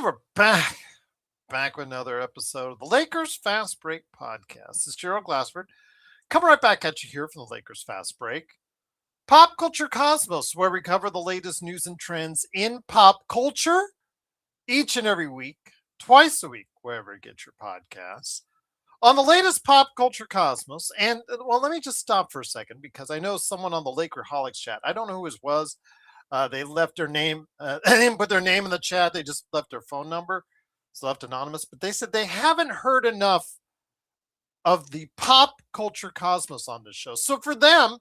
And we're back with another episode of the Lakers Fast Break Podcast. This is Gerald Glassford coming right back at you here from the Lakers Fast Break. Pop Culture Cosmos, where we cover the latest news and trends in pop culture each and every week, twice a week, wherever you get your podcasts. On the latest Pop Culture Cosmos, and well, let me just stop for a second because I know someone on the Lakerholics chat, I don't know who it was, they left their name, they didn't put their name in the chat, they just left their phone number. It's left anonymous, but they said they haven't heard enough of the pop culture cosmos on this show. So for them,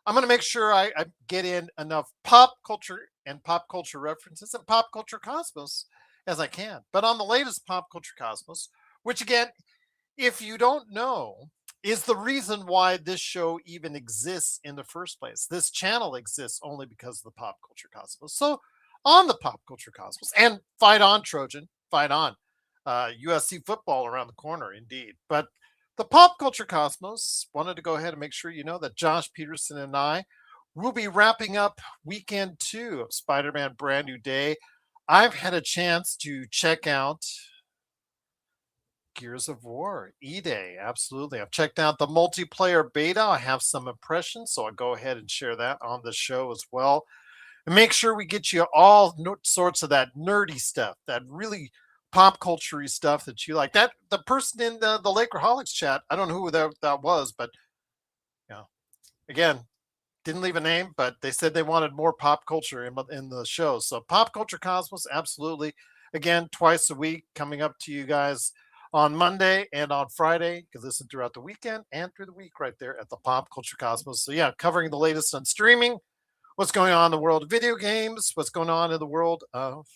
I'm going to make sure I get in enough pop culture and pop culture references and pop culture cosmos as I can. But on the latest pop culture cosmos, which again, if you don't know, is the reason why this show even exists in the first place. This channel exists only because of the pop culture cosmos. So on the pop culture cosmos, and fight on, Trojan, fight on. USC football around the corner, indeed. But the pop culture cosmos wanted to go ahead and make sure you know that Josh Peterson and I will be wrapping up weekend 2 of Spider-Man Brand New Day. I've had a chance to check out Gears of War, E-Day, absolutely. I've checked out the multiplayer beta. I have some impressions, so I'll go ahead and share that on the show as well. And make sure we get you all sorts of that nerdy stuff, that really pop culture-y stuff that you like. That the person in the Lakerholics chat, I don't know who that was, but you know, again, didn't leave a name, but they said they wanted more pop culture in the show. So Pop Culture Cosmos, absolutely. Again, twice a week, coming up to you guys on Monday and on Friday. You can listen throughout the weekend and through the week right there at the Pop Culture Cosmos. So yeah, covering the latest on streaming, what's going on in the world of video games, what's going on in the world of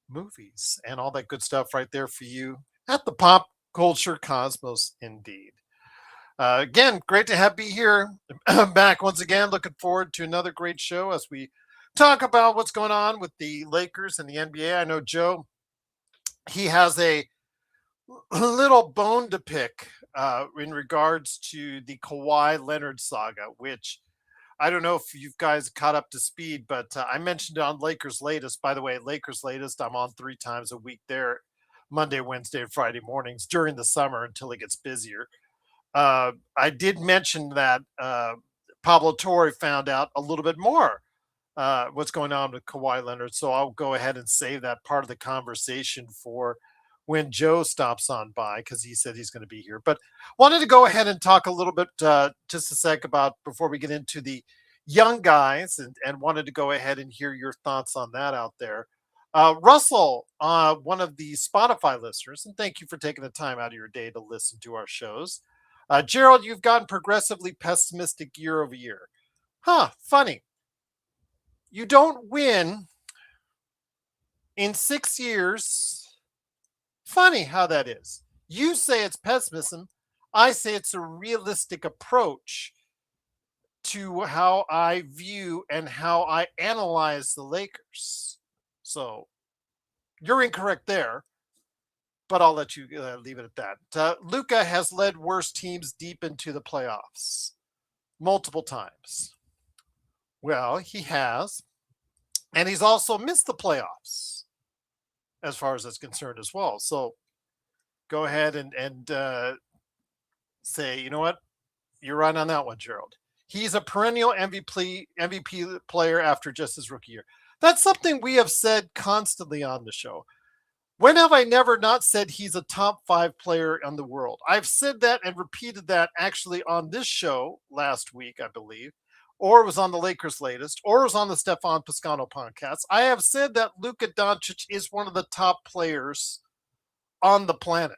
movies, and all that good stuff right there for you at the Pop Culture Cosmos, indeed. Again, great to be here back once again. Looking forward to another great show as we talk about what's going on with the Lakers and the NBA. I know Joe, he has a little bone to pick in regards to the Kawhi Leonard saga, which I don't know if you guys caught up to speed, but I mentioned it on Lakers Latest. By the way, Lakers Latest, I'm on 3 times a week there, Monday, Wednesday, and Friday mornings during the summer until it gets busier. I did mention that Pablo Torre found out a little bit more what's going on with Kawhi Leonard, so I'll go ahead and save that part of the conversation for when Joe stops on by, because he said he's going to be here. But wanted to go ahead and talk a little bit, just a sec, about before we get into the young guys, and wanted to go ahead and hear your thoughts on that out there. Russell, one of the Spotify listeners, and thank you for taking the time out of your day to listen to our shows. Gerald, you've gotten progressively pessimistic year over year. Funny. You don't win in 6 years. Funny how that is. You say it's pessimism. I say it's a realistic approach to how I view and how I analyze the Lakers. So you're incorrect there, but I'll let you leave it at that. Luka has led worse teams deep into the playoffs multiple times. Well, he has, and he's also missed the playoffs as far as that's concerned as well. So go ahead and say, you know what? You're right on that one, Gerald. He's a perennial MVP player after just his rookie year. That's something we have said constantly on the show. When have I never not said he's a top 5 player in the world? I've said that and repeated that actually on this show last week, I believe, or it was on the Lakers Latest, or it was on the Stefan Piscano podcast. I have said that Luka Doncic is one of the top players on the planet.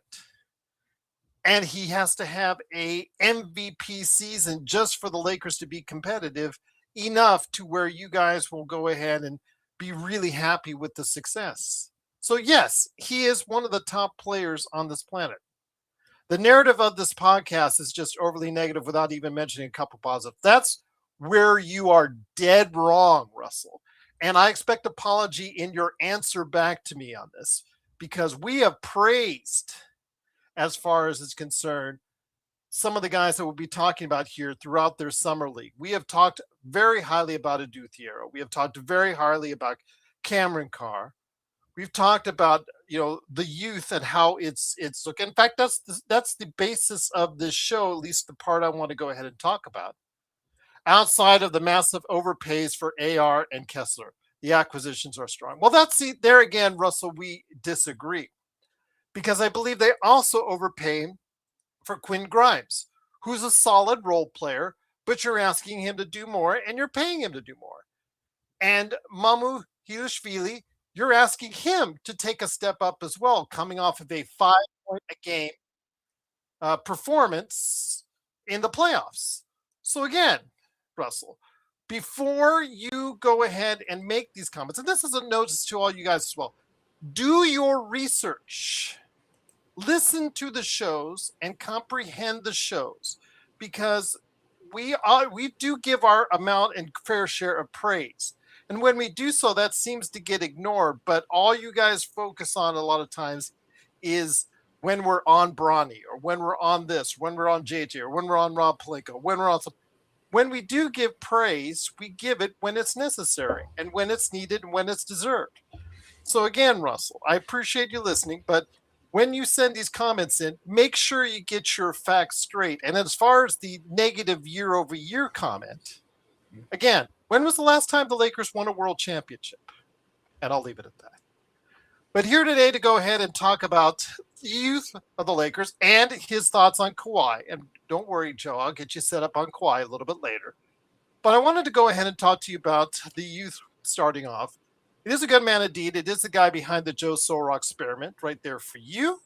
And he has to have a MVP season just for the Lakers to be competitive enough to where you guys will go ahead and be really happy with the success. So yes, he is one of the top players on this planet. The narrative of this podcast is just overly negative without even mentioning a couple positive. That's where you are dead wrong, Russell. And I expect apology in your answer back to me on this, because we have praised, as far as it's concerned, some of the guys that we'll be talking about here throughout their summer league. We have talked very highly about Adou Thiero. We have talked very highly about Cameron Carr. We've talked about, the youth and how it's look. In fact, that's the basis of this show, at least the part I want to go ahead and talk about. Outside of the massive overpays for AR and Kessler, the acquisitions are strong. Well, there again, Russell, we disagree because I believe they also overpay for Quinn Grimes, who's a solid role player, but you're asking him to do more and you're paying him to do more. And Mamu Hilashvili, you're asking him to take a step up as well, coming off of a 5-point a game performance in the playoffs. So again, Russell, before you go ahead and make these comments, and this is a notice to all you guys as well, do your research. Listen to the shows and comprehend the shows, because we do give our amount and fair share of praise. And when we do so, that seems to get ignored. But all you guys focus on a lot of times is when we're on Bronny, or when we're on this, when we're on JJ, or when we're on Rob Palenko, when we do give praise, we give it when it's necessary and when it's needed and when it's deserved. So again, Russell, I appreciate you listening, but when you send these comments in, make sure you get your facts straight. And as far as the negative year-over-year comment, again, when was the last time the Lakers won a world championship? And I'll leave it at that. But here today to go ahead and talk about the youth of the Lakers and his thoughts on Kawhi. And don't worry, Joe, I'll get you set up on Kawhi a little bit later. But I wanted to go ahead and talk to you about the youth starting off. It is a good man indeed. It is the guy behind the Joe Soro experiment right there for you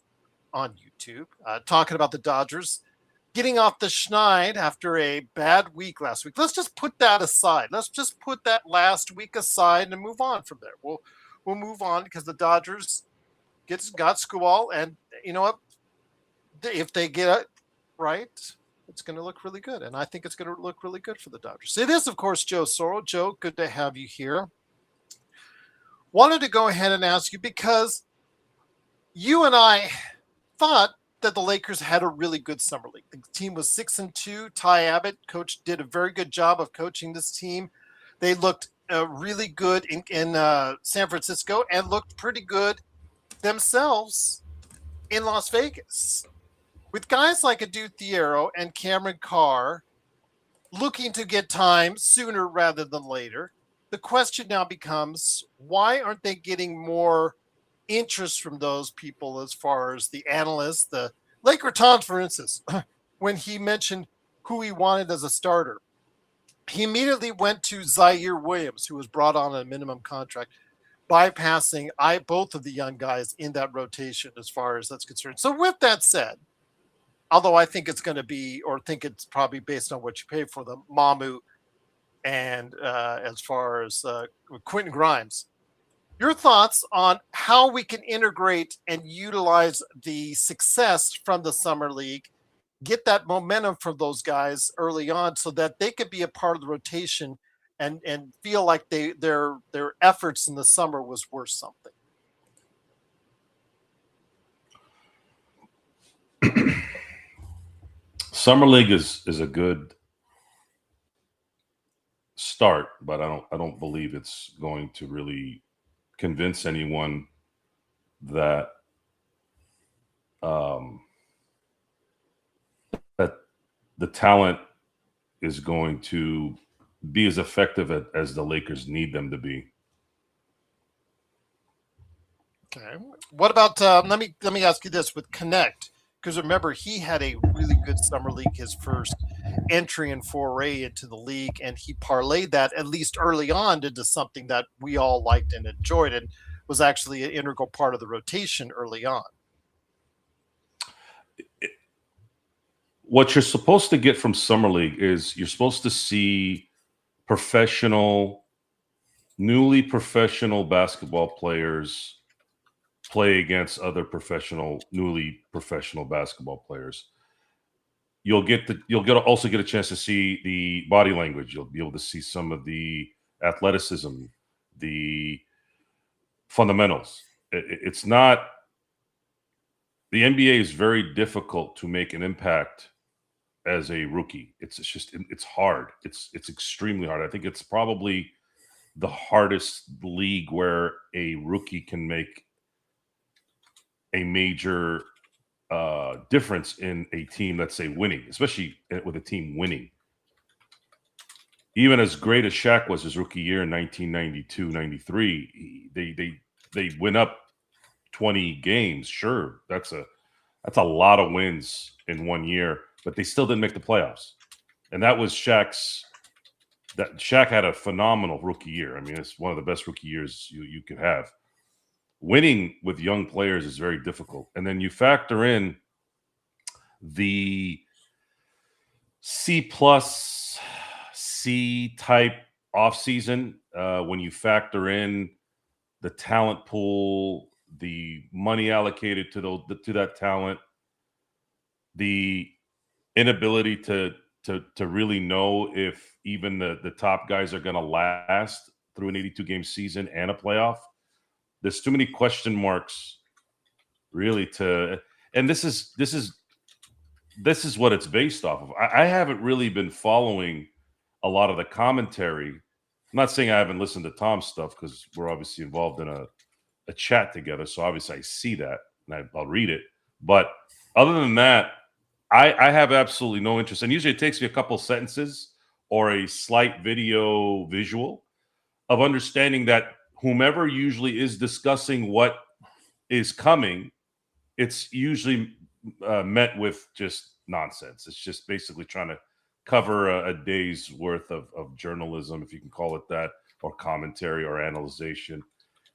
on YouTube, talking about the Dodgers getting off the schneid after a bad week last week. Let's just put that aside. Let's just put that last week aside and move on from there. We'll move on because the Dodgers got Squall, and you know what? If they get it right, it's going to look really good, and I think it's going to look really good for the Dodgers. It is, of course, Joe Soro. Joe, good to have you here. Wanted to go ahead and ask you, because you and I thought that the Lakers had a really good summer league. The team was 6-2. Ty Abbott, coach, did a very good job of coaching this team. They looked really good in San Francisco and looked pretty good themselves in Las Vegas. With guys like Adou Thiero and Cameron Carr looking to get time sooner rather than later, the question now becomes, why aren't they getting more interest from those people as far as the analysts? The Lake Raton, for instance, when he mentioned who he wanted as a starter, he immediately went to Zaire Williams, who was brought on a minimum contract, bypassing both of the young guys in that rotation as far as that's concerned. So with that said, although I think it's going to be, or think it's probably based on what you pay for them, Mamu, and as far as Quentin Grimes, your thoughts on how we can integrate and utilize the success from the Summer League, get that momentum from those guys early on so that they could be a part of the rotation and feel like their efforts in the summer was worth something. Summer League is a good start, but I don't believe it's going to really convince anyone that that the talent is going to be as effective as the Lakers need them to be. Okay. What about let me ask you this with Connect, because remember he had a really good summer league, his first entry and foray into the league, and he parlayed that at least early on into something that we all liked and enjoyed, and was actually an integral part of the rotation early on. What you're supposed to get from Summer League is you're supposed to see newly professional basketball players play against other newly professional basketball players. You'll also get a chance to see the body language. You'll be able to see some of the athleticism, the fundamentals. It's not, the NBA is very difficult to make an impact as a rookie. It's hard. It's extremely hard. I think it's probably the hardest league where a rookie can make a major difference in a team, let's say, winning, especially with a team winning. Even as great as Shaq was his rookie year in 1992-93, they went up 20 games. Sure, that's a lot of wins in 1 year, but they still didn't make the playoffs. And that was Shaq had a phenomenal rookie year. I mean, it's one of the best rookie years you could have. Winning with young players is very difficult. And then you factor in the C+, C type offseason, when you factor in the talent pool, the money allocated to that talent, the inability to really know if even the top guys are going to last through an 82-game season and a playoff. There's too many question marks, really. And this is what it's based off of. I haven't really been following a lot of the commentary. I'm not saying I haven't listened to Tom's stuff because we're obviously involved in a chat together. So obviously I see that and I'll read it. But other than that, I have absolutely no interest. And usually it takes me a couple sentences or a slight visual of understanding that whomever usually is discussing what is coming, it's usually met with just nonsense. It's just basically trying to cover a day's worth of journalism, if you can call it that, or commentary or analyzation.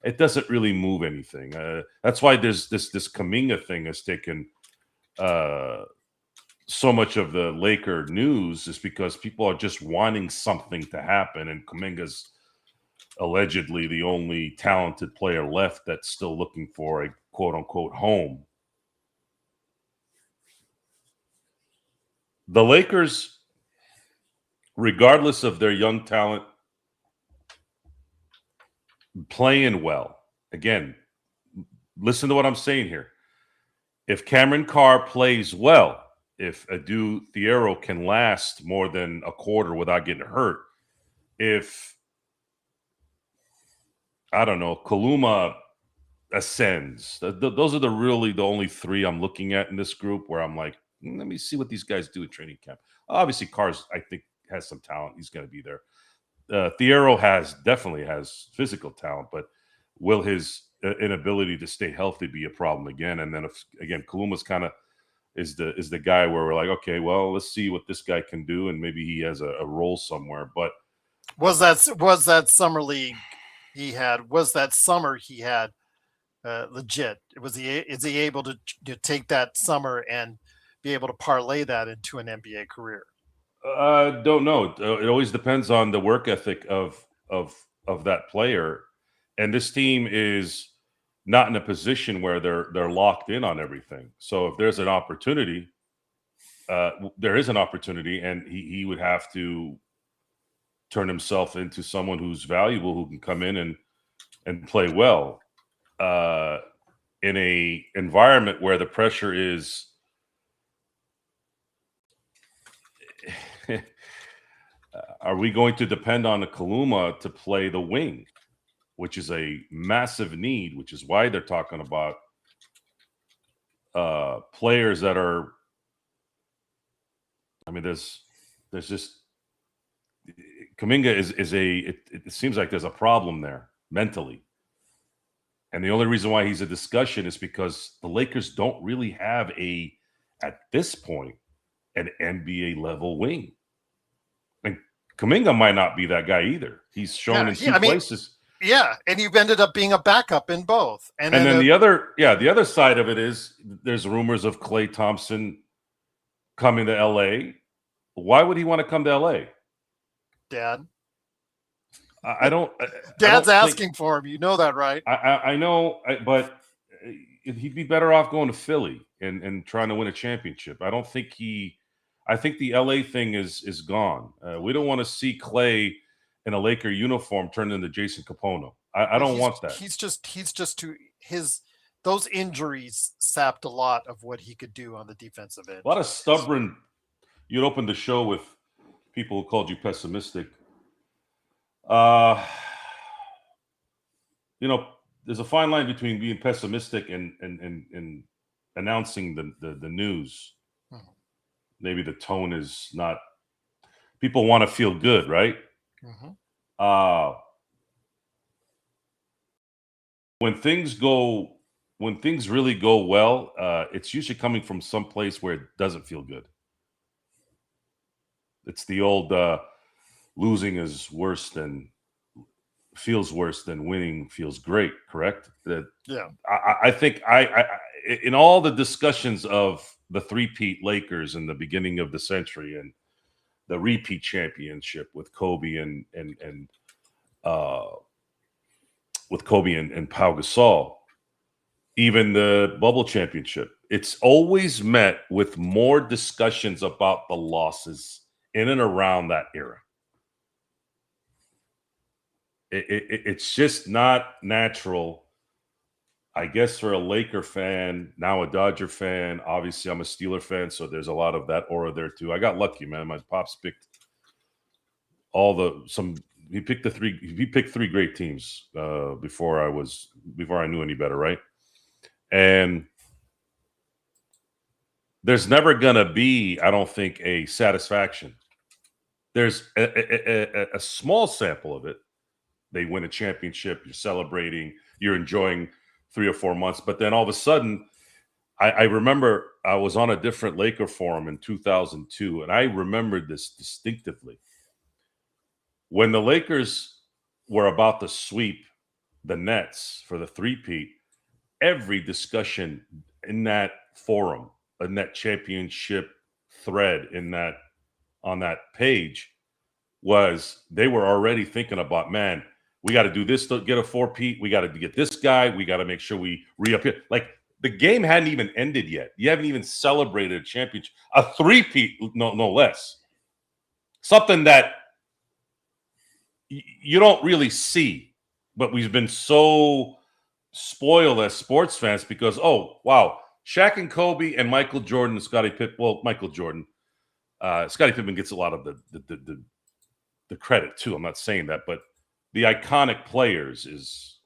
It doesn't really move anything. That's why there's this Kuminga thing has taken so much of the Laker news, is because people are just wanting something to happen, and Kuminga's allegedly the only talented player left that's still looking for a quote-unquote home. The Lakers, regardless of their young talent, playing well. Again, listen to what I'm saying here. If Cameron Carr plays well, if Adou Thiero can last more than a quarter without getting hurt, if, I don't know, Kaluma ascends, those are really the only three I'm looking at in this group where I'm like, let me see what these guys do at training camp. Obviously, Carr's, I think, has some talent. He's going to be there. Thiero definitely has physical talent, but will his inability to stay healthy be a problem again? And then, again, Kaluma's kind of is the guy where we're like, okay, well, let's see what this guy can do, and maybe he has a role somewhere. But was that summer league he had? Was that summer he had legit? Is he able to take that summer and be able to parlay that into an NBA career? Don't know. It always depends on the work ethic of that player, and this team is not in a position where they're locked in on everything. So if there's an opportunity, there is an opportunity, and he would have to turn himself into someone who's valuable, who can come in and play well in a environment where the pressure is. Are we going to depend on a Kaluma to play the wing, which is a massive need, which is why they're talking about players that are, I mean, there's just, Kuminga it seems like there's a problem there mentally. And the only reason why he's a discussion is because the Lakers don't really have at this point, an NBA level wing. And Kuminga might not be that guy either. He's shown in two places. Yeah, and you've ended up being a backup in both. And then the other side of it is there's rumors of Klay Thompson coming to LA. Why would he want to come to LA? Dad. Dad's asking for him. You know that, right? I know, but he'd be better off going to Philly and trying to win a championship. I think the LA thing is gone. We don't want to see Klay in a Laker uniform turned into Jason Capono. I don't want that. Those injuries sapped a lot of what he could do on the defensive end. A lot of stubborn. You'd open the show with people who called you pessimistic. there's a fine line between being pessimistic and announcing the news. Mhm. Maybe the tone is not. People want to feel good, right? Mhm. Uh when things really go well, it's usually coming from some place where it doesn't feel good. It's the old losing is worse than feels worse than winning feels great. Correct? That Yeah. I think in all the discussions of the three-peat Lakers in the beginning of the century and the repeat championship with Kobe and uh, and Pau Gasol, even the bubble championship, it's always met with more discussions about the losses in and around that era. It's just not natural, I guess, for a Laker fan, now a Dodger fan. Obviously, I'm a Steeler fan, so there's a lot of that aura there too. I got lucky, man. My pops picked he picked three great teams before I knew any better, right? And there's never gonna be, I don't think, a satisfaction. There's a small sample of it. They win a championship, you're celebrating, you're enjoying 3 or 4 months, but then all of a sudden, I remember I was on a different Laker forum in 2002, and I remembered this distinctively. When the Lakers were about to sweep the Nets for the three-peat, every discussion in that forum, in that championship thread, on that page, was they were already thinking about, man, we got to do this to get a four-peat. We got to get this guy. We got to make sure we re-up here. Like, the game hadn't even ended yet. You haven't even celebrated a championship, a three-peat, no less. Something that you don't really see, but we've been so spoiled as sports fans because, oh, wow, Shaq and Kobe and Michael Jordan and Scottie Pippen. Well, Michael Jordan, Scottie Pippen gets a lot of the credit too. I'm not saying that, but the iconic players is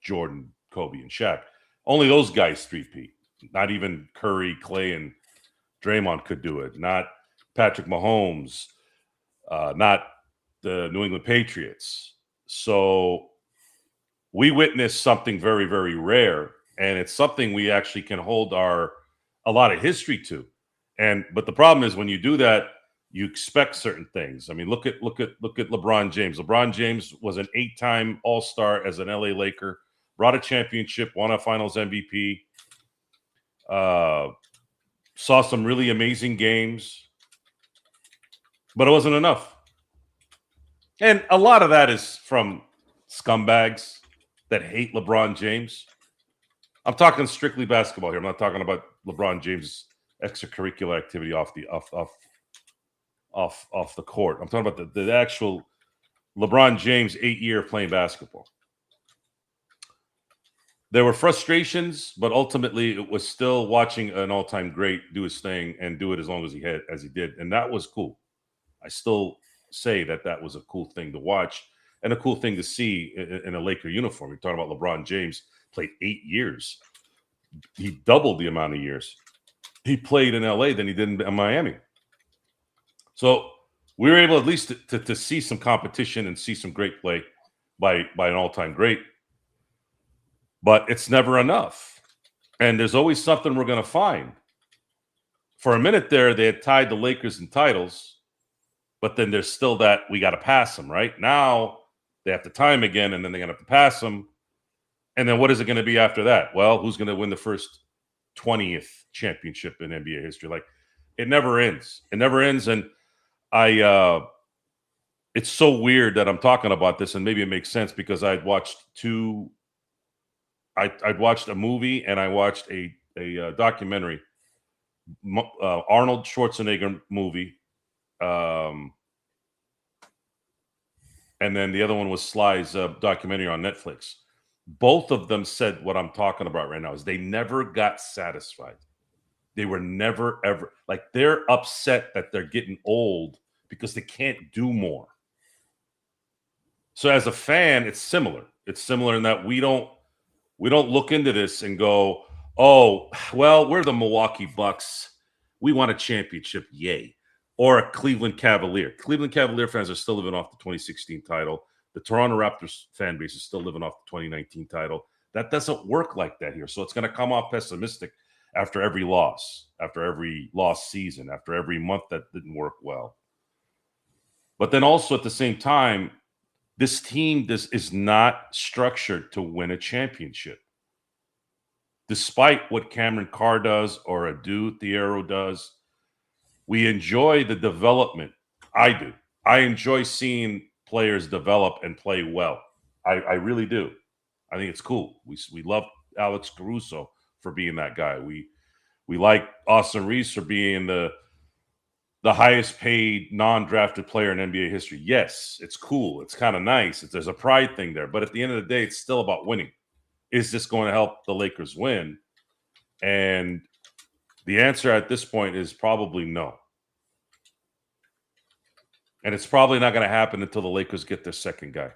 Jordan, Kobe, and Shaq. Only those guys three-peat. Not even Curry, Clay, and Draymond could do it. Not Patrick Mahomes. Not the New England Patriots. So we witnessed something very, very rare, and it's something we actually can hold a lot of history to. But the problem is when you do that, you expect certain things. I mean, look at LeBron James. LeBron James was an 8-time All-Star as an LA Laker, brought a championship, won a Finals MVP, saw some really amazing games, but it wasn't enough. And a lot of that is from scumbags that hate LeBron James. I'm talking strictly basketball here. I'm not talking about LeBron James' extracurricular activity off the court. I'm talking about the actual LeBron James 8-year playing basketball. There were frustrations, but ultimately it was still watching an all-time great do his thing and do it as long as he did, and that was cool. I still say that was a cool thing to watch and a cool thing to see in a Laker uniform. You're talking about LeBron James played 8 years. He doubled the amount of years he played in LA than he did in Miami. So we were able at least to see some competition and see some great play by an all-time great. But it's never enough. And there's always something we're going to find. For a minute there, they had tied the Lakers in titles, but then there's still that we got to pass them, right? Now they have to tie them again, and then they're going to have to pass them. And then what is it going to be after that? Well, who's going to win the first 20th championship in NBA history? Like, it never ends. It never ends. And it's so weird that I'm talking about this, and maybe it makes sense because I'd watched a movie and I watched a documentary, Arnold Schwarzenegger movie, and then the other one was Sly's documentary on Netflix. Both of them said what I'm talking about right now is they never got satisfied. They were never, ever, like, they're upset that they're getting old because they can't do more. So as a fan, it's similar. It's similar in that we don't look into this and go, oh, well, we're the Milwaukee Bucks. We want a championship, yay. Or a Cleveland Cavalier. Cleveland Cavalier fans are still living off the 2016 title. The Toronto Raptors fan base is still living off the 2019 title. That doesn't work like that here. So it's going to come off pessimistic after every loss season, after every month that didn't work well. But then also at the same time, this team is not structured to win a championship. Despite what Cameron Carr does or Adou Thiero does, we enjoy the development. I do. I enjoy seeing players develop and play well. I really do. I think it's cool. We love Alex Caruso for being that guy. We like Austin Reeves for being the highest paid non-drafted player in NBA history. Yes, it's cool. It's kind of nice. There's a pride thing there. But at the end of the day, it's still about winning. Is this going to help the Lakers win? And the answer at this point is probably no. And it's probably not going to happen until the Lakers get their second guy.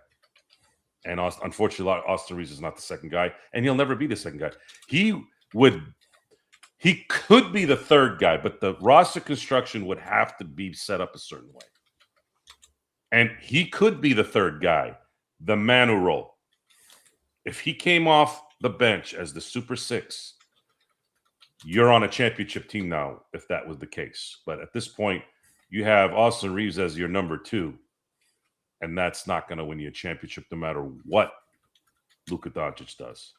And unfortunately, Austin Reeves is not the second guy. And he'll never be the second guy. He could be the third guy, but the roster construction would have to be set up a certain way. And he could be the third guy, the Manon role. If he came off the bench as the Super Six, you're on a championship team now, if that was the case. But at this point, you have Austin Reeves as your number 2, and that's not going to win you a championship no matter what Luka Doncic does.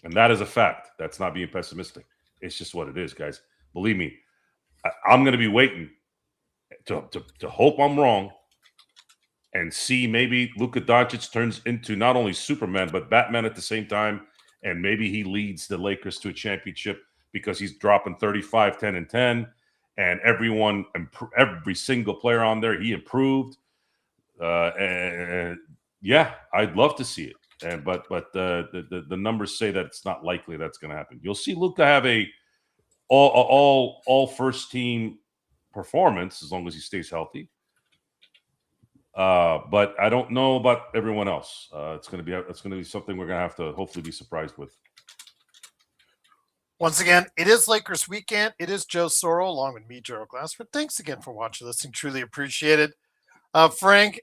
And that is a fact. That's not being pessimistic. It's just what it is, guys. Believe me, I'm going to be waiting to hope I'm wrong and see maybe Luka Doncic turns into not only Superman, but Batman at the same time. And maybe he leads the Lakers to a championship because he's dropping 35, 10, and 10. And every single player on there, he improved. And yeah, I'd love to see it. But the numbers say that it's not likely that's going to happen. You'll see Luka have a all first team performance as long as he stays healthy. But I don't know about everyone else. It's going to be something we're going to have to hopefully be surprised with. Once again, it is Lakers weekend. It is Joe Soro along with me, Gerald Glassford. Thanks again for watching, listening. Truly appreciate it. Frank,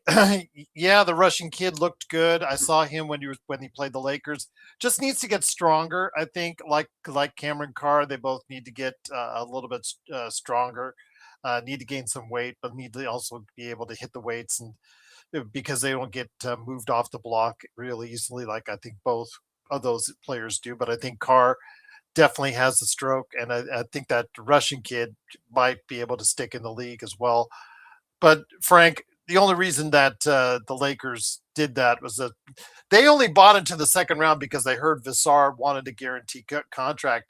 yeah, the Russian kid looked good. I saw him when he played the Lakers. Just needs to get stronger. I think, like Cameron Carr, they both need to get a little bit stronger. Need to gain some weight, but need to also be able to hit the weights, and because they don't get moved off the block real easily, like I think both of those players do. But I think Carr definitely has the stroke, and I think that Russian kid might be able to stick in the league as well. But Frank, the only reason that the Lakers did that was that they only bought into the second round because they heard Vassar wanted a guarantee contract,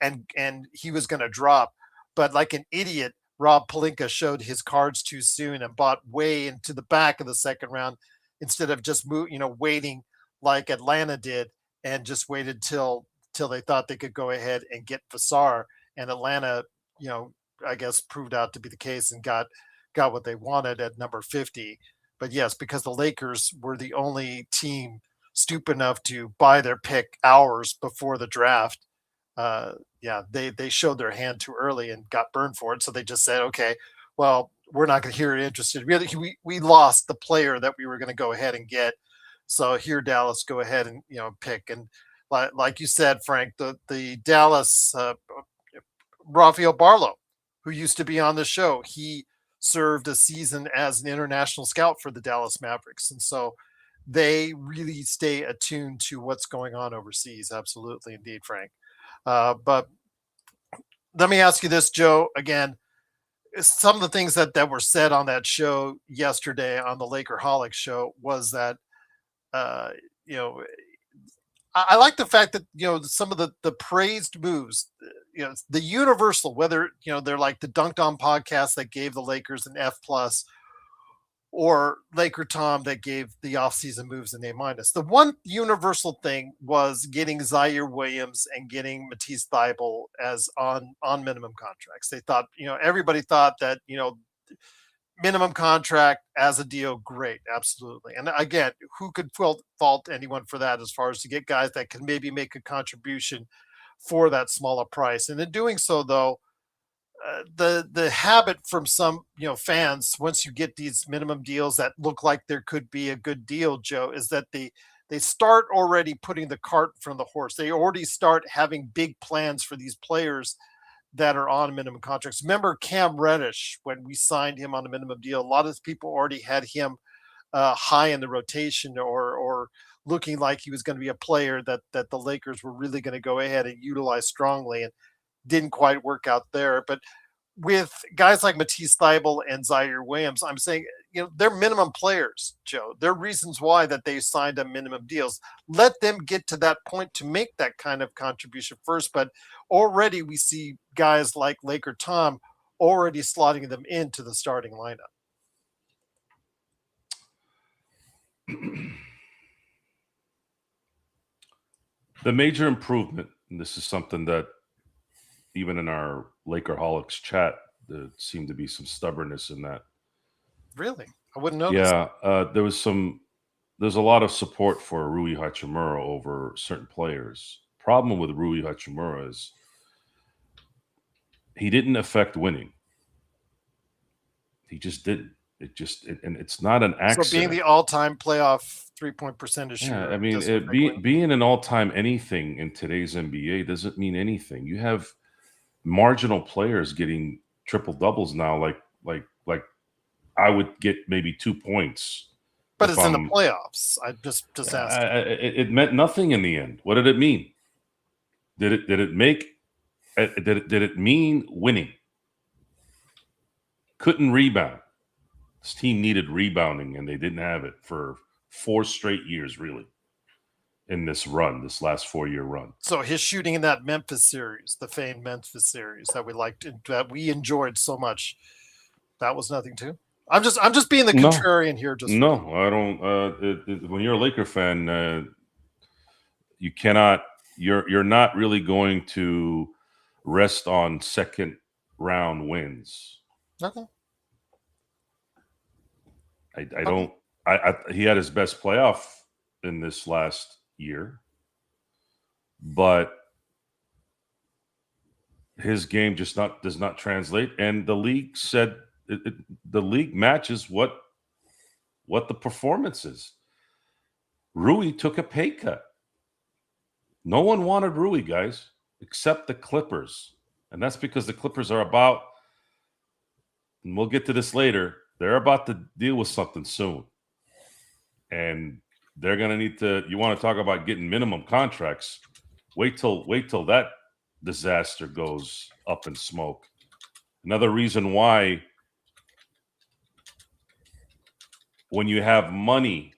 and he was going to drop. But like an idiot, Rob Pelinka showed his cards too soon and bought way into the back of the second round instead of just waiting like Atlanta did and just waited till they thought they could go ahead and get Vassar. And Atlanta, I guess proved out to be the case and got what they wanted at number 50. But yes, because the Lakers were the only team stupid enough to buy their pick hours before the draft. They showed their hand too early and got burned for it. So they just said, okay, well, we're not going to hear interested. We lost the player that we were going to go ahead and get. So here, Dallas, go ahead and pick. And like you said, Frank, the Dallas Rafael Barlow, who used to be on the show, he served a season as an international scout for the Dallas Mavericks. And so they really stay attuned to what's going on overseas. Absolutely. Indeed, Frank. But let me ask you this, Joe, again, some of the things that were said on that show yesterday on the Lakerholics show was that, I like the fact that, some of the praised moves, the universal, whether, they're like the Dunked On podcast that gave the Lakers an F+, or Laker Tom that gave the offseason moves an A-. The one universal thing was getting Zaire Williams and getting Matisse Thybulle as on minimum contracts. They thought, everybody thought that, minimum contract as a deal, great, absolutely. And again, who could fault anyone for that as far as to get guys that can maybe make a contribution for that smaller price. And in doing so, though, the habit from some fans once you get these minimum deals that look like there could be a good deal, Joe, is that they start already putting the cart from the horse. They already start having big plans for these players that are on minimum contracts. Remember Cam Reddish when we signed him on a minimum deal? A lot of people already had him high in the rotation or looking like he was going to be a player that the Lakers were really going to go ahead and utilize strongly, and didn't quite work out there. But with guys like Matisse Thybulle and Zaire Williams, I'm saying, they're minimum players, Joe. There are reasons why that they signed them minimum deals. Let them get to that point to make that kind of contribution first. But already we see guys like Laker Tom already slotting them into the starting lineup. The major improvement, and this is something that even in our Lakerholics chat, there seemed to be some stubbornness in that. Really? I wouldn't know. Yeah, there's a lot of support for Rui Hachimura over certain players. Problem with Rui Hachimura is he didn't affect winning. He just didn't. And it's not an accident. So being the all-time playoff 3-point percentage shooter. Yeah, I mean, being an all-time anything in today's NBA doesn't mean anything. You have marginal players getting triple doubles now, like I would get maybe 2 points. But it's in the playoffs. I just asked. It meant nothing in the end. What did it mean? Did it mean winning? Couldn't rebound. This team needed rebounding, and they didn't have it for 4 straight years, really, in this last 4-year run. So his shooting in that Memphis series, the famed Memphis series that we liked, that we enjoyed so much, that was nothing too. I'm just being the contrarian here. I don't. When you're a Laker fan, you cannot. You're not really going to rest on second round wins. Okay. I don't. He had his best playoff in this last year, but his game just does not translate. And the league said the league matches what the performance is. Rui took a pay cut. No one wanted Rui, guys, except the Clippers, and that's because the Clippers are about. And we'll get to this later. They're about to deal with something soon. And they're going to need to, you want to talk about getting minimum contracts, wait till that disaster goes up in smoke. Another reason why when you have money,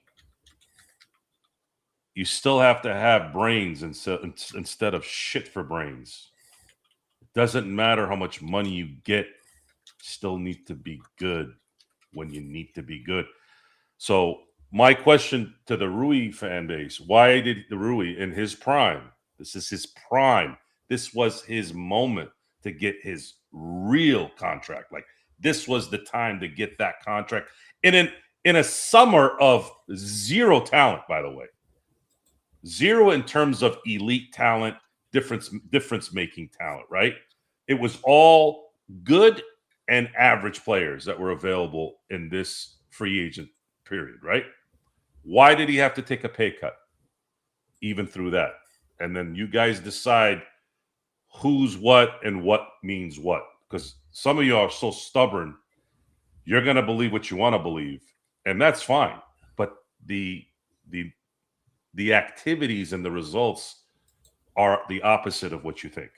you still have to have brains instead of shit for brains. It doesn't matter how much money you get, still need to be good when you need to be good. So my question to the Rui fan base, why did the Rui in his prime, this is his prime, this was his moment to get his real contract. Like this was the time to get that contract in a summer of zero talent, by the way. Zero in terms of elite talent, difference making talent, right? It was all good and average players that were available in this free agent period, right? Why did he have to take a pay cut even through that? And then you guys decide who's what and what means what. Because some of you are so stubborn, you're going to believe what you want to believe, and that's fine. But the activities and the results are the opposite of what you think.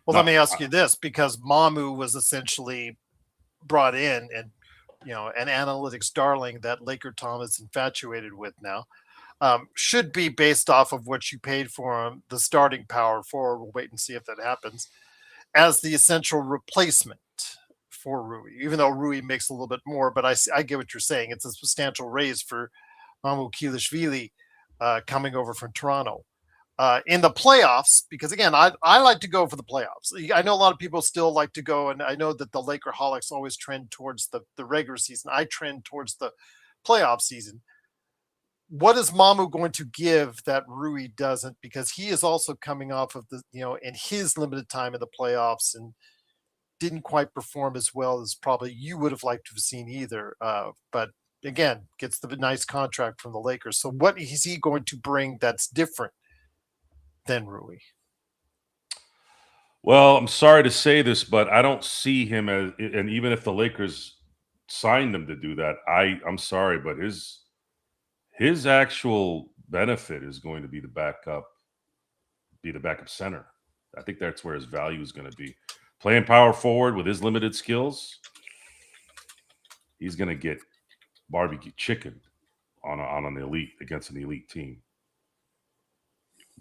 Well, let me ask you this, because Mamu was essentially brought in and, an analytics darling that Laker Tom is infatuated with now, should be based off of what you paid for him, the starting power for, we'll wait and see if that happens, as the essential replacement for Rui, even though Rui makes a little bit more. But I get what you're saying. It's a substantial raise for Mamu Kilishvili coming over from Toronto. in the playoffs, because again, I like to go for the playoffs. I know a lot of people still like to go, and I know that the Lakerholics always trend towards the regular season. I trend towards the playoff season. What is Mamu going to give that Rui doesn't? Because he is also coming off of the, in his limited time in the playoffs and didn't quite perform as well as probably you would have liked to have seen either. But again, gets the nice contract from the Lakers. So what is he going to bring that's different than Rui? Well, I'm sorry to say this, but I don't see him as, and even if the Lakers signed him to do that, I'm sorry, but his actual benefit is going to be the backup center. I think that's where his value is going to be. Playing power forward with his limited skills, he's going to get barbecue chicken on an elite against an elite team.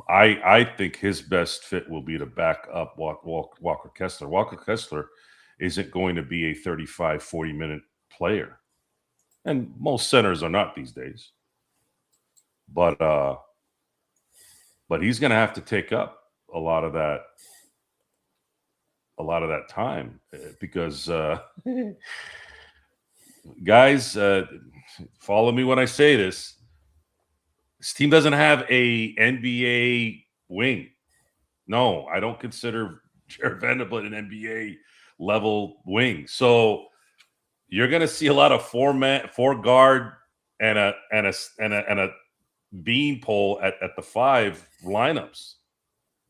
I think his best fit will be to back up Walker Kessler. Walker Kessler isn't going to be a 35, 40-minute player. And most centers are not these days. But he's going to have to take up a lot of that time because guys, follow me when I say this. This team doesn't have a NBA wing. No, I don't consider Jared Vanderbilt an NBA level wing. So you're going to see a lot of four guard and a bean pole at the 5 lineups,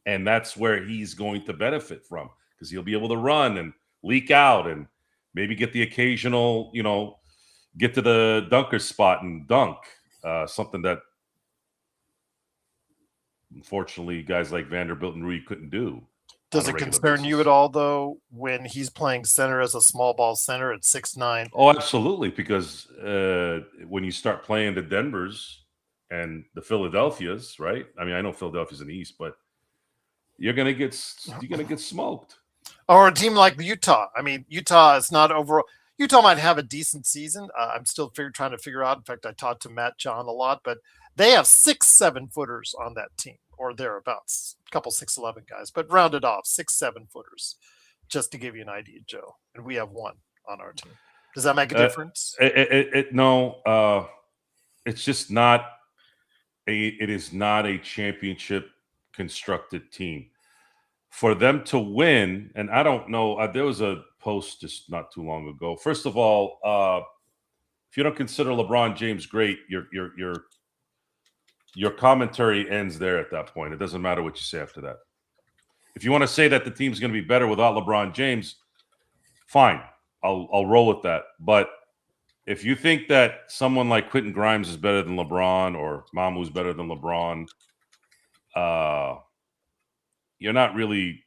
and that's where he's going to benefit from because he'll be able to run and leak out and maybe get the occasional, get to the dunker spot and dunk. Something that unfortunately guys like Vanderbilt and Rui couldn't do. Does it concern you at all, though, when he's playing center as a small ball center at 6'9"? Oh, absolutely, because when you start playing the Denvers and the Philadelphias, right? I mean, I know Philadelphia's in the East, but you're gonna get smoked. Or a team like Utah. I mean, Utah is not overall. Utah might have a decent season. I'm still trying to figure out. In fact, I talked to Matt John a lot, but they have 6 7-footers on that team, or thereabouts. A couple 6'11" guys, but rounded off 6 7-footers, just to give you an idea, Joe. And we have 1 on our team. Does that make a difference? No, it's just not. It is not a championship constructed team. For them to win, and I don't know, there was a post just not too long ago. First of all, if you don't consider LeBron James great, your commentary ends there at that point. It doesn't matter what you say after that. If you want to say that the team's going to be better without LeBron James, fine. I'll roll with that. But if you think that someone like Quentin Grimes is better than LeBron or Mamu's better than LeBron, you're not really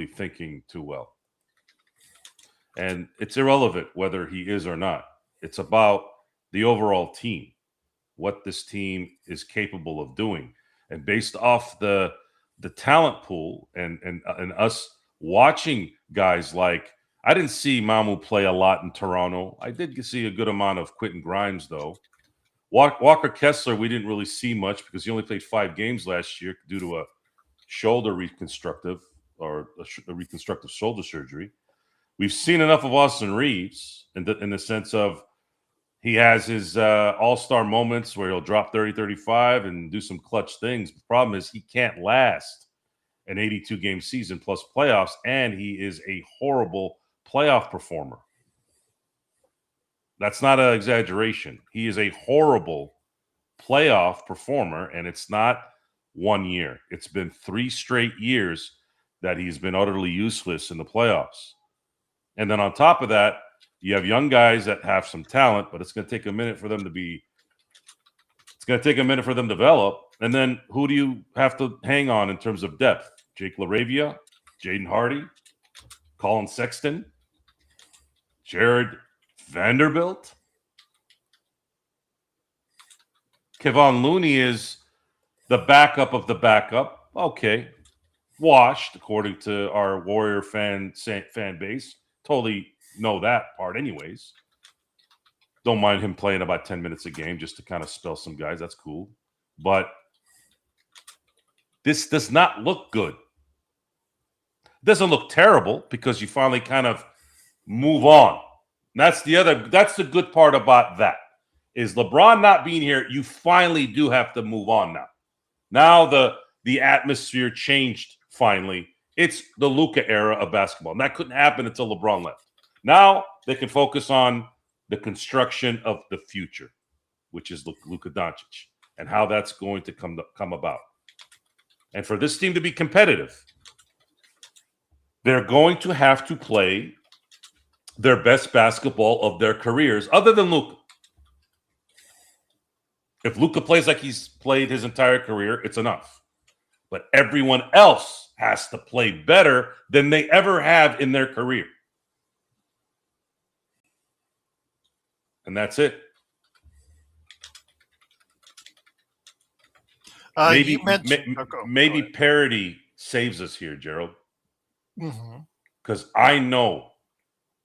thinking too well. And it's irrelevant whether he is or not. It's about the overall team, what this team is capable of doing. And based off the talent pool and us watching guys like, I didn't see Mamu play a lot in Toronto. I did see a good amount of Quentin Grimes, though. Walker Kessler, we didn't really see much because he only played 5 games last year due to a shoulder reconstructive shoulder surgery. We've seen enough of Austin Reeves in the sense of he has his all-star moments where he'll drop 30, 35 and do some clutch things. The problem is he can't last an 82-game season plus playoffs, and he is a horrible playoff performer. That's not an exaggeration. He is a horrible playoff performer, and it's not 1 year. It's been 3 straight years that he's been utterly useless in the playoffs. And then on top of that, you have young guys that have some talent, but it's going to take a minute for them to develop. And then who do you have to hang on in terms of depth? Jake LaRavia, Jaden Hardy, Colin Sexton, Jared Vanderbilt. Kevon Looney is the backup of the backup. Okay. Washed, according to our Warrior fan base. Totally know that part anyways. Don't mind him playing about 10 minutes a game just to kind of spell some guys. That's cool. But This does not look good. It doesn't look terrible because you finally kind of move on. That's the good part about that is LeBron not being here. You finally do have to move on now. Now the atmosphere changed finally. It's the Luka era of basketball. And that couldn't happen until LeBron left. Now they can focus on the construction of the future, which is Luka Doncic, and how that's going to come about. And for this team to be competitive, they're going to have to play their best basketball of their careers, other than Luka. If Luka plays like he's played his entire career, it's enough. But everyone else has to play better than they ever have in their career. And that's it. Maybe parity saves us here, Gerald. Because I know,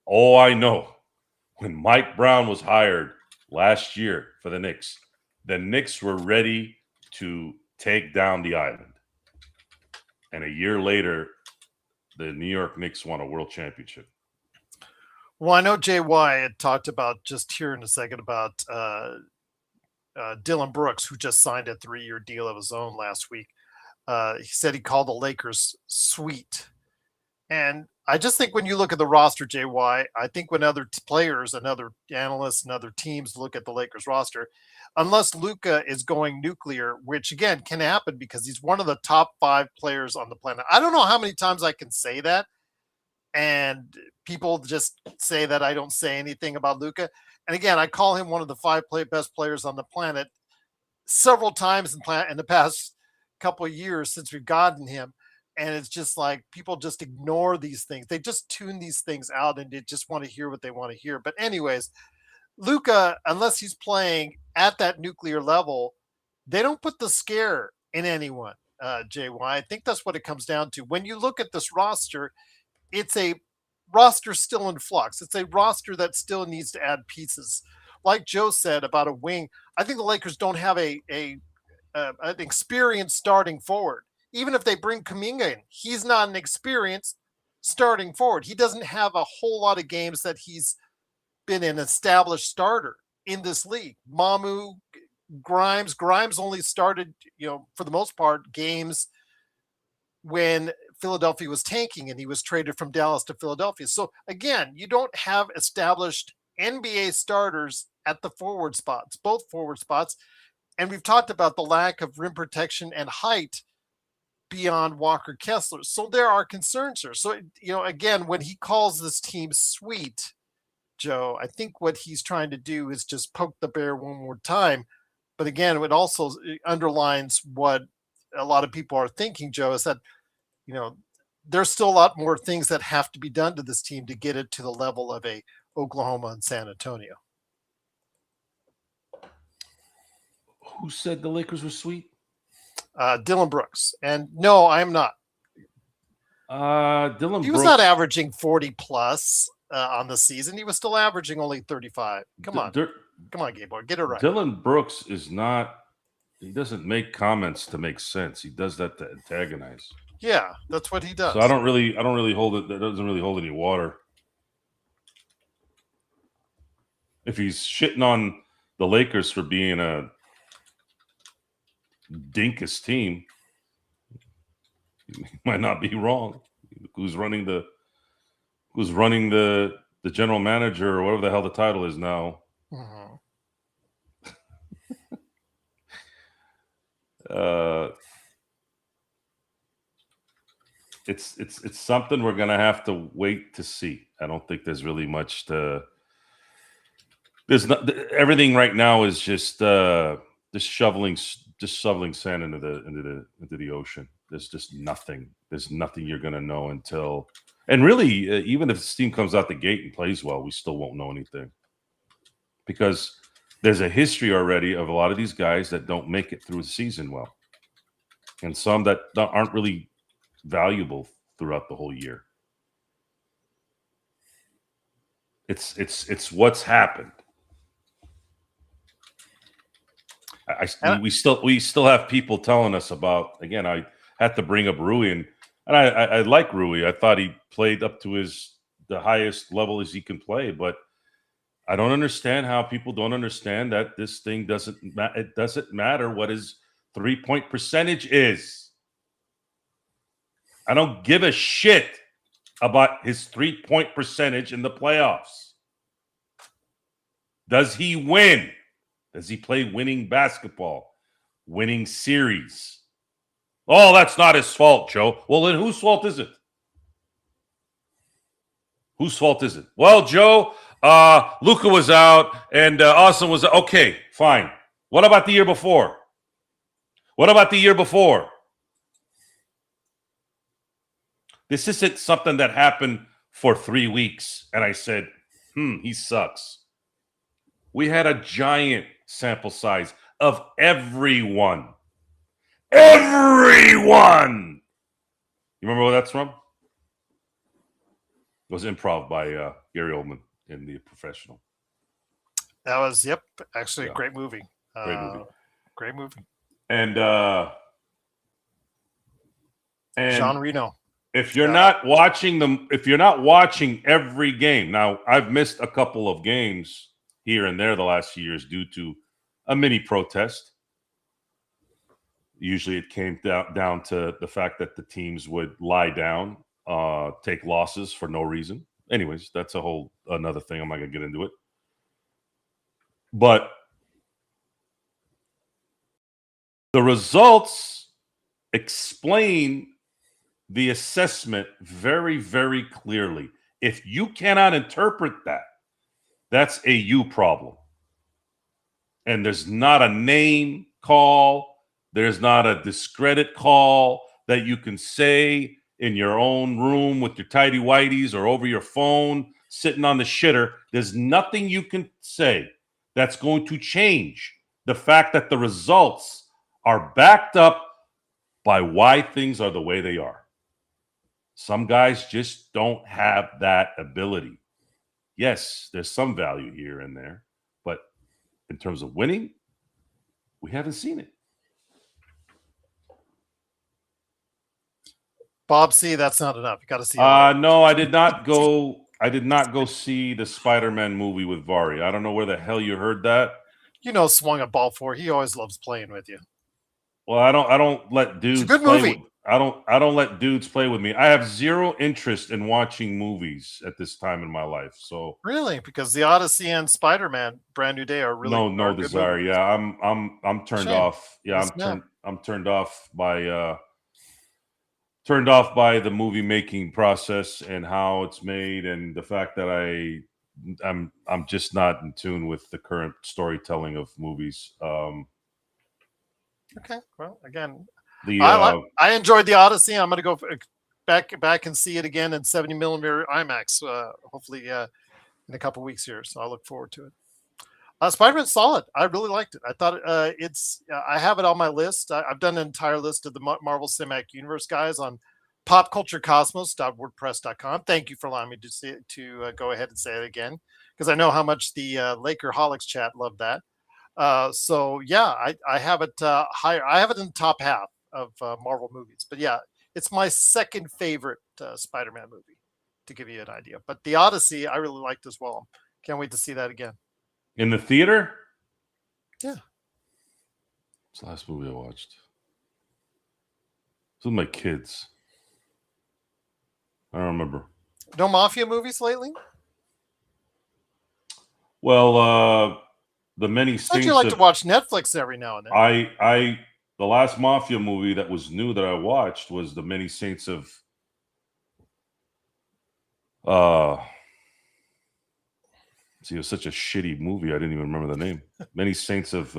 when Mike Brown was hired last year for the Knicks were ready to take down the island. And a year later, the New York Knicks won a world championship. Well, I know JY had talked about just here in a second about Dylan Brooks, who just signed a 3-year deal of his own last week. He said he called the Lakers sweet. And I just think when you look at the roster, JY, I think when other players and other analysts and other teams look at the Lakers roster, unless Luka is going nuclear, which again can happen because he's one of the top 5 players on the planet. I don't know how many times I can say that. And people just say that I don't say anything about Luka. And again, I call him one of the 5 best players on the planet several times in the past couple of years since we've gotten him. And it's just like people just ignore these things. They just tune these things out and they just want to hear what they want to hear. But anyways, Luka, unless he's playing at that nuclear level, they don't put the scare in anyone, JY. I think that's what it comes down to. When you look at this roster, it's a roster still in flux. It's a roster that still needs to add pieces. Like Joe said about a wing, I think the Lakers don't have an experienced starting forward. Even if they bring Kuminga in, he's not an experienced starting forward. He doesn't have a whole lot of games that he's been an established starter in this league. Mamu, Grimes only started, for the most part, games when Philadelphia was tanking and he was traded from Dallas to Philadelphia. So again, you don't have established NBA starters at the forward spots, both forward spots. And we've talked about the lack of rim protection and height beyond Walker Kessler. So there are concerns here. So, again, when he calls this team sweet, Joe, I think what he's trying to do is just poke the bear one more time. But again, it also underlines what a lot of people are thinking, Joe, is that, there's still a lot more things that have to be done to this team to get it to the level of a Oklahoma and San Antonio. Who said the Lakers were sweet? Dylan Brooks. And no, I'm not. He was not averaging 40 plus on the season. He was still averaging only 35. Come on, Gabor, get it right. Dylan Brooks is not. He doesn't make comments to make sense. He does that to antagonize. Yeah, that's what he does. So I don't really hold it. That doesn't really hold any water. If he's shitting on the Lakers for being a dinkus team, he might not be wrong. Who's running the general manager or whatever the hell the title is now? It's something we're gonna have to wait to see. I don't think there's really much to. There's not everything right now is just shoveling sand into the ocean. There's just nothing. There's nothing you're gonna know until. And really, even if this team comes out the gate and plays well, we still won't know anything because there's a history already of a lot of these guys that don't make it through the season well, and some that aren't really valuable throughout the whole year. It's what's happened. We still have people telling us about, again, had to bring up Rui, and I like Rui. I thought he played up to the highest level as he can play, but I don't understand how people don't understand that this thing it doesn't matter what his 3-point percentage is. I don't give a shit about his 3-point percentage in the playoffs. Does he win? Does he play winning basketball? Winning series? Oh, that's not his fault, Joe. Well, then whose fault is it? Whose fault is it? Well, Joe, Luka was out and Austin was okay, fine. What about the year before? What about the year before? This isn't something that happened for 3 weeks, and I said, he sucks. We had a giant sample size of everyone. Everyone! You remember where that's from? It was improv by Gary Oldman in The Professional. That was, actually a great movie. Great movie. And Jean Reno. If you're not watching every game, now I've missed a couple of games here and there the last few years due to a mini protest. Usually it came down to the fact that the teams would lie down, take losses for no reason. Anyways, that's another thing. I'm not going to get into it. But the results explain the assessment very, very clearly. If you cannot interpret that, that's a you problem. And there's not a name call. There's not a discredit call that you can say in your own room with your tidy whities or over your phone sitting on the shitter. There's nothing you can say that's going to change the fact that the results are backed up by why things are the way they are. Some guys just don't have that ability. Yes, there's some value here and there, but in terms of winning, we haven't seen it. Bob C, that's not enough. You got to see. No, I did not go. I did not go see the Spider-Man movie with Vari. I don't know where the hell you heard that. Swung a ball for. He always loves playing with you. Well, I don't let dudes. It's a good play movie. I don't let dudes play with me. I have zero interest in watching movies at this time in my life. So really, because the Odyssey and Spider-Man Brand New Day are really no desire. Yeah, I'm turned off. Yeah, I'm turned off by the movie making process and how it's made, and the fact that I'm just not in tune with the current storytelling of movies. Okay, well, again, I enjoyed the Odyssey. I'm going to go back and see it again in 70 millimeter IMAX, hopefully in a couple weeks here. So I look forward to it. Spider-Man's solid. I really liked it. I thought I have it on my list. I've done an entire list of the Marvel Cinematic Universe guys on popculturecosmos.wordpress.com. Thank you for allowing me to go ahead and say it again, because I know how much the Laker Holics chat loved that. So yeah, I have it higher. I have it in the top half of Marvel movies. But yeah, it's my second favorite Spider-Man movie, to give you an idea. But the Odyssey, I really liked as well. Can't wait to see that again. In the theater? Yeah. It's the last movie I watched. It's with my kids. I don't remember. No Mafia movies lately? Well, the many scenes. You like to watch Netflix every now and then. The last Mafia movie that was new that I watched was The Many Saints of see, it was such a shitty movie. I didn't even remember the name. Many Saints of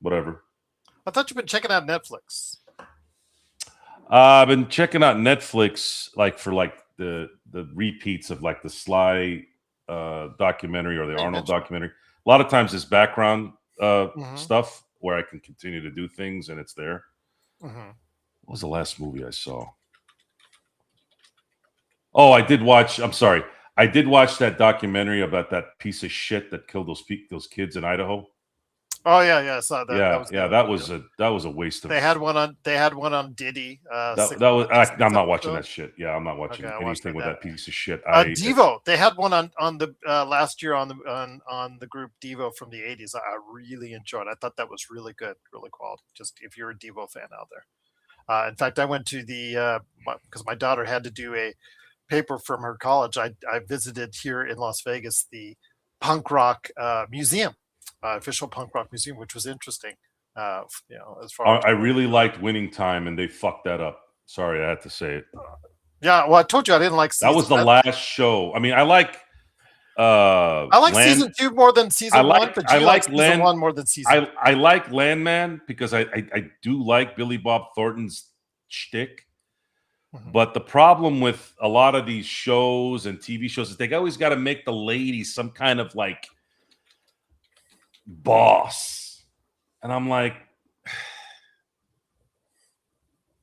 whatever. I thought you've been checking out Netflix. I've been checking out Netflix for the repeats of the Sly documentary or the Arnold documentary. A lot of times it's background stuff where I can continue to do things and it's there. What was the last movie I saw? Oh, I did watch that documentary about that piece of shit that killed those kids in Idaho. Oh yeah, I saw that. That was a waste of. They had one on Diddy. That was. I'm not watching episode. that shit. Yeah, I'm not watching Okay, I watched anything with that. that piece of shit. Devo. They had one on the last year on the group Devo from the '80s. I really enjoyed. I thought that was really good, really quality. Just if you're a Devo fan out there. In fact, I went to the because my daughter had to do a paper from her college. I visited here in Las Vegas the punk rock museum, official punk rock museum, which was interesting. As far as I really liked Winning Time, and they fucked that up. Sorry, I had to say it. Yeah, well, I told you I didn't like season. That was the last show. I mean, I like season 2 more than season 1, but you like season 1 more than season 2. I like Landman because I do like Billy Bob Thornton's shtick. Mm-hmm. But the problem with a lot of these shows and TV shows is they always got to make the lady some kind of like boss. And I'm like,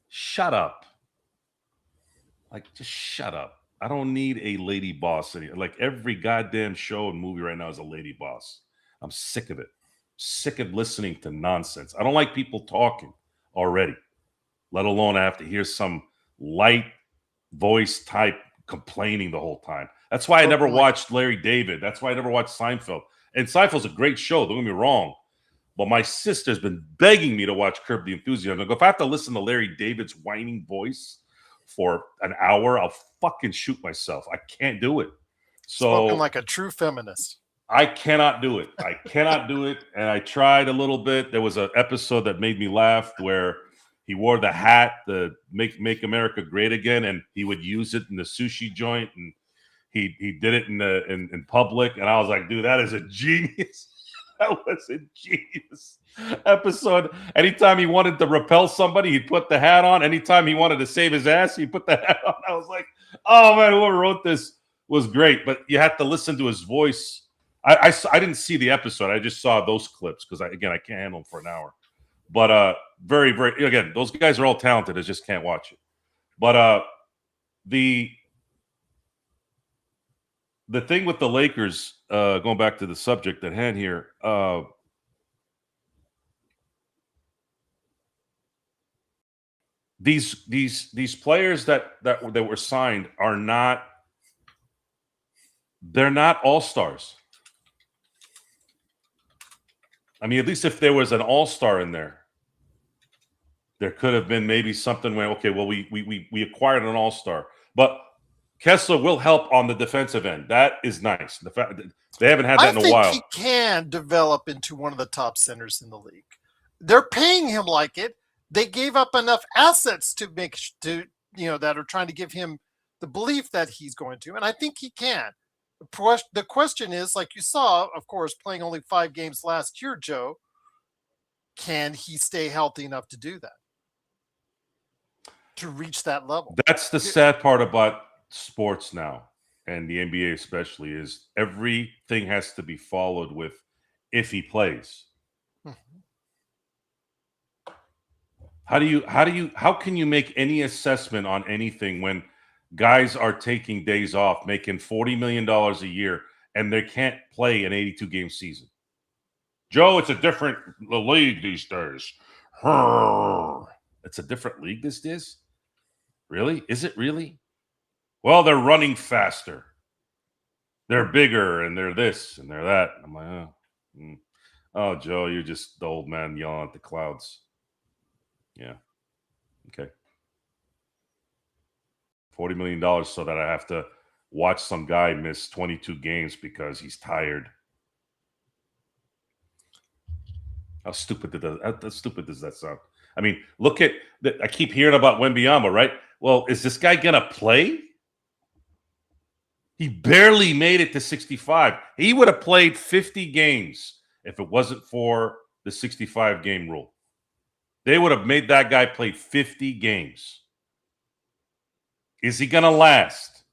shut up. Like, just shut up. I don't need a lady boss. Like, every goddamn show and movie right now is a lady boss. I'm sick of it. Sick of listening to nonsense. I don't like people talking already, let alone I have to hear some light voice type complaining the whole time. That's why I never watched Larry David. That's why I never watched Seinfeld. And Seinfeld's a great show, don't get me wrong. But my sister's been begging me to watch Curb the Enthusiasm. If I have to listen to Larry David's whining voice for an hour, I'll fucking shoot myself. I can't do it. So, spoken like a true feminist. I cannot do it. I cannot do it. And I tried a little bit. There was an episode that made me laugh where he wore the hat, the Make America Great Again, and he would use it in the sushi joint, and he did it in public. And I was like, dude, that is a genius. That was a genius episode. Anytime he wanted to repel somebody, he'd put the hat on. Anytime he wanted to save his ass, he put the hat on. I was like, oh man, whoever wrote this was great. But you had to listen to his voice. I didn't see the episode. I just saw those clips because I can't handle them for an hour. But very, very, again, those guys are all talented. I just can't watch it. But the thing with the Lakers, going back to the subject at hand here, these players that were signed are not, they're not all-stars. I mean, at least if there was an all-star in there, there could have been maybe something where, okay, well, we acquired an all-star, but Kessler will help on the defensive end. That is nice. The fact that they haven't had that in a while. I think he can develop into one of the top centers in the league. They're paying him like it. They gave up enough assets that are trying to give him the belief that he's going to, and I think he can. The question is, like you saw, of course, playing only 5 games last year, Joe, can he stay healthy enough to do that? To reach that level? That's the sad part about sports now, and the NBA especially, is everything has to be followed with if he plays. How can you make any assessment on anything when guys are taking days off, making $40 million a year, and they can't play an 82-game season? Joe, it's a different league these days. It's a different league these days? Really? Is it really? Well, they're running faster. They're bigger, and they're this, and they're that. I'm like, oh, Joe, you're just the old man yelling at the clouds. Yeah. Okay. $40 million so that I have to watch some guy miss 22 games because he's tired. How stupid does that sound? I mean, look at I keep hearing about Wembanyama, right? Well, is this guy gonna play? He barely made it to 65. He would have played 50 games if it wasn't for the 65-game rule. They would have made that guy play 50 games. Is he gonna last?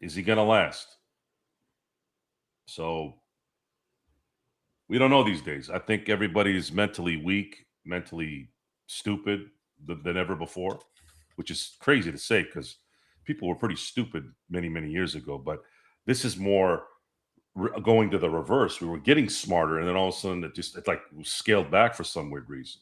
Is he gonna last? So we don't know these days. I think everybody is mentally weak, mentally stupid than ever before, which is crazy to say because people were pretty stupid many, many years ago. But this is more going to the reverse. We were getting smarter, and then all of a sudden it like scaled back for some weird reason.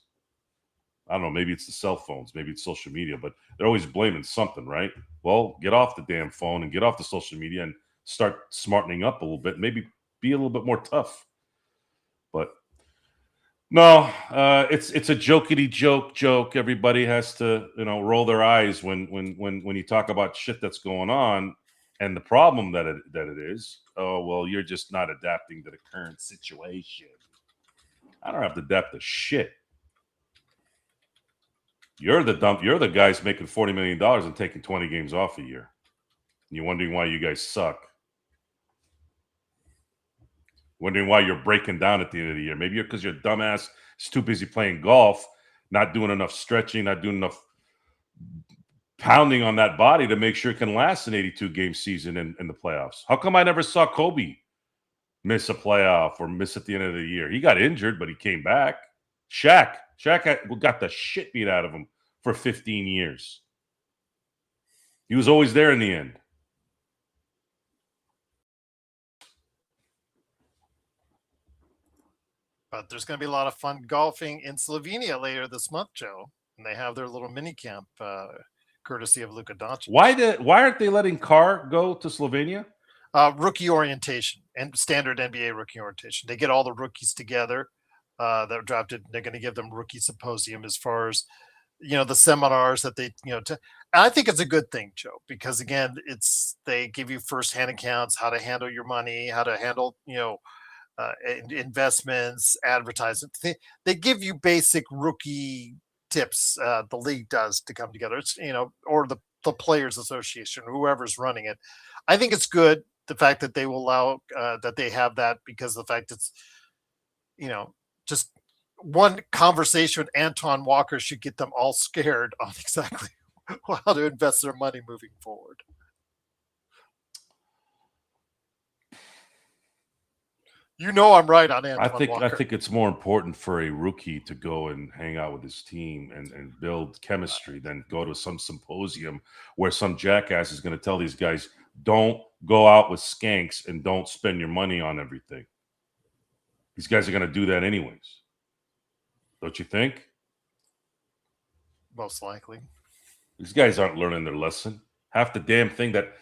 I don't know. Maybe it's the cell phones, maybe it's social media, but they're always blaming something, right? Well, get off the damn phone and get off the social media and start smartening up a little bit. Maybe be a little bit more tough. But no, it's a jokety joke. Everybody has to, roll their eyes when you talk about shit that's going on. And the problem that it is, oh well, you're just not adapting to the current situation. I don't have to adapt to shit. You're the guys making $40 million and taking 20 games off a year. And you're wondering why you guys suck. Wondering why you're breaking down at the end of the year. Maybe because your dumbass is too busy playing golf, not doing enough stretching, not doing enough pounding on that body to make sure it can last an 82-game season in the playoffs. How come I never saw Kobe miss a playoff or miss at the end of the year? He got injured, but he came back. Shaq got the shit beat out of him for 15 years. He was always there in the end. But there's going to be a lot of fun golfing in Slovenia later this month, Joe. And they have their little mini camp, courtesy of Luka Doncic. Why aren't they letting Carr go to Slovenia? Rookie orientation and standard NBA rookie orientation. They get all the rookies together that were drafted. They're going to give them rookie symposium as far as, the seminars that they, I think it's a good thing, Joe, because again, they give you firsthand accounts, how to handle your money, how to handle, investments, advertising. They give you basic rookie tips. The league does to come together. It's, or the Players Association, whoever's running it. I think it's good. The fact that they will allow that they have that, because the fact it's, just one conversation with Anton Walker should get them all scared on exactly how to invest their money moving forward. I'm right on Anton Walker. I think it's more important for a rookie to go and hang out with his team and build chemistry than go to some symposium where some jackass is going to tell these guys, don't go out with skanks and don't spend your money on everything. These guys are going to do that anyways. Don't you think? Most likely. These guys aren't learning their lesson. Half the damn thing that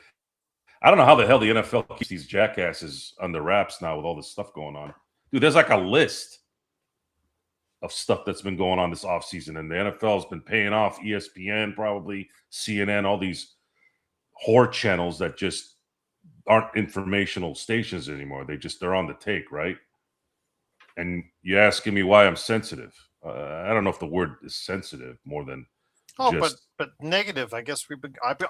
I don't know how the hell the NFL keeps these jackasses under wraps now with all this stuff going on. Dude, there's like a list of stuff that's been going on this offseason, and the NFL has been paying off ESPN, probably CNN, all these whore channels that just aren't informational stations anymore. They're on the take, right? And you're asking me why I'm sensitive. I don't know if the word is sensitive more than but negative. I guess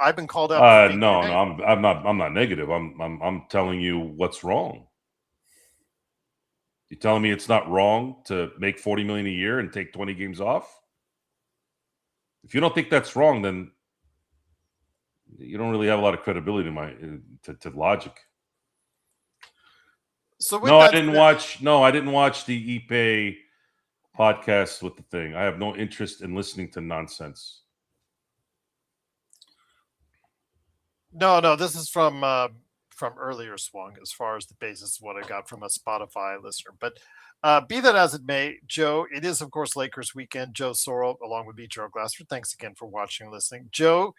I've been called out. No, I'm not negative. I'm telling you what's wrong. You telling me it's not wrong to make $40 million a year and take 20 games off? If you don't think that's wrong, then you don't really have a lot of credibility to logic. So I didn't watch the Ipe podcast with the thing. I have no interest in listening to nonsense. No, this is from earlier swung as far as the basis of what I got from a Spotify listener. But be that as it may, Joe, it is, of course, Lakers weekend. Joe Sorrell, along with me, Gerald Glassford. Thanks again for watching and listening. Joe,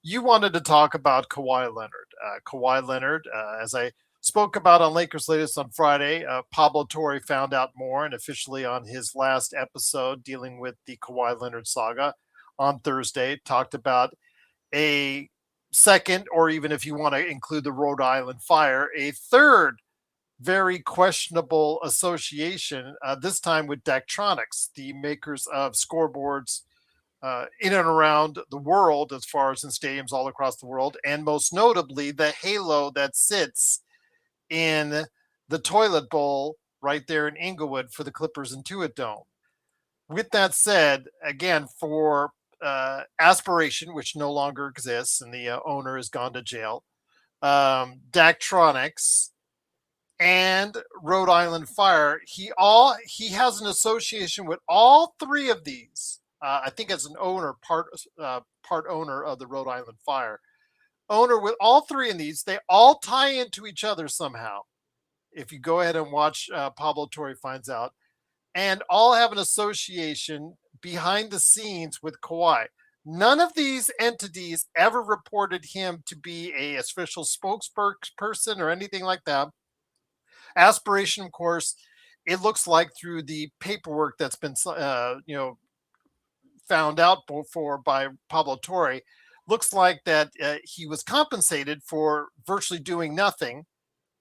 you wanted to talk about Kawhi Leonard. As I spoke about on Lakers Latest on Friday, Pablo Torre found out more, and officially on his last episode dealing with the Kawhi Leonard saga on Thursday, talked about a second, or even if you want to include the Rhode Island Fire, a third very questionable association, this time with Daktronics, the makers of scoreboards in and around the world, as far as in stadiums all across the world, and most notably the halo that sits in the toilet bowl right there in Inglewood for the Clippers Intuit Dome. With that said, again, for Aspiration, which no longer exists, and the owner has gone to jail, Daktronics, and Rhode Island Fire, he has an association with all three of these. I think as an owner, part owner of the Rhode Island Fire, owner with all three of these. They all tie into each other somehow. if you go ahead and watch Pablo Torre Finds Out, and all have an association behind the scenes with Kawhi. None of these entities ever reported him to be a official spokesperson or anything like that. Aspiration, of course, it looks like through the paperwork that's been, found out for by Pablo Torre, looks like that he was compensated for virtually doing nothing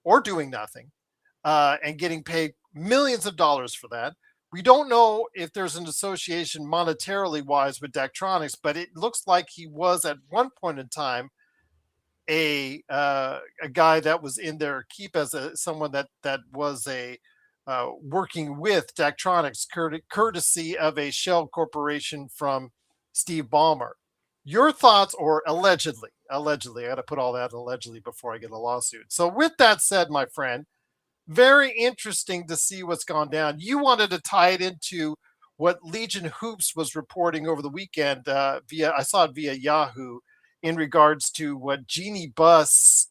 and getting paid millions of dollars for that. We don't know if there's an association monetarily wise with Daktronics, but it looks like he was at one point in time a guy that was in their keep as someone that was working with Daktronics, courtesy of a shell corporation from Steve Ballmer. Your thoughts, or allegedly, I got to put all that allegedly before I get a lawsuit. So with that said, my friend, very interesting to see what's gone down. You wanted to tie it into what Legion Hoops was reporting over the weekend I saw it via Yahoo, in regards to what Jeannie Buss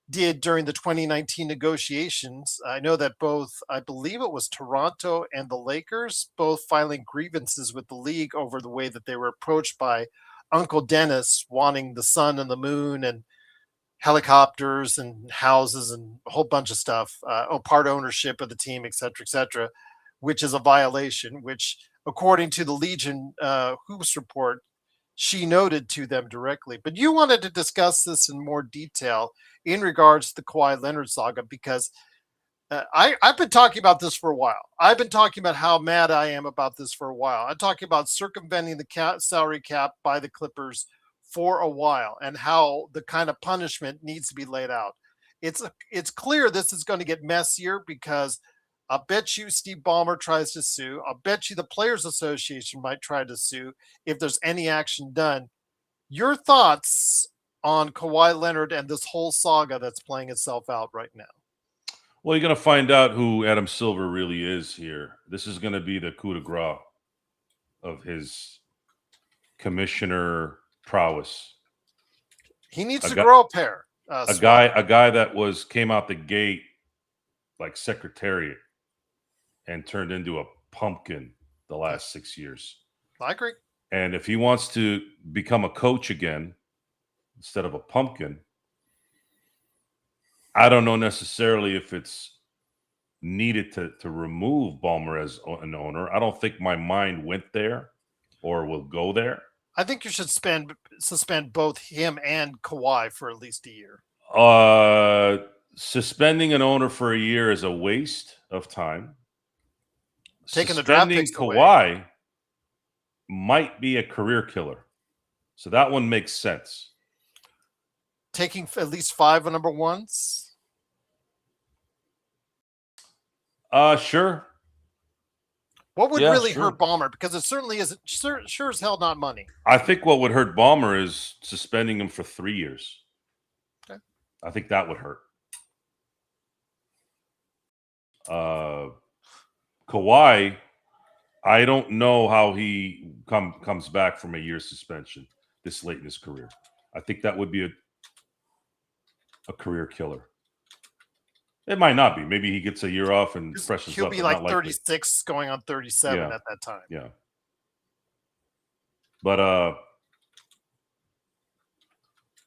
did during the 2019 negotiations. I know that both, I believe it was Toronto and the Lakers, both filing grievances with the league over the way that they were approached by Uncle Dennis wanting the sun and the moon and helicopters and houses and a whole bunch of stuff, part ownership of the team, et cetera, which is a violation, which according to the Legion Hoops report, she noted to them directly. But you wanted to discuss this in more detail in regards to the Kawhi Leonard saga, because I've been talking about this for a while. I've been talking about how mad I am about this for a while. I'm talking about circumventing the salary cap by the Clippers for a while, and how the kind of punishment needs to be laid out. It's clear this is going to get messier, because I'll bet you Steve Ballmer tries to sue. I'll bet you the Players Association might try to sue if there's any action done. Your thoughts on Kawhi Leonard and this whole saga that's playing itself out right now? Well, you're going to find out who Adam Silver really is here. This is going to be the coup de grace of his commissioner prowess. He needs to grow a pair. A guy that came out the gate like Secretariat and turned into a pumpkin the last 6 years. I agree. And if he wants to become a coach again instead of a pumpkin, I don't know necessarily if it's needed to remove Ballmer as an owner. I don't think my mind went there or will go there. I think you should suspend both him and Kawhi for at least a year. Suspending an owner for a year is a waste of time. Taking the draft picks Kawhi away might be a career killer. So that one makes sense. Taking at least 5 number ones? Sure. What would really hurt Ballmer? Because it certainly isn't sure as hell not money. I think what would hurt Ballmer is suspending him for 3 years. Okay. I think that would hurt. Kawhi, I don't know how he comes back from a year suspension this late in his career. I think that would be a career killer. It might not be. Maybe he gets a year off and freshens up. He'll be like 36 going on 37 at that time. Yeah. But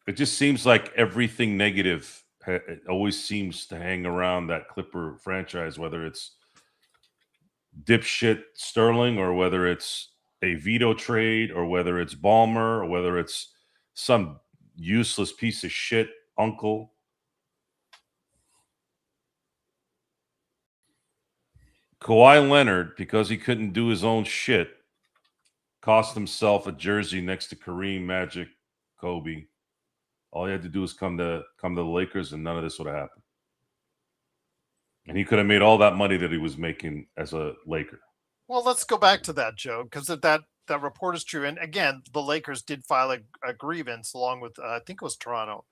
it just seems like everything negative it always seems to hang around that Clipper franchise, whether it's dipshit Sterling or whether it's a veto trade or whether it's Ballmer or whether it's some useless piece of shit uncle. Kawhi Leonard, because he couldn't do his own shit, cost himself a jersey next to Kareem, Magic, Kobe. All he had to do was come to the Lakers, and none of this would have happened. And he could have made all that money that he was making as a Laker. Well, let's go back to that, Joe, because that report is true. And again, the Lakers did file a grievance along with I think it was Toronto,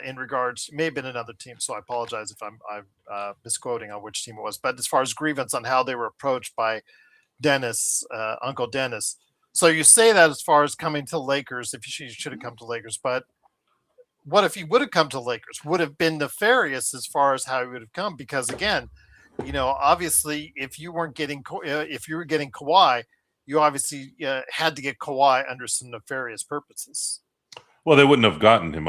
in regards, may have been another team. So I apologize if I'm misquoting on which team it was. But as far as grievance on how they were approached by Dennis, Uncle Dennis. So you say that as far as coming to Lakers, if you should have come to Lakers, but what if he would have come to Lakers? Would have been nefarious as far as how he would have come, because again, obviously, if you were getting Kawhi, you obviously had to get Kawhi under some nefarious purposes. Well, they wouldn't have gotten him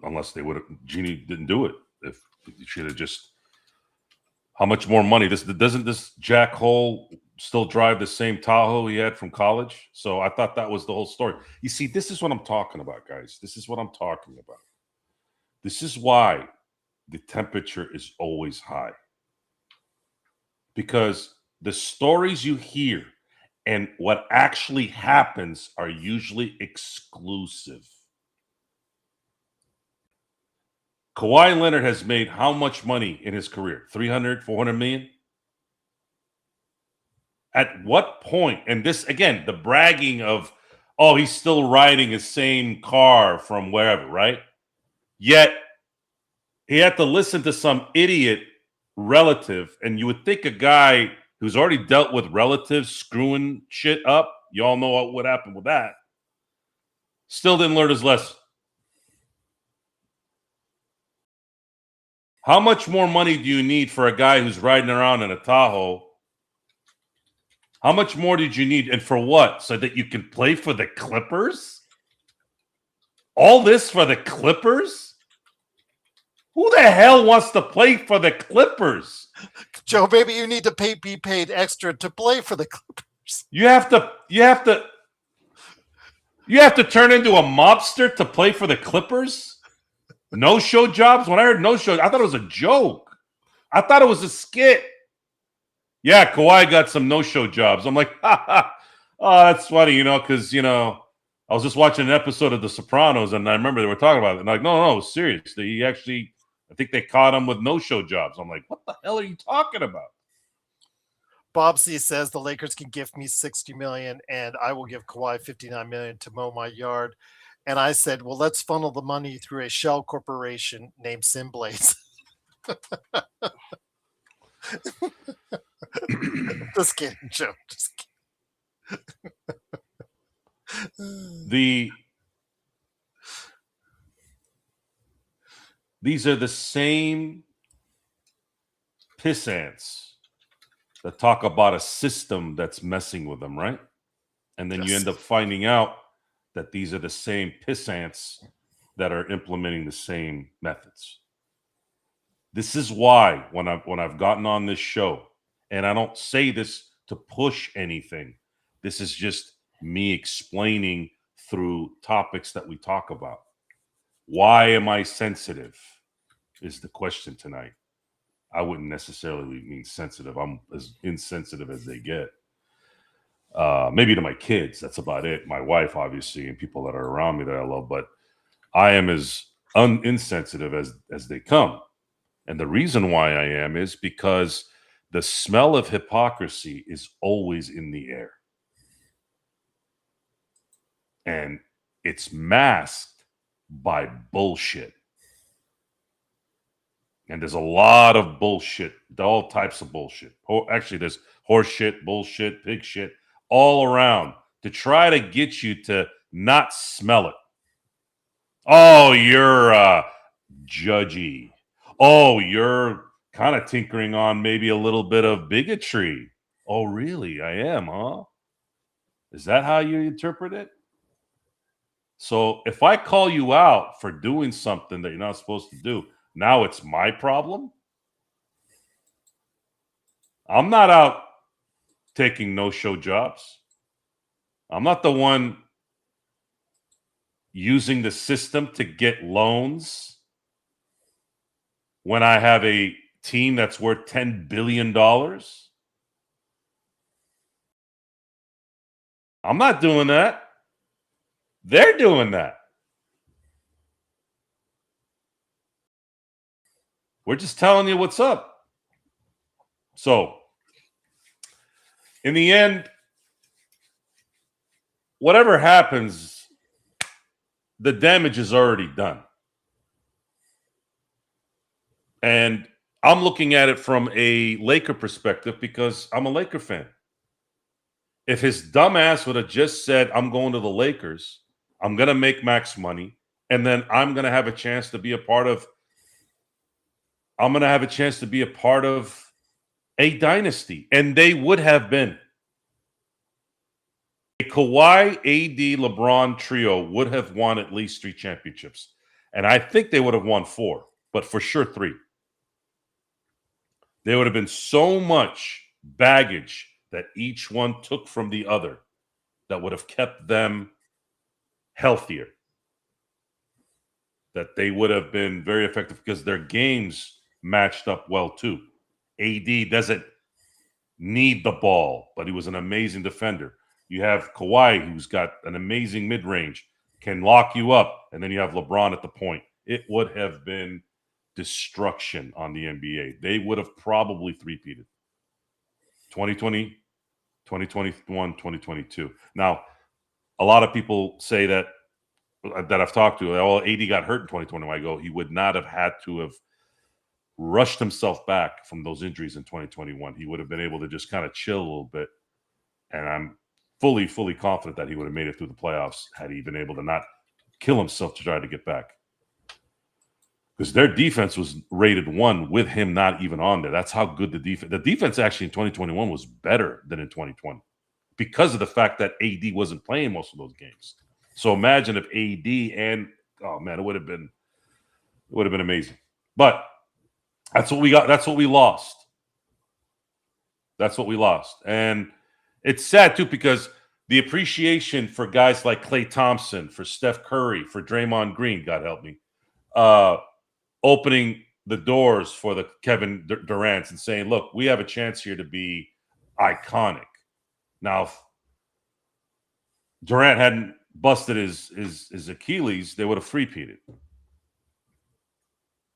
unless they would have. Genie didn't do it. If he should have just. How much more money? Doesn't this jackhole still drive the same Tahoe he had from college? So I thought that was the whole story. You see, this is what I'm talking about, guys. This is what I'm talking about. This is why the temperature is always high. Because the stories you hear and what actually happens are usually exclusive. Kawhi Leonard has made how much money in his career? 300, 400 million? At what point? And this, again, the bragging of, oh, he's still riding his same car from wherever, right? Yet he had to listen to some idiot relative, and you would think a guy who's already dealt with relatives screwing shit up, you all know what happened with that, still didn't learn his lesson. How much more money do you need for a guy who's riding around in a Tahoe? How much more did you need? And for what? So that you can play for the Clippers? All this for the Clippers? Who the hell wants to play for the Clippers? Joe, maybe you need to be paid extra to play for the Clippers. You have to turn into a mobster to play for the Clippers? No-show jobs? When I heard no-show, I thought it was a joke. I thought it was a skit. Yeah, Kawhi got some no-show jobs. I'm like, ha ha. Oh, that's funny, because, I was just watching an episode of The Sopranos, and I remember they were talking about it. And like, no, seriously. He actually, I think they caught him with no-show jobs. I'm like, what the hell are you talking about? Bob C says the Lakers can gift me $60 million, and I will give Kawhi $59 million to mow my yard. And I said, well, let's funnel the money through a shell corporation named Simblades. Just kidding, Joe. Just kidding. These are the same pissants that talk about a system that's messing with them, right? And then you end up finding out that these are the same pissants that are implementing the same methods. This is why when I've gotten on this show, and I don't say this to push anything, this is just me explaining through topics that we talk about. Why am I sensitive? Is the question tonight. I wouldn't necessarily mean sensitive. I'm as insensitive as they get. Maybe to my kids, that's about it. My wife, obviously, and people that are around me that I love, but I am as insensitive as they come. And the reason why I am is because the smell of hypocrisy is always in the air. And it's masked by bullshit. And there's a lot of bullshit, all types of bullshit. Actually, there's horse shit, bullshit, pig shit, all around to try to get you to not smell it. Oh, you're judgy. Oh, you're kind of tinkering on maybe a little bit of bigotry. Oh, really? I am, huh? Is that how you interpret it? So if I call you out for doing something that you're not supposed to do, now it's my problem? I'm not out taking no-show jobs. I'm not the one using the system to get loans when I have a team that's worth $10 billion. I'm not doing that. They're doing that. We're just telling you what's up. So, in the end, whatever happens, the damage is already done. And I'm looking at it from a Laker perspective because I'm a Laker fan. If his dumb ass would have just said, I'm going to the Lakers, I'm going to make max money, and then I'm going to have a chance to be a part of. I'm going to have a chance to be a part of a dynasty, and they would have been. A Kawhi, AD, LeBron trio would have won at least 3 championships. And I think they would have won 4, but for sure 3. There would have been so much baggage that each one took from the other that would have kept them healthier. That they would have been very effective because their games matched up well too. AD doesn't need the ball, but he was an amazing defender. You have Kawhi, who's got an amazing mid-range, can lock you up, and then you have LeBron at the point. It would have been destruction on the NBA. They would have probably three-peated. 2020, 2021, 2022. Now, a lot of people say that I've talked to, oh, AD got hurt in 2021. I go, he would not have had to have rushed himself back from those injuries in 2021. He would have been able to just kind of chill a little bit. And I'm fully confident that he would have made it through the playoffs had he been able to not kill himself to try to get back. Because their defense was rated 1 with him not even on there. That's how good the defense actually in 2021 was better than in 2020 because of the fact that AD wasn't playing most of those games. So imagine if AD and, oh man, it would have been amazing. But that's what we got. That's what we lost. That's what we lost. And it's sad too because the appreciation for guys like Klay Thompson, for Steph Curry, for Draymond Green, God help me, opening the doors for the Kevin Durant's and saying, look, we have a chance here to be iconic. Now, if Durant hadn't busted his Achilles, they would have three-peated.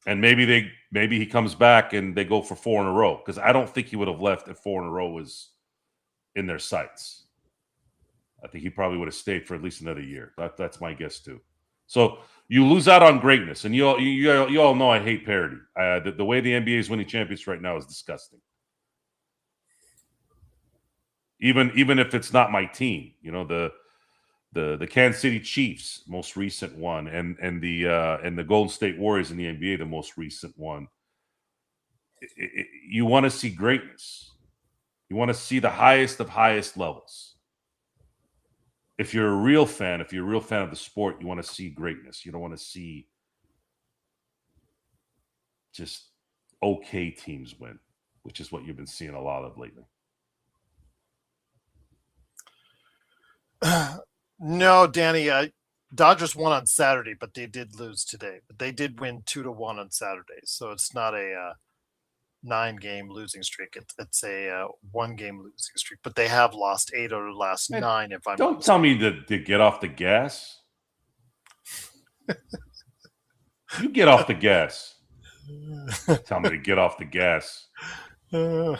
And maybe he comes back and they go for 4 in a row because I don't think he would have left if 4 in a row was in their sights. I think he probably would have stayed for at least another year. That's my guess too. So you lose out on greatness, and you all know I hate parity. The way the NBA is winning championships right now is disgusting. Even if it's not my team, you know, the Kansas City Chiefs, most recent one, and the Golden State Warriors in the NBA, the most recent one. You want to see greatness. You want to see the highest of highest levels. If you're a real fan of the sport, you want to see greatness. You don't want to see just okay teams win, which is what you've been seeing a lot of lately. No, Danny, Dodgers won on Saturday, but they did lose today. But they did win 2-1 on Saturday, so it's not a 9-game losing streak. It's a 1-game losing streak. But they have lost 8 of the last 9. If I'm don't tell me to get off the gas. You get off the gas. Tell me to get off the gas. LeBron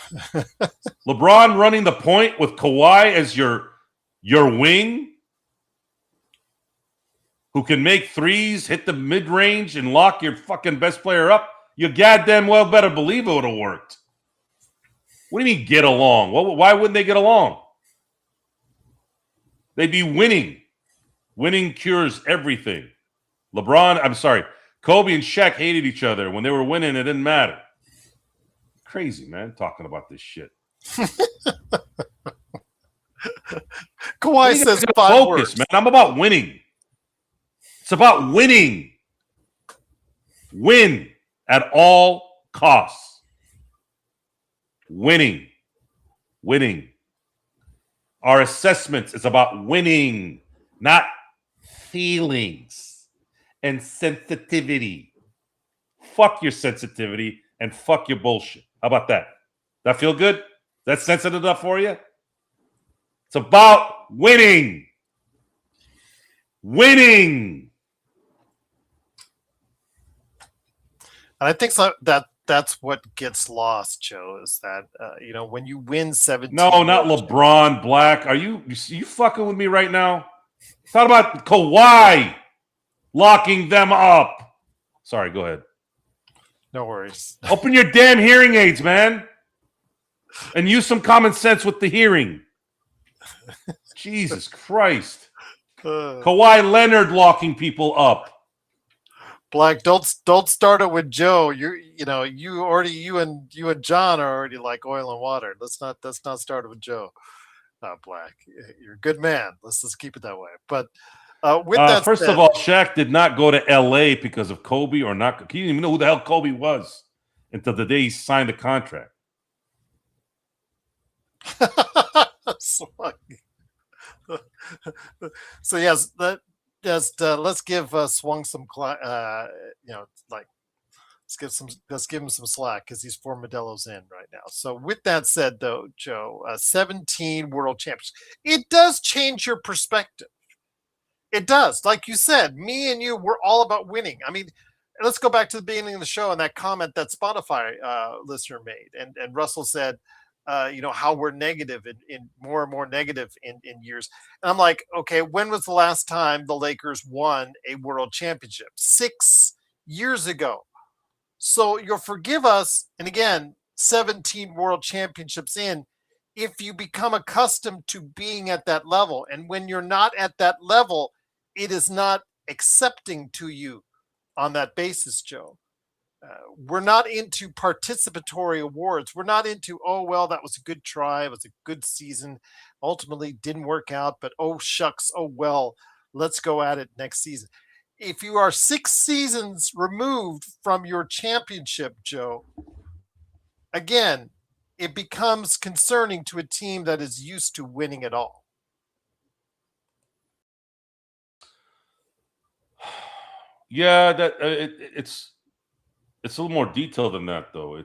running the point with Kawhi as your wing, who can make threes, hit the mid-range, and lock your fucking best player up, you goddamn well better believe it would have worked. What do you mean get along? Why wouldn't they get along? They'd be winning. Winning cures everything. Kobe and Shaq hated each other. When they were winning, it didn't matter. Crazy, man, talking about this shit. Kawhi says 5 focus, words. Man. I'm about winning. It's about winning. Win at all costs. Winning. Our assessments is about winning, not feelings and sensitivity. Fuck your sensitivity and fuck your bullshit. How about that? That feel good? That's sensitive enough for you? It's about winning. Winning. And I think that's what gets lost, Joe, is that, when you win 17. No, not LeBron, Black. Are you fucking with me right now? Thought about Kawhi locking them up. Sorry, go ahead. No worries. Open your damn hearing aids, man. And use some common sense with the hearing. Jesus Christ. Kawhi Leonard locking people up. Black, don't start it with Joe. You and John are already like oil and water. Let's not start it with Joe. Black, you're a good man. Let's just keep it that way. But with that First said, of all, Shaq did not go to L.A. because of Kobe or not. He didn't even know who the hell Kobe was until the day he signed the contract. so yes, let's give Swung some let's give him some slack because he's 4 Modelo's in right now. So with that said, though, Joe, 17 world champions, it does change your perspective. It does. Like you said, me and you, we're all about winning. I mean, let's go back to the beginning of the show and that comment that Spotify listener made. And Russell said, how we're negative in more and more negative in years. And I'm like, okay, when was the last time the Lakers won a world championship? 6 years ago. So you'll forgive us. And again, 17 world championships in, if you become accustomed to being at that level. And when you're not at that level, it is not accepting to you on that basis, Joe. We're not into participatory awards. We're not into, oh, well, that was a good try. It was a good season. Ultimately didn't work out, but oh, shucks. Oh, well, let's go at it next season. If you are 6 seasons removed from your championship, Joe, again, it becomes concerning to a team that is used to winning it all. Yeah, that it's a little more detailed than that, though.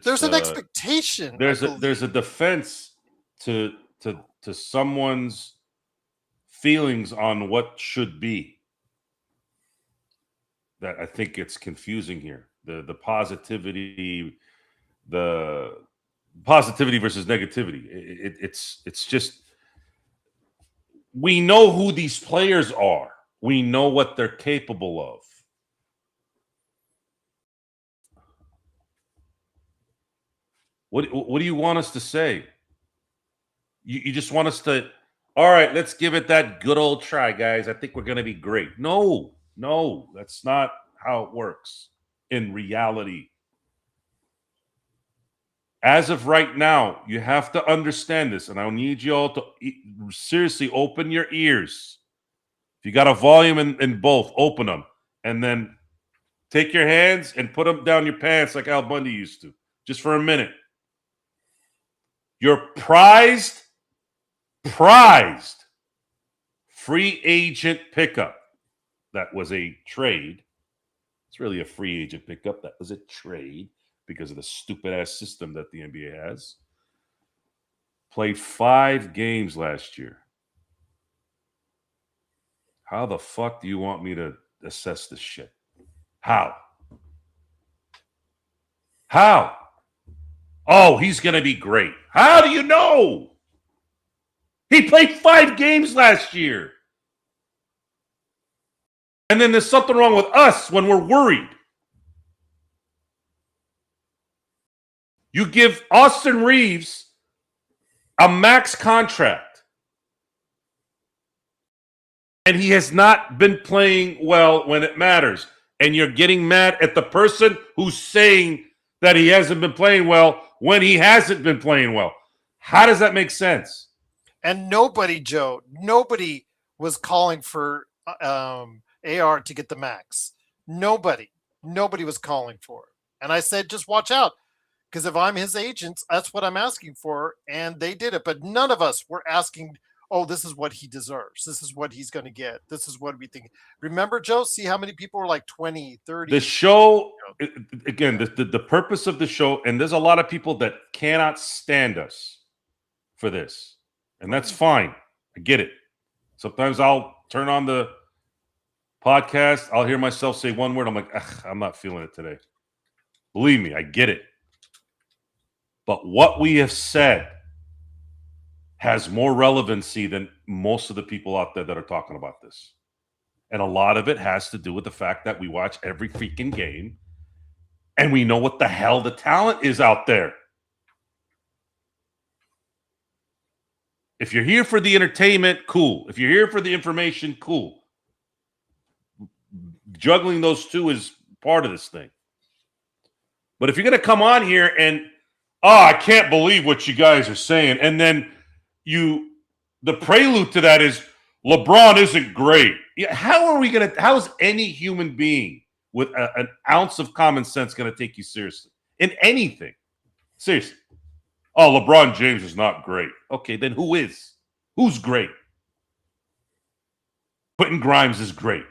There's an expectation. There's a defense to someone's feelings on what should be. That I think it's confusing here. The positivity versus negativity. It's just, we know who these players are. We know what they're capable of. What do you want us to say? You just want us to, all right, let's give it that good old try, guys. I think we're going to be great. No, that's not how it works in reality. As of right now, you have to understand this, and I need you all to seriously open your ears. If you got a volume in both, open them, and then take your hands and put them down your pants like Al Bundy used to, just for a minute. Your prized free agent pickup. That was a trade. It's really a free agent pickup. That was a trade because of the stupid ass system that the NBA has. Played 5 games last year. How the fuck do you want me to assess this shit? How? Oh, he's going to be great. How do you know? He played 5 games last year. And then there's something wrong with us when we're worried. You give Austin Reeves a max contract, and he has not been playing well when it matters. And you're getting mad at the person who's saying that he hasn't been playing well when he hasn't been playing well. How does that make sense? And nobody, Joe, was calling for AR to get the max. Nobody was calling for it. And I said, just watch out. Because if I'm his agents, that's what I'm asking for. And they did it. But none of us were asking, oh, this is what he deserves. This is what he's going to get. This is what we think. Remember, Joe, see how many people were like 20, 30. The show, again, the purpose of the show, and there's a lot of people that cannot stand us for this. And that's fine. I get it. Sometimes I'll turn on the podcast. I'll hear myself say one word. I'm like, I'm not feeling it today. Believe me, I get it. But what we have said has more relevancy than most of the people out there that are talking about this. And a lot of it has to do with the fact that we watch every freaking game and we know what the hell the talent is out there. If you're here for the entertainment, cool. If you're here for the information, cool. juggling those two is part of this thing. But if you're going to come on here and, I can't believe what you guys are saying, and then the prelude to that is LeBron isn't great. How is any human being with an ounce of common sense going to take you seriously in anything? Seriously. Oh, LeBron James is not great. Okay, then who is? Who's great? Quentin Grimes is great.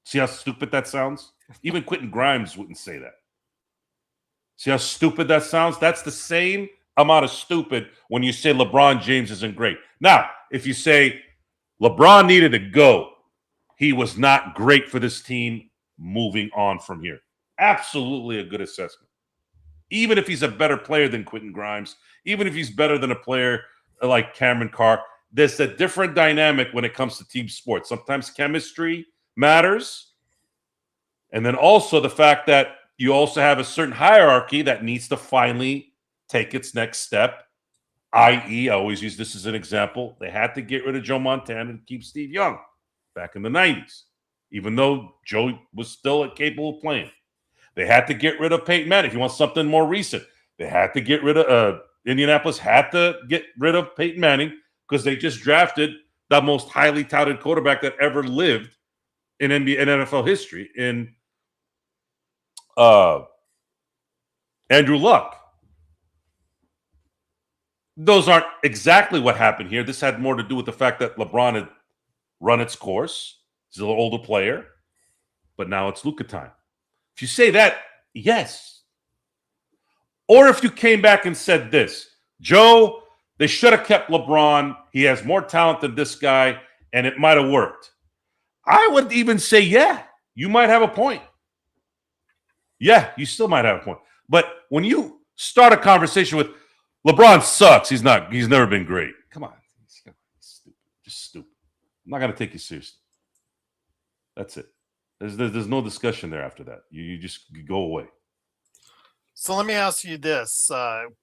See how stupid that sounds? Even Quentin Grimes wouldn't say that. See how stupid that sounds? That's the same amount of stupid when you say LeBron James isn't great. Now, if you say LeBron needed to go, he was not great for this team, moving on from here. Absolutely a good assessment. Even if he's a better player than Quentin Grimes, even if he's better than a player like Cameron Carr, there's a different dynamic when it comes to team sports. Sometimes chemistry matters. And then also the fact that you also have a certain hierarchy that needs to finally take its next step, i.e., I always use this as an example. They had to get rid of Joe Montana to keep Steve Young back in the 90s, even though Joe was still capable of playing. They had to get rid of Peyton Manning. If you want something more recent, they had to get rid of Indianapolis had to get rid of Peyton Manning because they just drafted the most highly touted quarterback that ever lived in NBA and NFL history in Andrew Luck. Those aren't exactly what happened here. This had more to do with the fact that LeBron had run its course. He's a little older player, but now it's Luka time. If you say that, yes. Or if you came back and said this, Joe, they should have kept LeBron. He has more talent than this guy, and it might have worked. I would even say, yeah, you might have a point. Yeah, you still might have a point. But when you start a conversation with LeBron sucks, he's never been great. Come on. He's stupid. Just stupid. I'm not going to take you seriously. That's it. There's no discussion there after that. You just go away. So let me ask you this.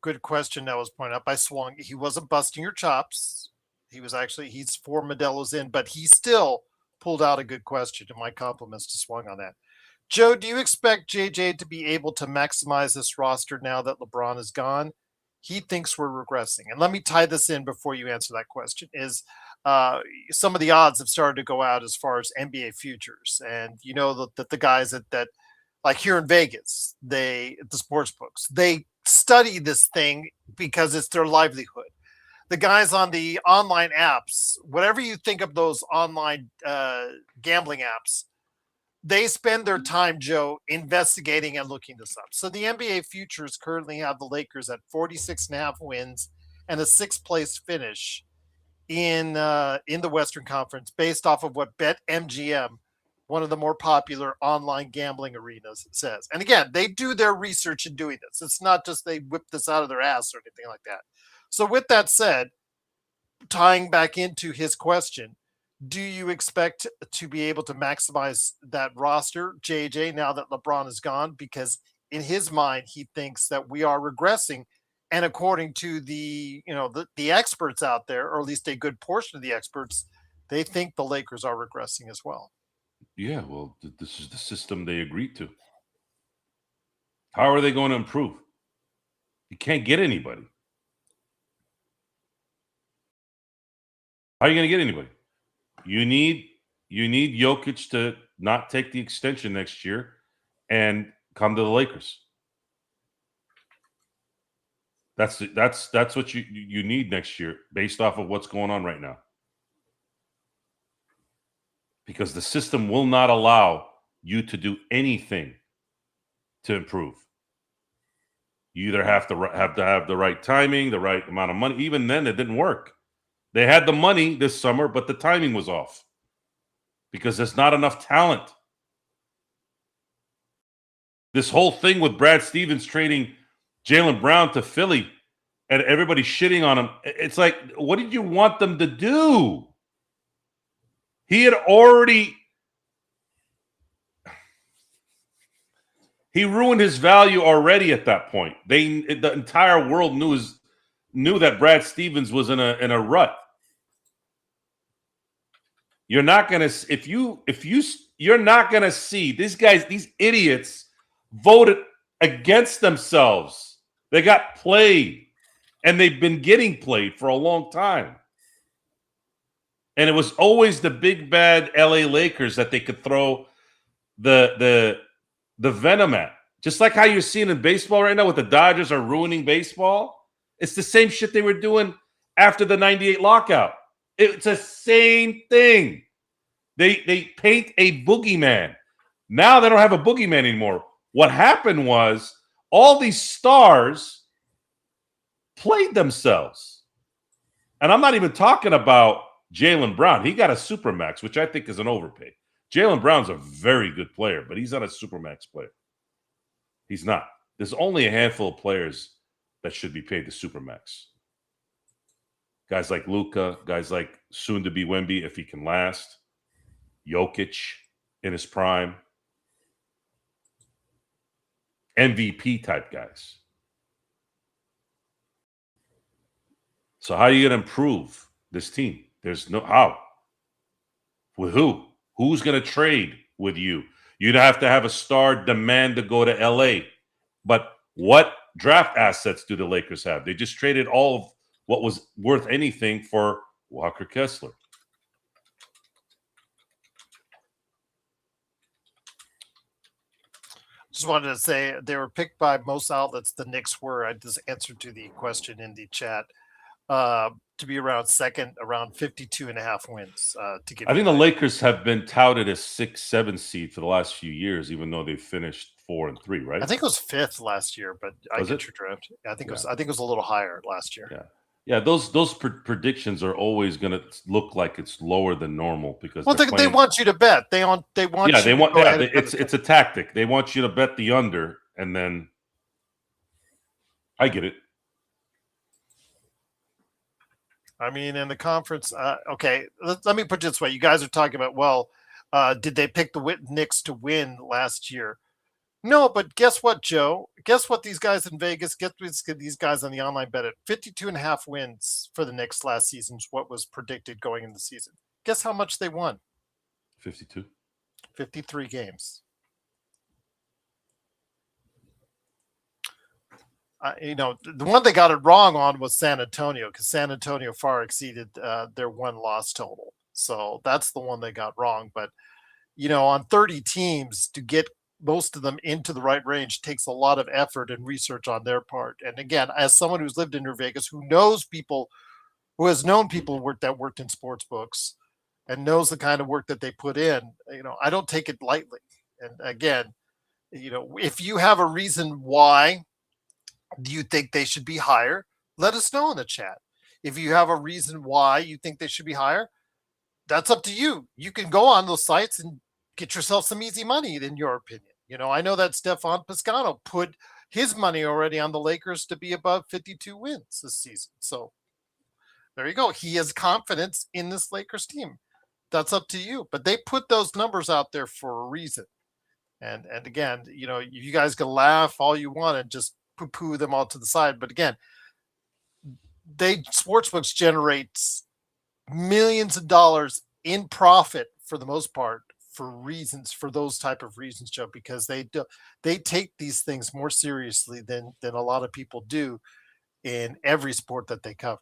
Good question that was pointed out by Swung. He wasn't busting your chops. He's 4 Modelo's in, but he still pulled out a good question. And my compliments to Swung on that. Joe, do you expect JJ to be able to maximize this roster now that LeBron is gone? He thinks we're regressing. And let me tie this in before you answer that question is some of the odds have started to go out as far as NBA futures. And you know that the guys that like here in Vegas, the sports books, they study this thing because it's their livelihood. The guys on the online apps, whatever you think of those online gambling apps, they spend their time, Joe, investigating and looking this up. So the NBA futures currently have the Lakers at 46.5 wins and a 6th place finish in the Western Conference based off of what BetMGM, one of the more popular online gambling arenas, says. And again, they do their research in doing this. It's not just they whip this out of their ass or anything like that. So with that said, tying back into his question, do you expect to be able to maximize that roster, JJ, now that LeBron is gone? Because in his mind, he thinks that we are regressing. And according to the experts out there, or at least a good portion of the experts, they think the Lakers are regressing as well. Yeah, well, this is the system they agreed to. How are they going to improve? You can't get anybody. How are you going to get anybody? You need Jokic to not take the extension next year and come to the Lakers. That's what you need next year based off of what's going on right now. Because the system will not allow you to do anything to improve. You either have to have the right timing, the right amount of money. Even then, it didn't work. They had the money this summer, but the timing was off because there's not enough talent. This whole thing with Brad Stevens trading Jaylen Brown to Philly and everybody shitting on him, it's like, what did you want them to do? He ruined his value already at that point. The entire world knew that Brad Stevens was in a rut. You're not going to if you you're not going to see these guys, these idiots voted against themselves. They got played, and they've been getting played for a long time. And it was always the big bad LA Lakers that they could throw the venom at. Just like how you're seeing in baseball right now with the Dodgers are ruining baseball. It's the same shit they were doing after the 98 lockout. It's the same thing. They paint a boogeyman. Now they don't have a boogeyman anymore. What happened was all these stars played themselves. And I'm not even talking about Jaylen Brown. He got a supermax, which I think is an overpay. Jaylen Brown's a very good player, but he's not a supermax player. He's not. There's only a handful of players that should be paid the supermax. Guys like Luka, guys like soon-to-be Wemby, if he can last. Jokic in his prime. MVP type guys. So how are you going to improve this team? There's no how. With who? Who's going to trade with you? You'd have to have a star demand to go to LA. But what draft assets do the Lakers have? They just traded all of what was worth anything for Walker Kessler. Just wanted to say they were picked by most outlets. The Knicks were. I just answered to the question in the chat to be around second, around 52.5 wins. To give I think the Lakers have been touted as 6-7 seed for the last few years, even though they finished 4 and 3. Right? I think it was 5th last year, but I get your drift. I think it was a little higher last year. Yeah. Yeah, those predictions are always going to look like it's lower than normal because they want you to bet. They want. Yeah, they want. Yeah, it's a tactic. They want you to bet the under, and then I get it. I mean, in the conference, okay. Let me put it this way: you guys are talking about, well, did they pick the Knicks to win last year? No, but guess what, Joe? Guess what these guys in Vegas, get these guys on the online bet at 52.5 wins for the Knicks last season is what was predicted going into the season. Guess how much they won? 52. 53 games. The one they got it wrong on was San Antonio because San Antonio far exceeded their one-loss total. So that's the one they got wrong. But, on 30 teams to get most of them into the right range takes a lot of effort and research on their part. And again, as someone who's lived in New Vegas, who knows people, who has known people that worked in sports books and knows the kind of work that they put in, I don't take it lightly. And again, if you have a reason why do you think they should be higher, let us know in the chat. If you have a reason why you think they should be higher, that's up to you. You can go on those sites and get yourself some easy money, in your opinion. I know that Stefan Piscano put his money already on the Lakers to be above 52 wins this season. So there you go. He has confidence in this Lakers team. That's up to you. But they put those numbers out there for a reason. And again, you guys can laugh all you want and just poo-poo them all to the side. But again, sportsbooks generates millions of dollars in profit for the most part for those type of reasons, Joe, because they take these things more seriously than a lot of people do in every sport that they cover.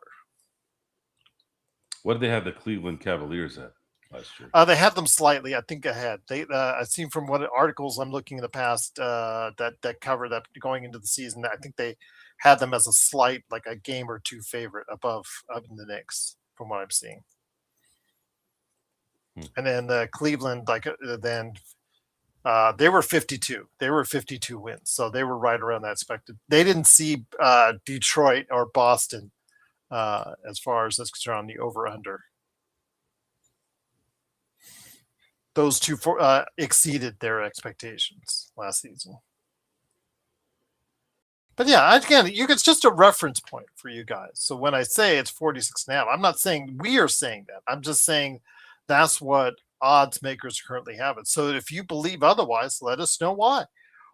What did they have the Cleveland Cavaliers at last year? They had them slightly, I think, ahead. I've seen from what articles I'm looking in the past that cover that going into the season. I think they had them as a slight, like a game or two favorite above the Knicks, from what I'm seeing. And then Cleveland, they were 52. They were 52 wins, so they were right around that expected. They didn't see Detroit or Boston as far as that's concerned on the over/under. Those two exceeded their expectations last season. But yeah, again, it's just a reference point for you guys. So when I say it's 46.5, I'm not saying we are saying that. I'm just saying that's what odds makers currently have it. So if you believe otherwise, let us know why.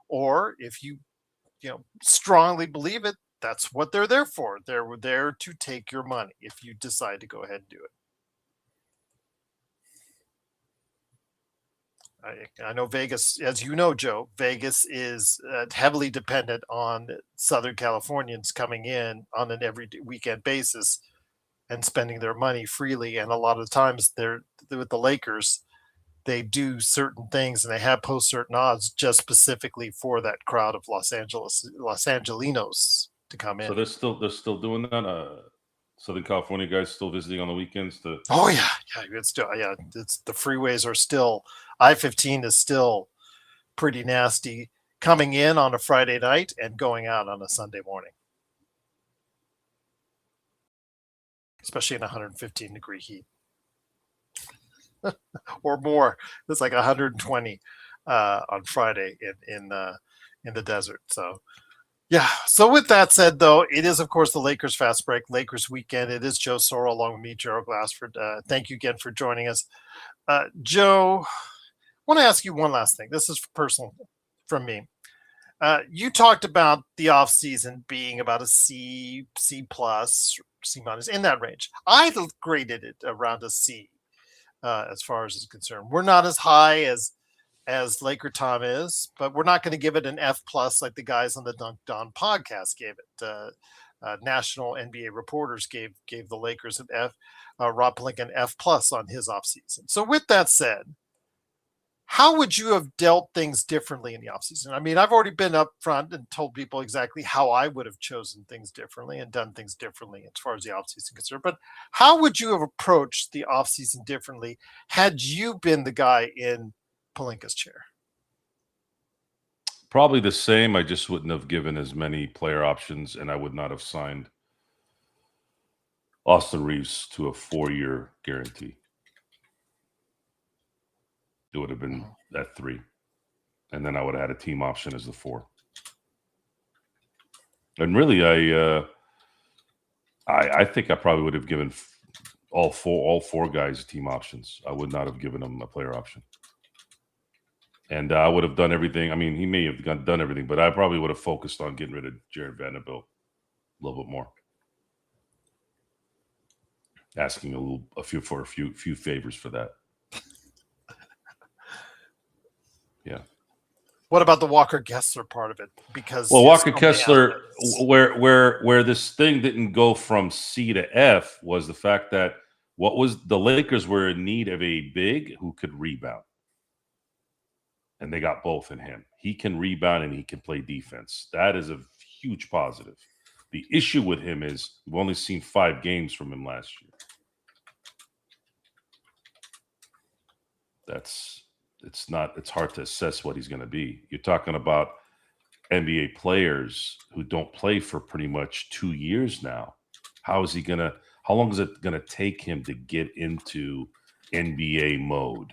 Or if you strongly believe it, that's what they're there for. They're there to take your money if you decide to go ahead and do it. I know Vegas, as you know, Joe, Vegas is heavily dependent on Southern Californians coming in on an every weekend basis and spending their money freely. And a lot of times they're with the Lakers, they do certain things and they have post certain odds just specifically for that crowd of Los Angelinos to come So in. they're still doing that. Southern California guys still visiting on the weekends to. Oh yeah, it's still It's the freeways are still I-15 is still pretty nasty coming in on a Friday night and going out on a Sunday morning, especially in 115-degree heat or more. It's like 120 on Friday in the desert. So yeah. So with that said, though, it is of course the Lakers Fast Break, Lakers Weekend. It is Joe Sorrell along with me, Gerald Glassford. Thank you again for joining us, Joe. I want to ask you one last thing. This is personal from me. You talked about the offseason being about a C plus, C minus, in that range. I graded it around a C as far as is concerned. We're not as high as Laker Tom is, but we're not going to give it an F plus like the guys on the Dunk Don podcast gave it. National NBA reporters gave the Lakers an F. Rob Pelinka an F plus on his offseason. So with that said, how would you have dealt things differently in the offseason? I mean, I've already been up front and told people exactly how I would have chosen things differently and done things differently as far as the offseason is concerned. But how would you have approached the offseason differently had you been the guy in Pelinka's chair? Probably the same. I just wouldn't have given as many player options, and I would not have signed Austin Reeves to a 4-year guarantee. It would have been at 3. And then I would have had a team option as the 4. And really, I think I probably would have given all four guys team options. I would not have given them a player option. And I would have done everything. I mean, he may have done everything, but I probably would have focused on getting rid of Jared Vanderbilt a little bit more. Asking a few favors for that. Yeah. What about the Walker Kessler part of it? Because Walker Kessler, where this thing didn't go from C to F was the fact that the Lakers were in need of a big who could rebound. And they got both in him. He can rebound and he can play defense. That is a huge positive. The issue with him is we've only seen 5 games from him last year. It's hard to assess what he's going to be. You're talking about NBA players who don't play for pretty much 2 years now. How long is it going to take him to get into NBA mode?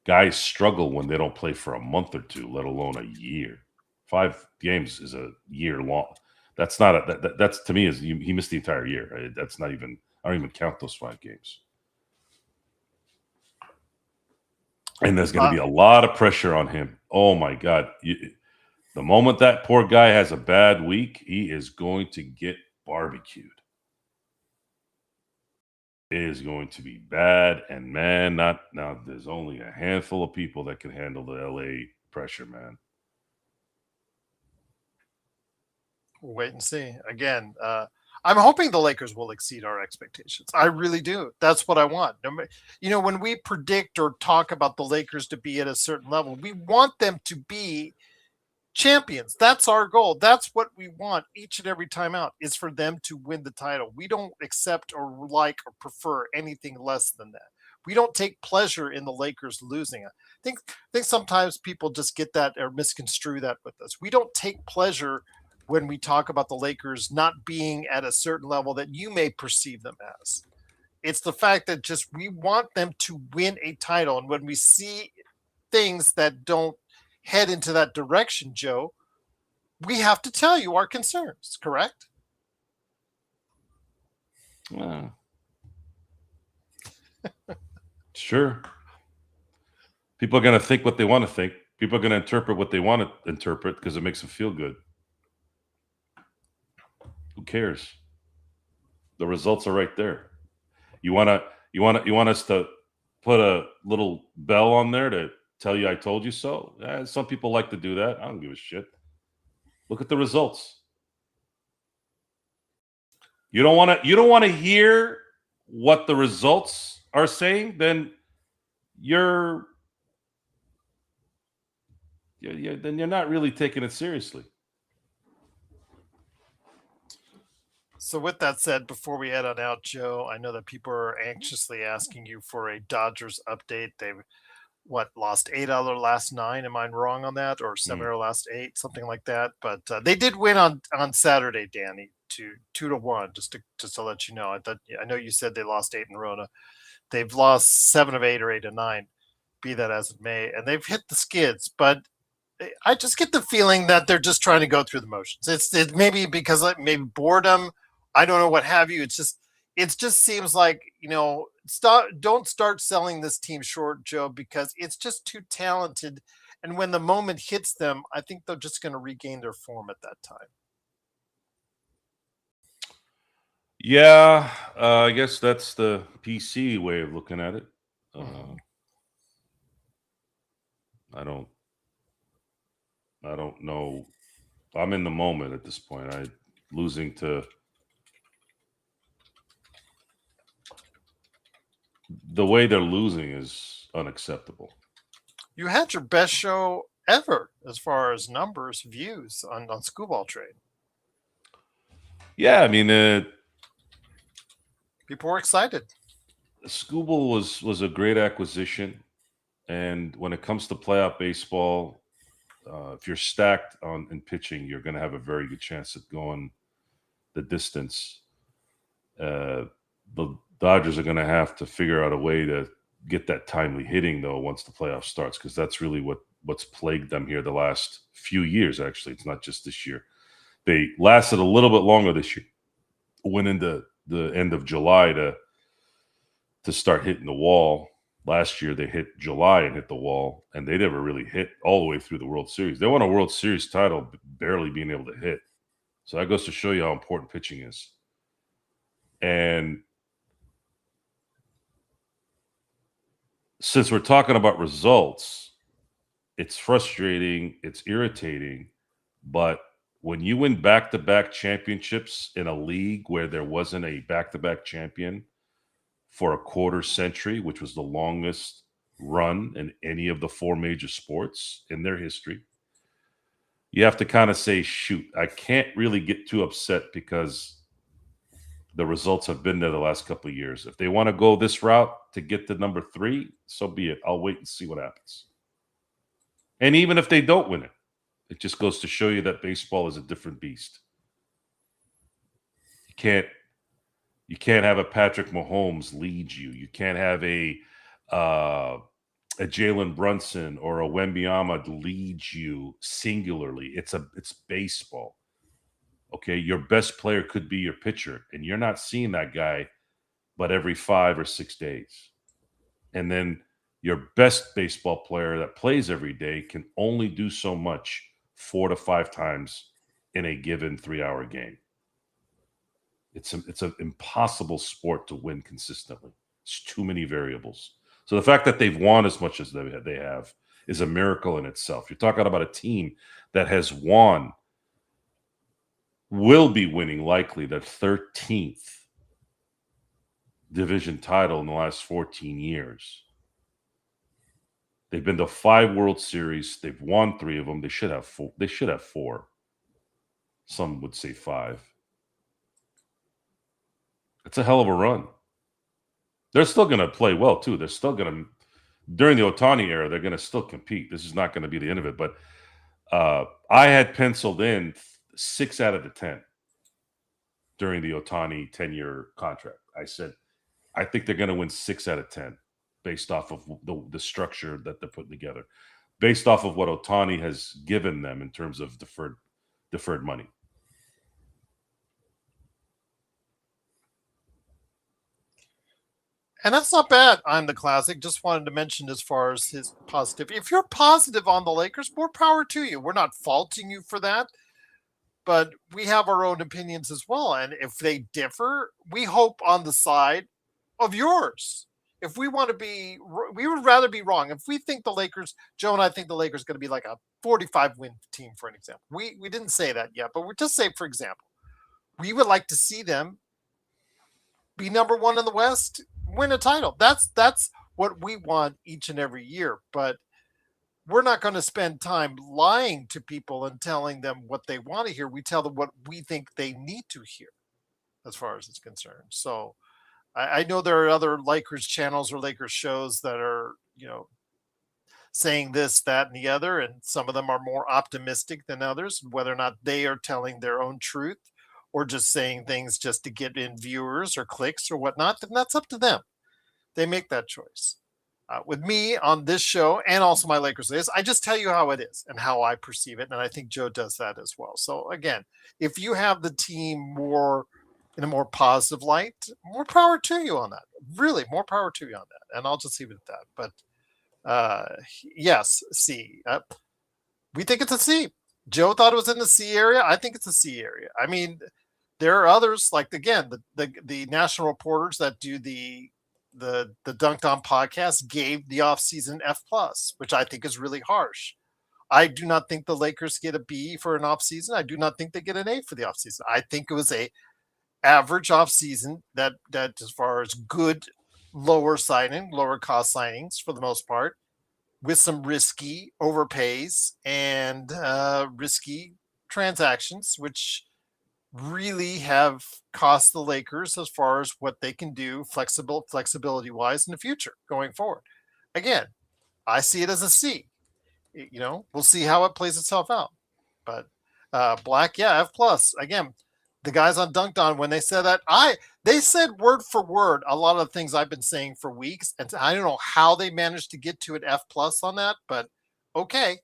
Guys struggle when they don't play for a month or 2, let alone a year. 5 games is a year long. That's not that's to me is he missed the entire year. That's not even, I don't even count those 5 games. And there's going to be a lot of pressure on him. Oh my God. The moment that poor guy has a bad week, he is going to get barbecued. It is going to be bad. And man, now there's only a handful of people that can handle the LA pressure, man. We'll wait and see. Again, I'm hoping the Lakers will exceed our expectations. I really do. That's what I want. When we predict or talk about the Lakers to be at a certain level, we want them to be champions. That's our goal. That's what we want each and every time out, is for them to win the title. We don't accept or like or prefer anything less than that. We don't take pleasure in the Lakers losing. I think sometimes people just get that or misconstrue that with us. We don't take pleasure when we talk about the Lakers not being at a certain level that you may perceive them as. It's the fact that just we want them to win a title. And when we see things that don't head into that direction, Joe, we have to tell you our concerns, correct? Sure. People are going to think what they want to think. People are going to interpret what they want to interpret because it makes them feel good. Who cares? The results are right there. You want us to put a little bell on there to tell you I told you so. Some people like to do that. I don't give a shit. Look at the results. You don't want to hear what the results are saying, then you're not really taking it seriously. So with that said, before we head on out, Joe, I know that people are anxiously asking you for a Dodgers update. They've lost 8 out of their last 9. Am I wrong on that? Or 7 or last 8, something like that. But they did win on Saturday, Danny, 2-1. Just to let you know. I know you said they lost 8 in a row. They've lost 7 of 8 or 8 of 9. Be that as it may, and they've hit the skids. But I just get the feeling that they're just trying to go through the motions. It's maybe because maybe boredom. I don't know what have you. It just seems like, don't start selling this team short, Joe, because it's just too talented. And when the moment hits them, I think they're just going to regain their form at that time. Yeah, I guess that's the PC way of looking at it. I don't know. I'm in the moment at this point. Losing to the way they're losing is unacceptable. You had your best show ever as far as numbers, views on Schoolball Trade. Yeah, I mean, people were excited. Schoolball was a great acquisition, and when it comes to playoff baseball, if you're stacked in pitching, you're going to have a very good chance at going the distance. The Dodgers are going to have to figure out a way to get that timely hitting, though, once the playoff starts, because that's really what's plagued them here the last few years. Actually, it's not just this year. They lasted a little bit longer this year. Went into the end of July to start hitting the wall. Last year, they hit July and hit the wall, and they never really hit all the way through the World Series. They won a World Series title barely being able to hit. So that goes to show you how important pitching is. And since we're talking about results, it's frustrating, it's irritating, but when you win back-to-back championships in a league where there wasn't a back-to-back champion for a quarter century, which was the longest run in any of the 4 major sports in their history, you have to kind of say, shoot, I can't really get too upset because the results have been there the last couple of years. If they want to go this route to get to number 3, so be it. I'll wait and see what happens. And even if they don't win it, it just goes to show you that baseball is a different beast. You can't have a Patrick Mahomes lead you. You can't have a Jalen Brunson or a Wembyama lead you singularly. It's baseball. Okay, your best player could be your pitcher, and you're not seeing that guy but every 5 or 6 days. And then your best baseball player that plays every day can only do so much 4 to 5 times in a given 3-hour game. It's an impossible sport to win consistently. It's too many variables. So the fact that they've won as much as they have is a miracle in itself. You're talking about a team that has won, will be winning likely their 13th division title in the last 14 years. They've been to 5 World Series. They've won 3 of them. They should have 4. They should have 4. Some would say 5. It's a hell of a run. They're still going to play well, too. They're still going to, during the Ohtani era, they're going to still compete. This is not going to be the end of it. But I had penciled in 6 out of the 10 during the Ohtani 10-year contract. I said, I think they're going to win 6 out of 10 based off of the structure that they're putting together, based off of what Ohtani has given them in terms of deferred money. And that's not bad. I'm the classic. Just wanted to mention as far as his positive. If you're positive on the Lakers, more power to you. We're not faulting you for that, but we have our own opinions as well. And if they differ, we hope on the side of yours. if we want to be, we would rather be wrong. If we think the Lakers, Joe and I think the Lakers going to be like a 45 win team, for an example. We didn't say that yet, but we're just saying, for example, we would like to see them be number one in the West, win a title. That's what we want each and every year. But we're not going to spend time lying to people and telling them what they want to hear. We tell them what we think they need to hear, as far as it's concerned. So I know there are other Lakers channels or Lakers shows that are, saying this, that, and the other, and some of them are more optimistic than others. Whether or not they are telling their own truth or just saying things just to get in viewers or clicks or whatnot, then that's up to them. They make that choice. With me on this show and also my Lakers list, I just tell you how it is and how I perceive it, and I think Joe does that as well. So again, if you have the team more in a more positive light, more power to you on that. Really, more power to you on that. And I'll just leave it at that. But yes, C. We think it's a C. Joe thought it was in the C area. I think it's a C area. I mean, there are others, like, again, the national reporters that do the Dunked On podcast gave the offseason F+, which I think is really harsh. I do not think the Lakers get a B for an offseason. I do not think they get an A for the offseason. I think it was a average offseason that as far as good lower cost signings for the most part, with some risky overpays and risky transactions, which really have cost the Lakers as far as what they can do flexibility wise in the future going forward. Again, I see it as a C. We'll see how it plays itself out. But Black, yeah, F+. Again, the guys on Dunked On, when they said that, they said word for word a lot of the things I've been saying for weeks, and I don't know how they managed to get to an F+ on that, but okay,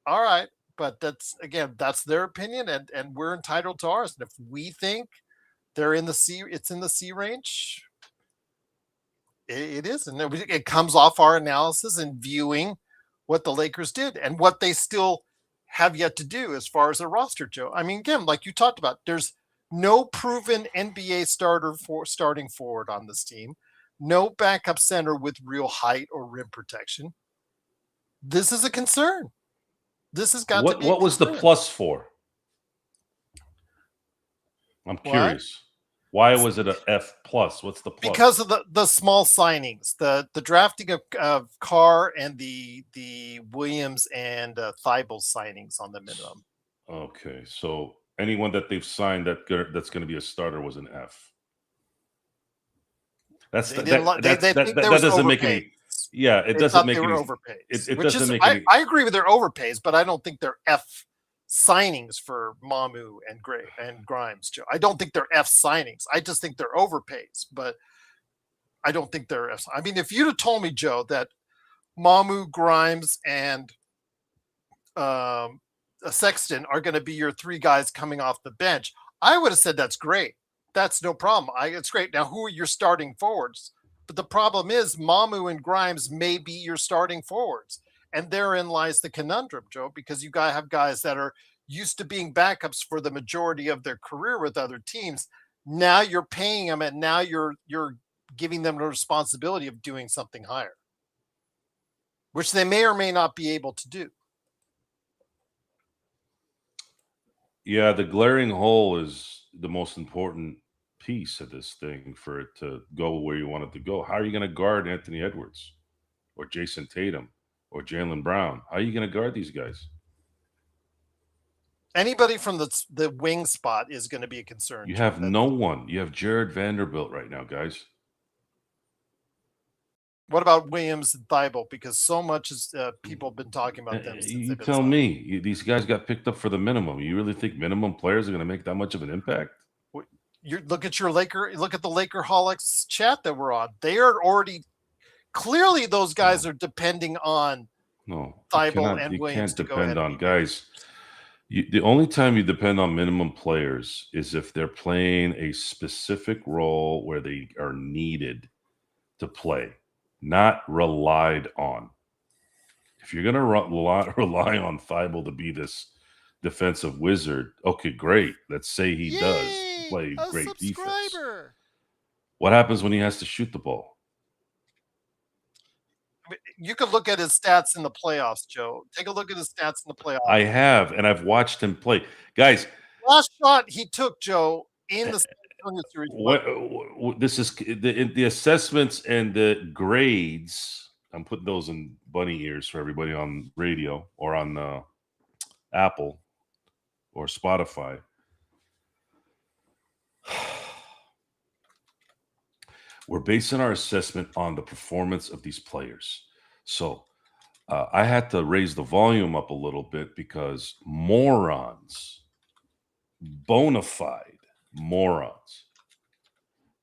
all right. But that's their opinion, and we're entitled to ours. And if we think they're in the C, it's in the C range, it is, and it comes off our analysis and viewing what the Lakers did and what they still have yet to do as far as their roster, Joe. I mean, again, like you talked about, there's no proven NBA starting forward on this team, no backup center with real height or rim protection. This is a concern. This has got to be. What was the plus for? I'm curious. Why was it a F+? What's the plus? Because of the small signings, the drafting of Carr and the Williams and Thibault signings on the minimum. Okay, so anyone that they've signed that's going to be a starter was an F. That doesn't make any. Yeah, it doesn't make any. It doesn't make any. I agree with their overpays, but I don't think they're F signings for Mamu and Grimes, Joe. I don't think they're F signings. I just think they're overpays, but I don't think they're F. I mean, if you'd have told me, Joe, that Mamu, Grimes, and Sexton are going to be your three guys coming off the bench, I would have said that's great. That's no problem. It's great. Now, who are your starting forwards? But the problem is Mamu and Grimes may be your starting forwards. And therein lies the conundrum, Joe, because you gotta have guys that are used to being backups for the majority of their career with other teams. Now you're paying them, and now you're giving them the responsibility of doing something higher, which they may or may not be able to do. Yeah, the glaring hole is the most important piece of this thing for it to go where you want it to go. How are you going to guard Anthony Edwards or Jason Tatum or Jaylen Brown? How are you going to guard these guys? Anybody from the wing spot is going to be a concern. You have no one. You have Jared Vanderbilt right now, guys. What about Williams and Thibault? Because so much as people have been talking about them. You tell me. These guys got picked up for the minimum. You really think minimum players are going to make that much of an impact? Look at the Lakerholics chat that we're on. They are already clearly those guys are depending on Thibault and Williams. You can't depend on guys. The only time you depend on minimum players is if they're playing a specific role where they are needed to play, not relied on. If you're going to rely on Thibault to be this defensive wizard, okay, great. Let's say he does play great defense. What happens when he has to shoot the ball? You could look at his stats in the playoffs, Joe. Take a look at his stats in the playoffs. I have, and I've watched him play. Guys, Last shot he took, Joe, in the San Antonio series. this is the assessments and the grades. I'm putting those in bunny ears for everybody on radio or on Apple or Spotify. We're basing our assessment on the performance of these players. So I had to raise the volume up a little bit because morons, bona fide morons,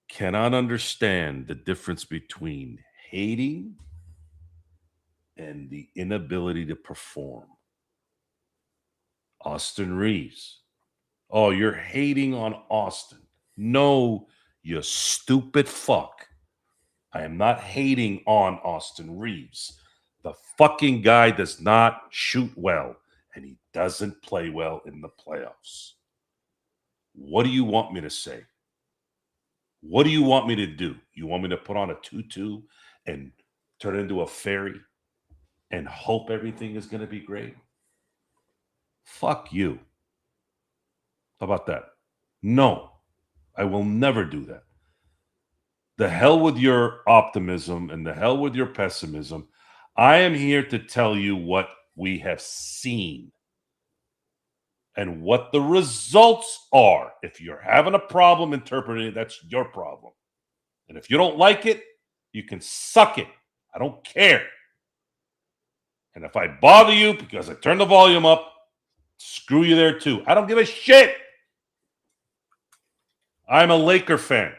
cannot understand the difference between hating and the inability to perform. Austin Reeves. Oh, you're hating on Austin. No, you stupid fuck. I am not hating on Austin Reeves. The fucking guy does not shoot well, and he doesn't play well in the playoffs. What do you want me to say? What do you want me to do? You want me to put on a tutu and turn into a fairy and hope everything is going to be great? Fuck you. How about that? No, I will never do that. The hell with your optimism and the hell with your pessimism. I am here to tell you what we have seen and what the results are. If you're having a problem interpreting it, that's your problem. And if you don't like it, you can suck it. I don't care. And if I bother you because I turn the volume up, screw you there too. I don't give a shit. I'm a Laker fan.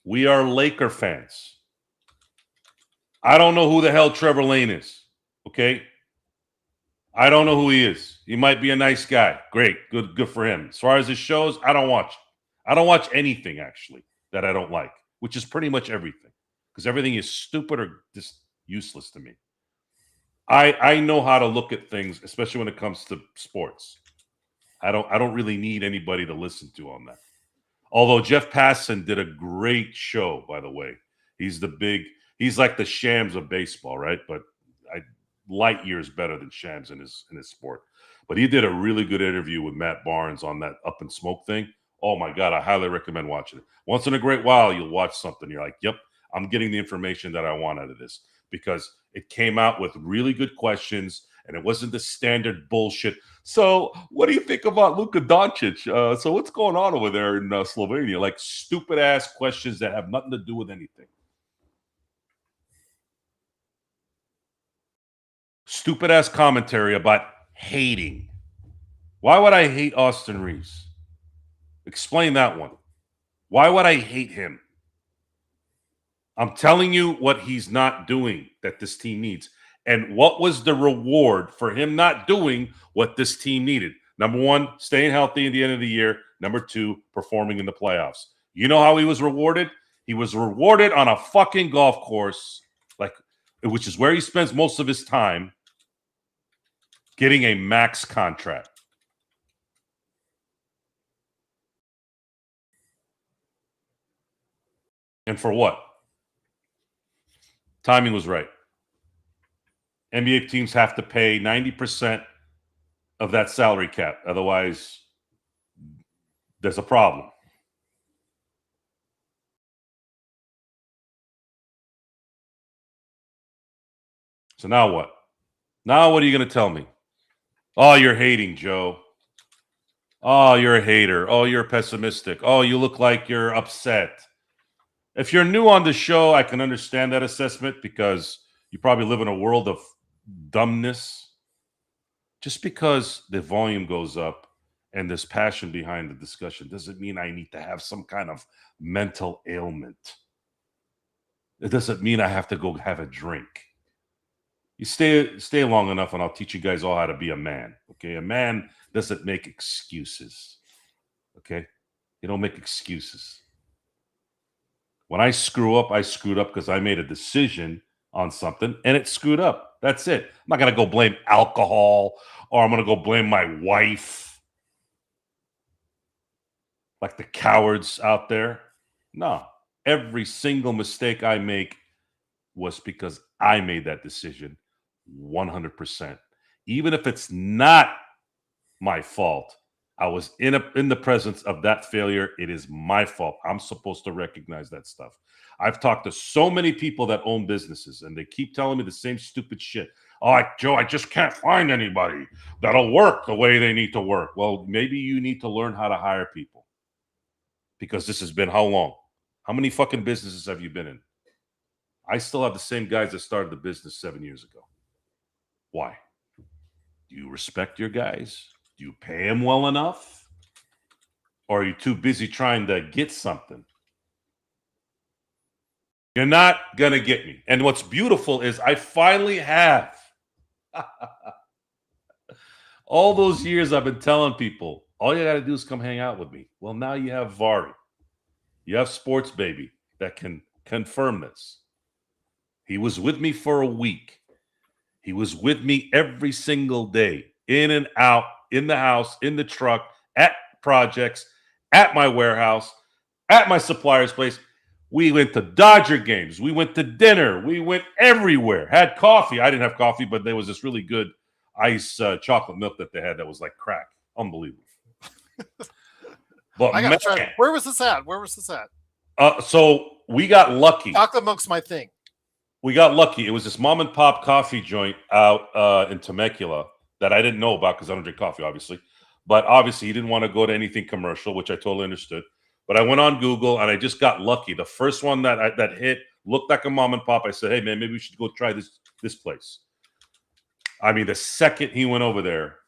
We are Laker fans. I don't know who the hell Trevor Lane is. Okay? I don't know who he is. He might be a nice guy. Great. Good for him. As far as his shows, I don't watch. I don't watch anything, actually, that I don't like, which is pretty much everything. Because everything is stupid or just useless to me. I know how to look at things, especially when it comes to sports. I don't really need anybody to listen to on that. Although Jeff Passan did a great show, by the way. He's like the Shams of baseball, right? But light years better than Shams in his sport. But he did a really good interview with Matt Barnes on that Up in Smoke thing. Oh my God, I highly recommend watching it. Once in a great while, you'll watch something. You're like, yep, I'm getting the information that I want out of this, because it came out with really good questions and it wasn't the standard bullshit. So what do you think about Luka Doncic? So what's going on over there in Slovenia? Like stupid ass questions that have nothing to do with anything. Stupid ass commentary about hating. Why would I hate Austin Reeves? Explain that one. Why would I hate him? I'm telling you what he's not doing that this team needs. And what was the reward for him not doing what this team needed? Number one, staying healthy at the end of the year. Number two, performing in the playoffs. You know how he was rewarded? He was rewarded on a fucking golf course, which is where he spends most of his time, getting a max contract. And for what? Timing was right. NBA teams have to pay 90% of that salary cap. Otherwise, there's a problem. So now what? Now what are you going to tell me? Oh, you're hating, Joe. Oh, you're a hater. Oh, you're pessimistic. Oh, you look like you're upset. If you're new on the show, I can understand that assessment because you probably live in a world of dumbness. Just because the volume goes up and there's passion behind the discussion doesn't mean I need to have some kind of mental ailment. It doesn't mean I have to go have a drink. You stay long enough and I'll teach you guys all how to be a man. Okay? A man doesn't make excuses. Okay? You don't make excuses. When I screw up, I screwed up because I made a decision on something and it screwed up. That's it. I'm not going to go blame alcohol or I'm going to go blame my wife like the cowards out there. No. Every single mistake I make was because I made that decision 100%. Even if it's not my fault, I was in the presence of that failure. It is my fault. I'm supposed to recognize that stuff. I've talked to so many people that own businesses, and they keep telling me the same stupid shit. Oh, Joe, I just can't find anybody that'll work the way they need to work. Well, maybe you need to learn how to hire people, because this has been how long? How many fucking businesses have you been in? I still have the same guys that started the business 7 years ago. Why? Do you respect your guys? Do you pay them well enough? Or are you too busy trying to get something? You're not going to get me. And what's beautiful is I finally have. All those years I've been telling people, all you got to do is come hang out with me. Well, now you have Vari. You have Sports Baby that can confirm this. He was with me for a week. He was with me every single day, in and out, in the house, in the truck, at projects, at my warehouse, at my supplier's place. We went to Dodger games. We went to dinner. We went everywhere. Had coffee. I didn't have coffee, but there was this really good ice chocolate milk that they had that was like crack. Unbelievable. But I gotta try. Where was this at? So we got lucky. Chocolate milk's my thing. We got lucky. It was this mom and pop coffee joint out in Temecula that I didn't know about because I don't drink coffee, obviously. But obviously, he didn't want to go to anything commercial, which I totally understood. But I went on Google and I just got lucky. The first one that hit looked like a mom and pop. I said, "Hey man, maybe we should go try this place." I mean, the second he went over there,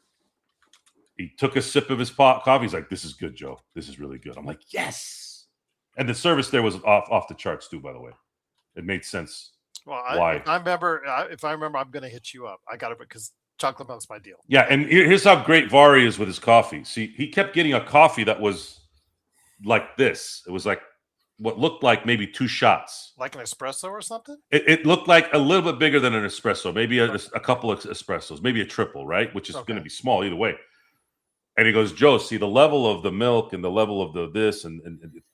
he took a sip of his coffee. He's like, "This is good, Joe. This is really good." I'm like, "Yes!" And the service there was off the charts too. By the way, it made sense. Well, why? If I remember, I'm going to hit you up. I got it because chocolate milk's my deal. Yeah, and here's how great Vari is with his coffee. See, he kept getting a coffee that was like this. It was like what looked like maybe 2 shots. Like an espresso or something? It looked like a little bit bigger than an espresso, maybe a couple of espressos, maybe a triple, right? Which is going to be small either way. And he goes, "Joe, see the level of the milk and the level of the this and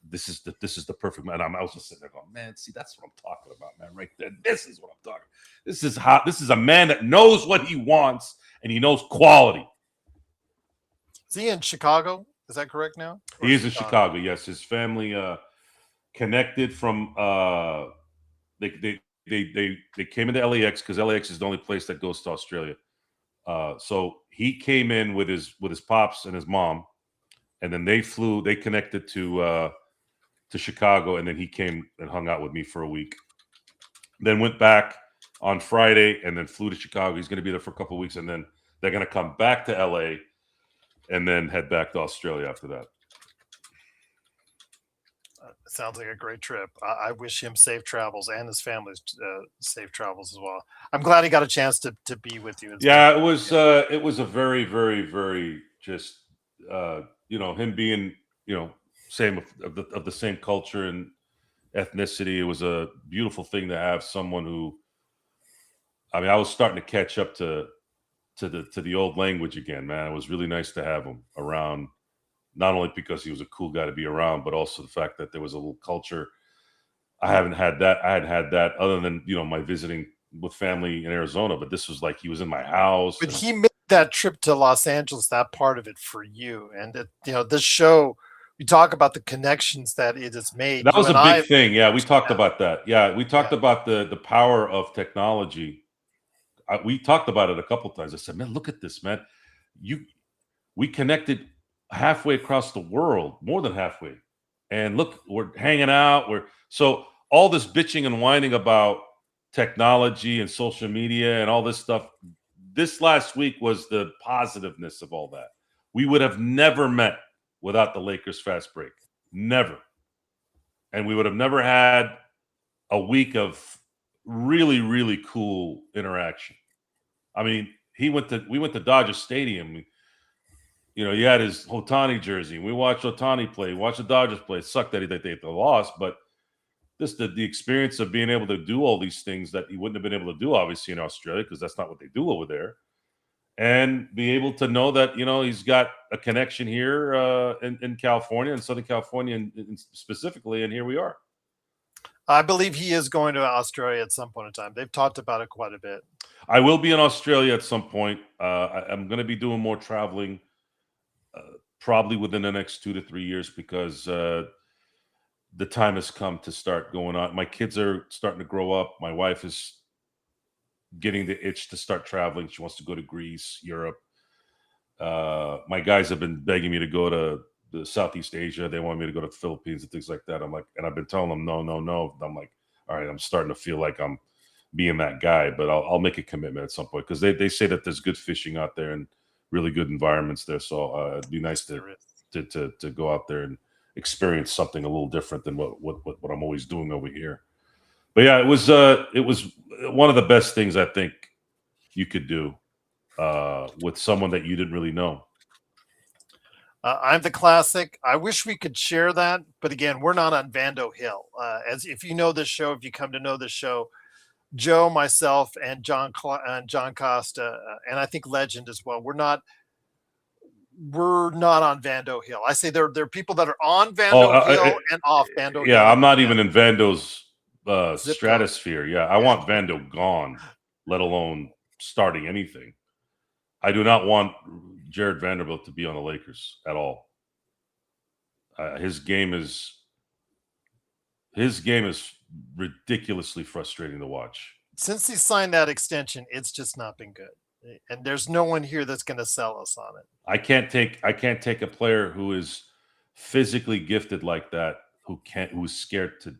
this is the perfect man." I was just sitting there going, "Man, see, that's what I'm talking about, man, right there. This is what I'm talking about. This is hot. This is a man that knows what he wants and he knows quality." Is he in Chicago? Is that correct now? He is in Chicago. Yes, his family connected from they came into LAX because LAX is the only place that goes to Australia. So he came in with his pops and his mom, and then they connected to Chicago, and then he came and hung out with me for a week. Then went back on Friday, and then flew to Chicago. He's going to be there for a couple of weeks, and then they're going to come back to LA, and then head back to Australia after that. Sounds like a great trip. I wish him safe travels and his family's safe travels as well. I'm glad he got a chance to be with you. Yeah, it was a very, very, very just him being same of the same culture and ethnicity. It was a beautiful thing to have someone who, I mean, I was starting to catch up to the old language again, man. It was really nice to have him around. Not only because he was a cool guy to be around, but also the fact that there was a little culture. I hadn't had that other than, my visiting with family in Arizona, but this was like he was in my house. But he made that trip to Los Angeles, that part of it for you. And, this show, we talk about the connections that it has made. That was a big thing. Yeah, we talked about that. Yeah, we talked about the power of technology. We talked about it a couple of times. I said, man, look at this, man. We connected halfway across the world, more than halfway, and look, we're hanging out. So all this bitching and whining about technology and social media and all this stuff, this last week was the positiveness of all that. We would have never met without the Lakers fast break, never, and we would have never had a week of really, really cool interaction. I mean, we went to Dodger Stadium. He had his Ohtani jersey. We watched Ohtani play. Watched the Dodgers play. It sucked that they lost, but this the experience of being able to do all these things that he wouldn't have been able to do, obviously, in Australia, because that's not what they do over there. And be able to know that, he's got a connection here in California, in Southern California, and specifically, and here we are. I believe he is going to Australia at some point in time. They've talked about it quite a bit. I will be in Australia at some point. I'm going to be doing more traveling, probably within the next 2 to 3 years, because the time has come to start going on. My kids are starting to grow up. My wife is getting the itch to start traveling. She wants to go to Greece, Europe. My guys have been begging me to go to the Southeast Asia. They want me to go to the Philippines and things like that. I'm like, and I've been telling them no, no, no. I'm like, all right, I'm starting to feel like I'm being that guy, but I'll make a commitment at some point, because they say that there's good fishing out there and really good environments there. So it'd be nice to go out there and experience something a little different than what I'm always doing over here. But yeah, it was one of the best things I think you could do with someone that you didn't really know. I'm the classic. I wish we could share that, but again, we're not on Vando Hill. As if you know this show, if you come to know this show, Joe, myself, and John Costa, and I think Legend as well. We're not on Vando Hill. I say there are people that are on Vando Hill and off Vando Hill. Yeah, I'm not even in Vando's stratosphere. Yeah, I want Vando gone, let alone starting anything. I do not want Jared Vanderbilt to be on the Lakers at all. His game is ridiculously frustrating to watch. Since he signed that extension, it's just not been good. And there's no one here that's going to sell us on it. I can't take a player who is physically gifted like that, who's scared to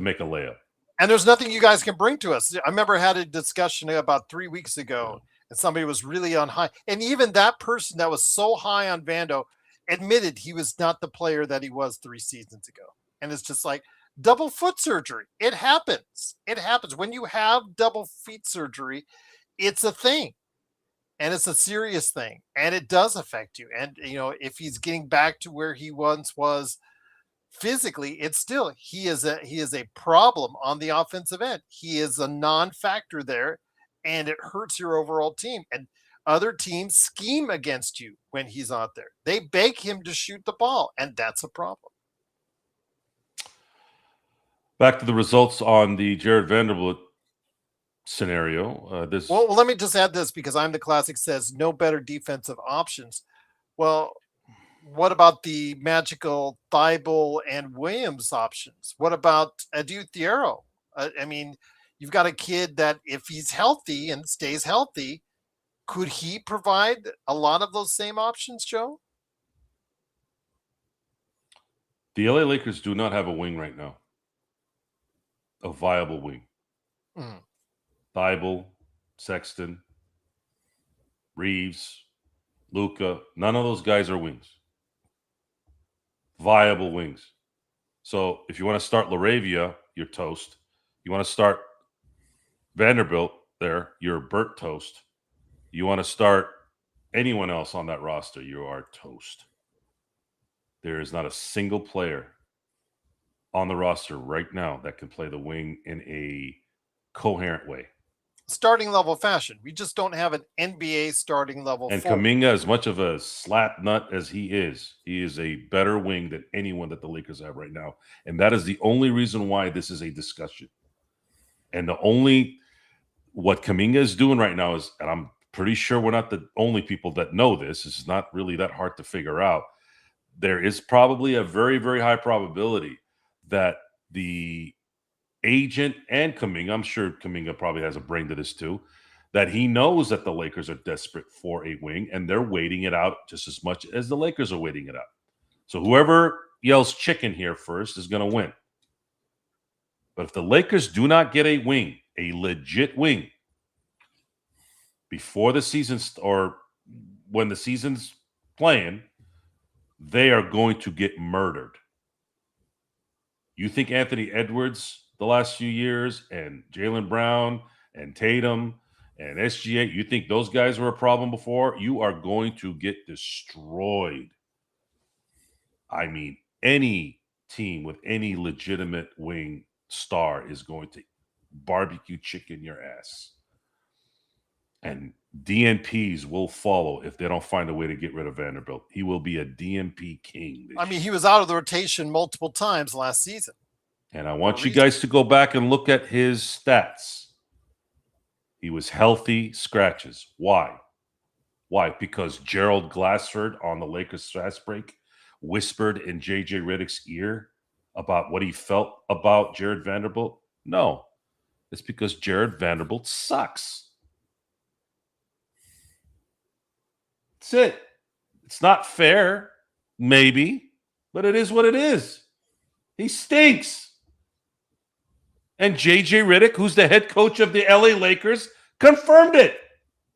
make a layup. And there's nothing you guys can bring to us. I remember I had a discussion about 3 weeks ago, and somebody was really on high. And even that person that was so high on Vando admitted he was not the player that he was 3 seasons ago. And it's just like double foot surgery. It happens. It happens. When you have double feet surgery, it's a thing. And it's a serious thing. And it does affect you. And, if he's getting back to where he once was physically, it's still, he is a problem on the offensive end. He is a non-factor there, and it hurts your overall team. And other teams scheme against you when he's out there. They beg him to shoot the ball, and that's a problem. Back to the results on the Jared Vanderbilt scenario. Well, let me just add this, because I'm the classic says no better defensive options. Well, what about the magical Thibault and Williams options? What about Adou Thiero? I mean, you've got a kid that if he's healthy and stays healthy, could he provide a lot of those same options, Joe? The LA Lakers do not have a wing right now. A viable wing. Thibault, Sexton, Reeves, Luka, none of those guys are wings. Viable wings. So if you want to start LaRavia, you're toast. You want to start Vanderbilt there, you're Bert toast. You want to start anyone else on that roster, you are toast. There is not a single player on the roster right now that can play the wing in a coherent way. Starting level fashion. We just don't have an NBA starting level. And Kuminga, as much of a slap nut as he is a better wing than anyone that the Lakers have right now. And that is the only reason why this is a discussion. And what Kuminga is doing right now is, and I'm pretty sure we're not the only people that know this. It's not really that hard to figure out. There is probably a very, very high probability that the agent and Kuminga, I'm sure Kuminga probably has a brain to this too, that he knows that the Lakers are desperate for a wing, and they're waiting it out just as much as the Lakers are waiting it out. So whoever yells chicken here first is going to win. But if the Lakers do not get a wing, a legit wing, before the season or when the season's playing, they are going to get murdered. You think Anthony Edwards the last few years and Jaylen Brown and Tatum and SGA, you think those guys were a problem before? You are going to get destroyed. I mean, any team with any legitimate wing star is going to barbecue chicken your ass. And DNPs will follow if they don't find a way to get rid of Vanderbilt. He will be a DNP king. I mean, he was out of the rotation multiple times last season. And I want you guys to go back and look at his stats. He was healthy scratches. Why? Why? Because Gerald Glassford on the Lakers fast break whispered in JJ Redick's ear about what he felt about Jared Vanderbilt? No. It's because Jared Vanderbilt sucks. That's it. It's not fair, maybe, but it is what it is. He stinks. And JJ Redick, who's the head coach of the LA Lakers, confirmed it.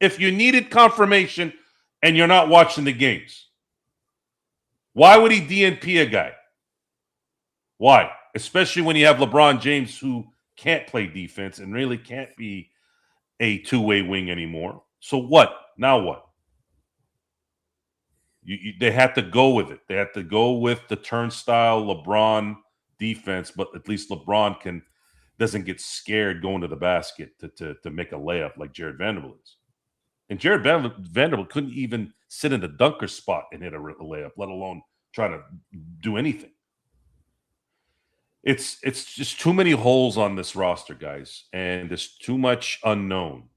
If you needed confirmation and you're not watching the games, why would he DNP a guy? Why? Especially when you have LeBron James, who can't play defense and really can't be a two-way wing anymore. So what? Now what? They had to go with it. They had to go with the turnstile LeBron defense, but at least LeBron doesn't get scared going to the basket to make a layup like Jared Vanderbilt is. And Jared Vanderbilt couldn't even sit in the dunker spot and hit a layup, let alone try to do anything. It's just too many holes on this roster, guys, and there's too much unknown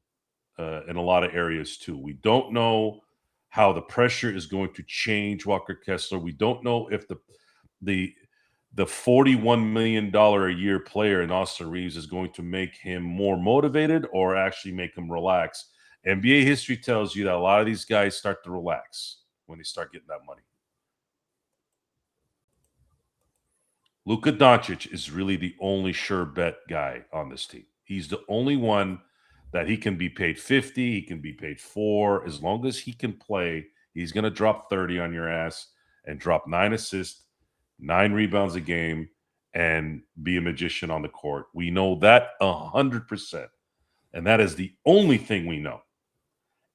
in a lot of areas too. We don't know how the pressure is going to change Walker Kessler. We don't know if the $41 million a year player in Austin Reeves is going to make him more motivated or actually make him relax. NBA history tells you that a lot of these guys start to relax when they start getting that money. Luka Doncic is really the only sure bet guy on this team. He's the only one that he can be paid 50, he can be paid 4. As long as he can play, he's going to drop 30 on your ass and drop 9 assists, 9 rebounds a game, and be a magician on the court. We know that 100%. And that is the only thing we know.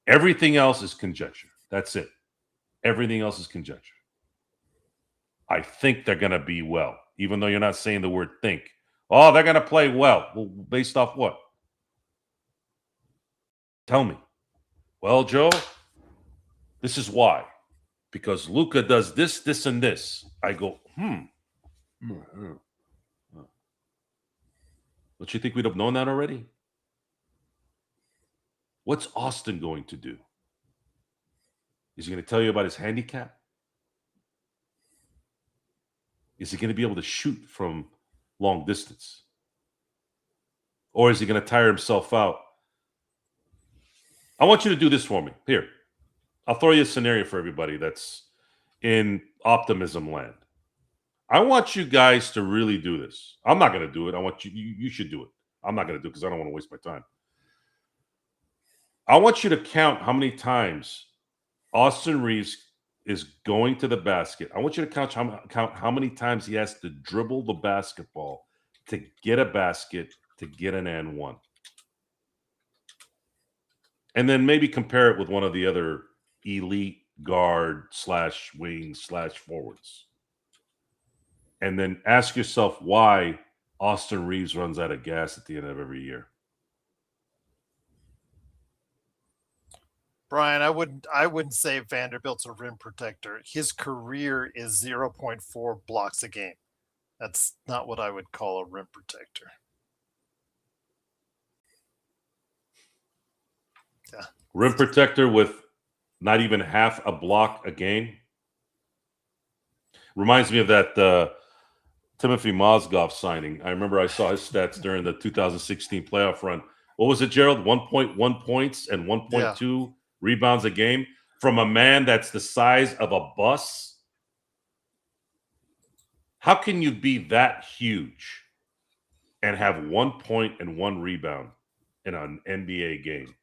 Everything else is conjecture. That's it. Everything else is conjecture. I think they're going to be well, even though you're not saying the word think. Oh, they're going to play well. Well, based off what? Tell me. Well, Joe, this is why. Because Luka does this, this, and this. I go, Don't you think we'd have known that already? What's Austin going to do? Is he going to tell you about his handicap? Is he going to be able to shoot from long distance? Or is he going to tire himself out? I want you to do this for me. Here, I'll throw you a scenario for everybody that's in optimism land. I want you guys to really do this. I'm not going to do it. I want you should do it. I'm not going to do it because I don't want to waste my time. I want you to count how many times Austin Reeves is going to the basket. I want you to count how many times he has to dribble the basketball to get a basket, to get an and one. And then maybe compare it with one of the other elite guard / wing / forwards. And then ask yourself why Austin Reeves runs out of gas at the end of every year. Brian, I wouldn't say Vanderbilt's a rim protector. His career is 0.4 blocks a game. That's not what I would call a rim protector. Yeah. Rim protector with not even half a block a game. Reminds me of that Timothy Mozgov signing. I remember I saw his stats during the 2016 playoff run. What was it, Gerald? 1.1 points and 1.2 rebounds a game from a man that's the size of a bus. How can you be that huge and have 1 point and 1 rebound in an NBA game?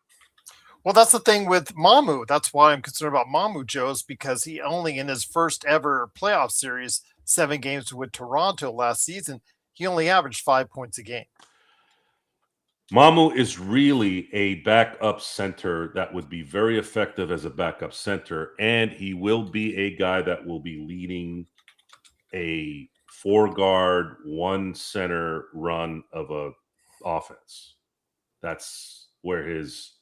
Well, that's the thing with Mamu. That's why I'm concerned about Mamu, Joe's, because he only in his first ever playoff series, 7 games with Toronto last season, he only averaged 5 points a game. Mamu is really a backup center that would be very effective as a backup center, and he will be a guy that will be leading a 4-guard, 1 center run of a offense. That's where it's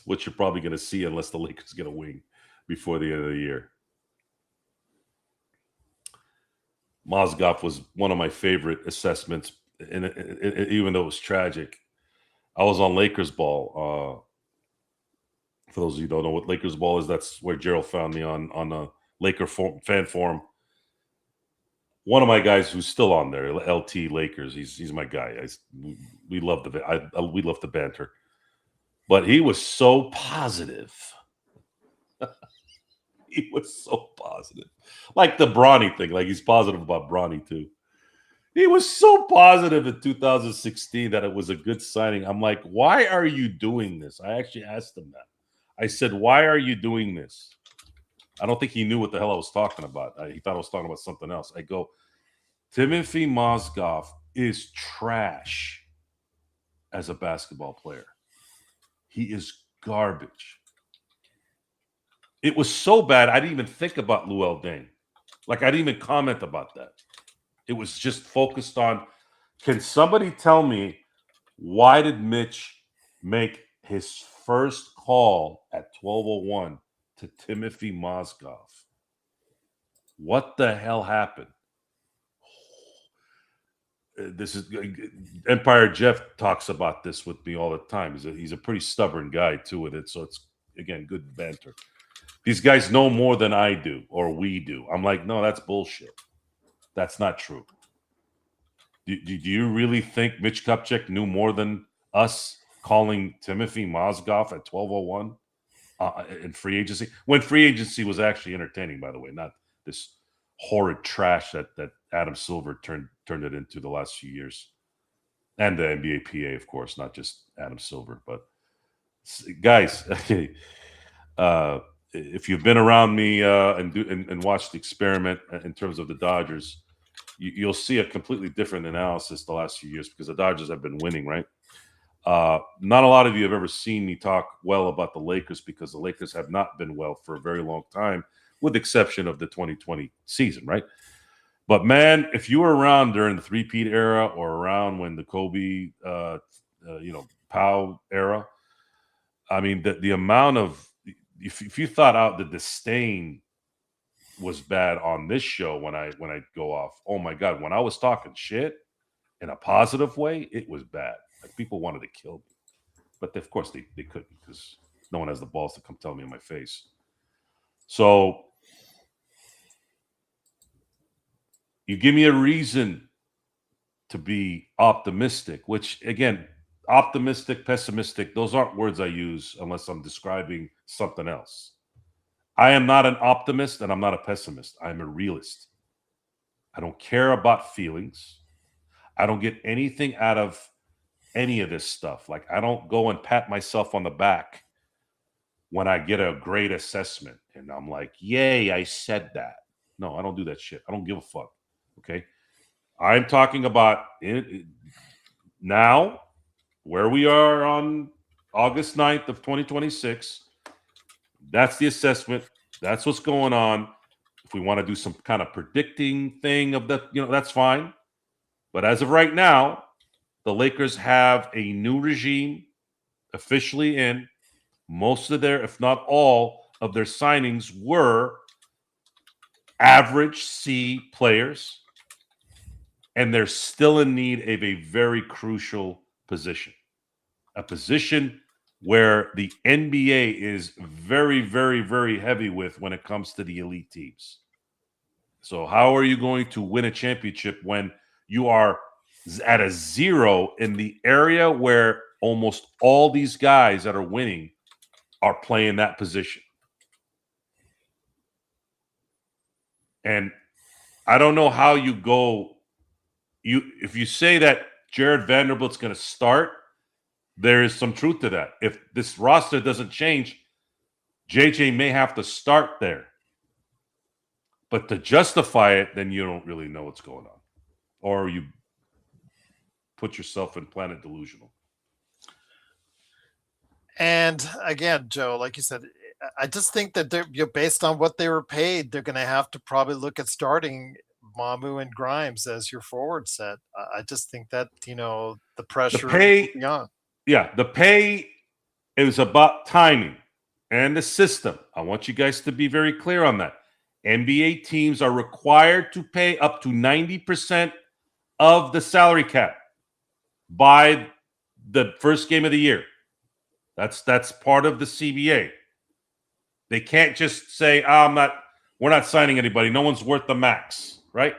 what you're probably going to see unless the Lakers get a wing before the end of the year. Mozgov was one of my favorite assessments, even though it was tragic. I was on Lakers Ball. For those of you who don't know what Lakers Ball is, that's where Gerald found me on a Laker fan forum. One of my guys who's still on there, LT Lakers, he's my guy. We love the banter, but he was so positive. He was so positive, like the Bronny thing. Like he's positive about Bronny too. He was so positive in 2016 that it was a good signing. I'm like, why are you doing this? I actually asked him that. I said, why are you doing this? I don't think he knew what the hell I was talking about. He thought I was talking about something else. I go, Timothy Mozgov is trash as a basketball player. He is garbage. It was so bad, I didn't even think about Luol Deng. Like, I didn't even comment about that. It was just focused on, can somebody tell me why did Mitch make his first call at 12:01 to Timothy Mozgov? What the hell happened? This is Empire Jeff talks about this with me all the time. He's a pretty stubborn guy too with it. So it's, again, good banter. These guys know more than I do or we do. I'm like, no, that's bullshit. That's not true. Do you really think Mitch Kupchak knew more than us calling Timothy Mozgov at 12:01 in free agency? When free agency was actually entertaining, by the way, not this horrid trash that Adam Silver turned it into the last few years. And the NBA PA, of course, not just Adam Silver. But guys, okay, if you've been around me and watched the experiment in terms of the Dodgers, you'll see a completely different analysis the last few years because the Dodgers have been winning, right? Not a lot of you have ever seen me talk well about the Lakers because the Lakers have not been well for a very long time, with the exception of the 2020 season, right? But man, if you were around during the three-peat era or around when the Kobe, Powell era, I mean, the amount of, if you thought out the disdain was bad on this show when I go off, oh my God, when I was talking shit in a positive way, it was bad. Like people wanted to kill me. But of course they couldn't because no one has the balls to come tell me in my face. So you give me a reason to be optimistic, which again, optimistic, pessimistic, those aren't words I use unless I'm describing something else. I am not an optimist and I'm not a pessimist. I'm a realist. I don't care about feelings. I don't get anything out of any of this stuff. Like I don't go and pat myself on the back when I get a great assessment and I'm like, yay, I said that. No, I don't do that shit. I don't give a fuck. Okay. I'm talking about now where we are on August 9th of 2026. That's the assessment. That's what's going on. If we want to do some kind of predicting thing of that, that's fine. But as of right now, the Lakers have a new regime officially in. Most of their, if not all, of their signings were average C players, and they're still in need of a very crucial position, a position where the NBA is very, very, very heavy with when it comes to the elite teams. So how are you going to win a championship when you are at a zero in the area where almost all these guys that are winning are playing that position? And I don't know how you go. If you say that Jared Vanderbilt's going to start, there is some truth to that. If this roster doesn't change, JJ may have to start there. But to justify it, then you don't really know what's going on. Or you put yourself in planet delusional. And again, Joe, like you said, I just think that based on what they were paid, they're going to have to probably look at starting Mamu and Grimes as your forward set. I just think that, the pressure the pay is about timing and the system. I want you guys to be very clear on that. NBA teams are required to pay up to 90% of the salary cap by the first game of the year. That's part of the CBA. They can't just say, we're not signing anybody. No one's worth the max, right?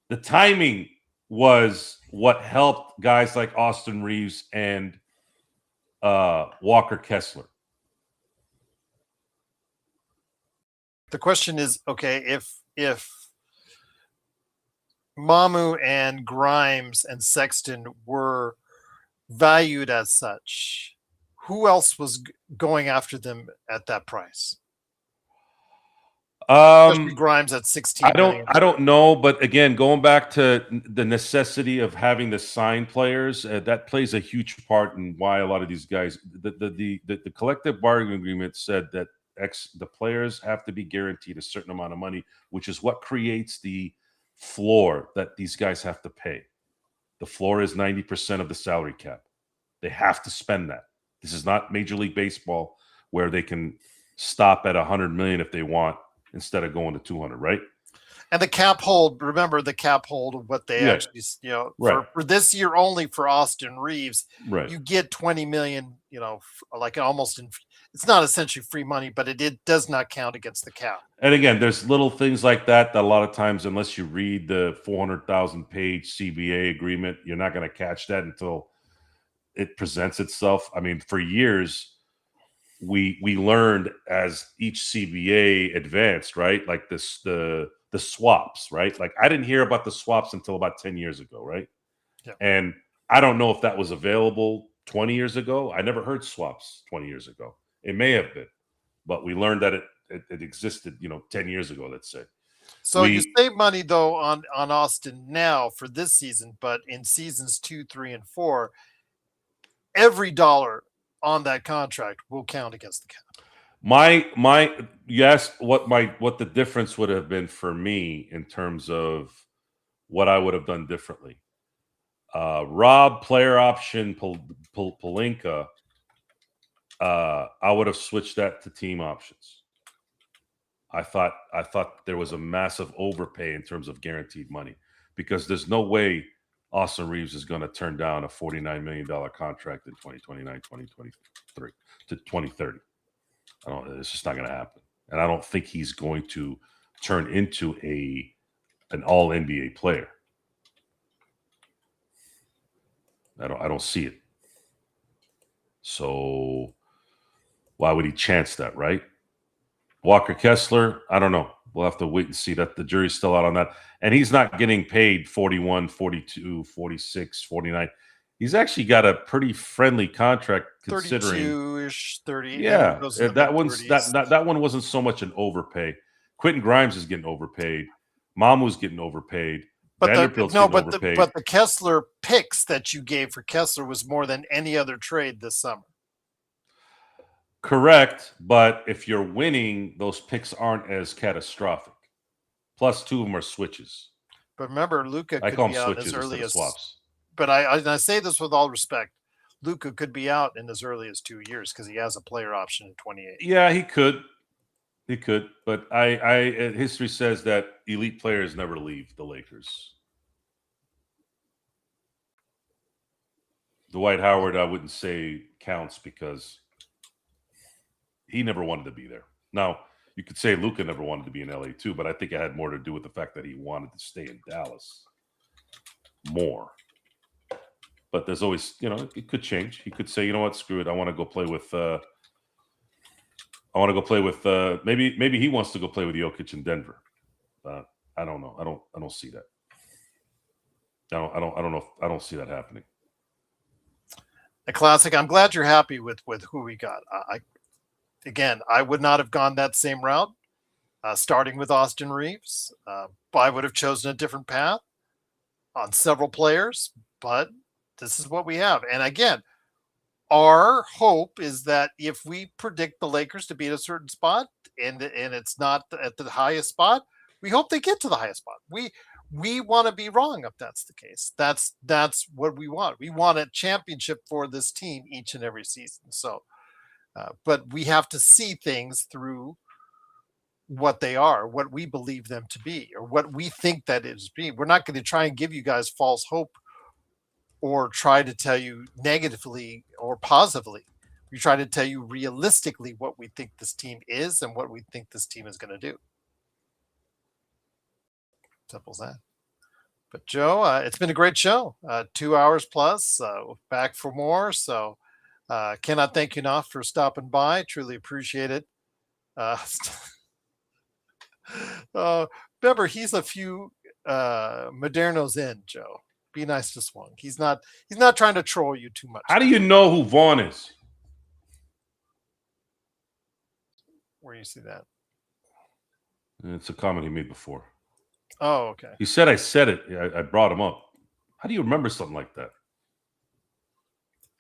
The timing was what helped guys like Austin Reeves and Walker Kessler. The question is, okay, if Mamu and Grimes and Sexton were valued as such, who else was going after them at that price? Especially Grimes at 16 million. I don't know, but again, going back to the necessity of having to sign players, that plays a huge part in why a lot of these guys. The collective bargaining agreement said that the players have to be guaranteed a certain amount of money, which is what creates the floor that these guys have to pay. The floor is 90% of the salary cap. They have to spend that. This is not Major League Baseball where they can stop at 100 million if they want instead of going to 200, right? And the cap hold, remember the cap hold of what they actually, for this year only for Austin Reeves, you get 20 million, like almost it's not essentially free money, but it does not count against the cap. And again, there's little things like that a lot of times, unless you read the 400,000 page CBA agreement, you're not going to catch that until it presents itself. I mean, for years, we learned as each CBA advanced, right? Like the swaps, right? Like I didn't hear about the swaps until about 10 years ago, right? Yeah. And I don't know if that was available 20 years ago. I never heard swaps 20 years ago. It may have been, but we learned that it existed, 10 years ago, let's say. So you save money though on Austin now for this season, but in seasons 2, 3, and 4, every dollar on that contract will count against the cap. What the difference would have been for me in terms of what I would have done differently. Rob player option Pelinka, I would have switched that to team options. I thought there was a massive overpay in terms of guaranteed money because there's no way Austin Reeves is going to turn down a $49 million contract in 2029, 2023 to 2030. It's just not going to happen. And I don't think he's going to turn into an all NBA player. I don't see it. So why would he chance that, right? Walker Kessler, I don't know. We'll have to wait and see. That the jury's still out on that. And he's not getting paid 41, 42, 46, 49. He's actually got a pretty friendly contract considering 32-ish, 30. Yeah, that one wasn't so much an overpay. Quentin Grimes is getting overpaid. Mamu's getting overpaid. But the Kessler picks that you gave for Kessler was more than any other trade this summer. Correct, but if you're winning, those picks aren't as catastrophic. Plus, 2 of them are switches. But remember, Luka could be out as early as swaps. But I say this with all respect. Luka could be out in as early as 2 years because he has a player option in 28. Yeah, he could. But history says that elite players never leave the Lakers. Dwight Howard, I wouldn't say counts because he never wanted to be there. Now, you could say Luka never wanted to be in LA too, but I think it had more to do with the fact that he wanted to stay in Dallas more. But there's always, it could change. He could say, you know what, screw it. I want to go play with maybe he wants to go play with Jokic in Denver. I don't know. I don't see that. I don't know. I don't see that happening. A classic. I'm glad you're happy with who we got. I would not have gone that same route, starting with Austin Reeves. I would have chosen a different path on several players, but this is what we have. And again, our hope is that if we predict the Lakers to be at a certain spot and it's not at the highest spot, we hope they get to the highest spot. We want to be wrong if that's the case. That's what we want. We want a championship for this team each and every season. So, but we have to see things through what they are, what we believe them to be, or what we think that is being. We're not going to try and give you guys false hope or try to tell you negatively or positively. We try to tell you realistically what we think this team is and what we think this team is going to do. Simple as that. But Joe, it's been a great show. 2 hours plus. Back for more. So cannot thank you enough for stopping by. Truly appreciate it. Remember, he's a few Modernos in, Joe. Be nice to Swung. He's not trying to troll you too much. How do you know who Vaughn is? Where you see that? It's a comment he made before. Oh, okay. He said I said it. I brought him up. How do you remember something like that?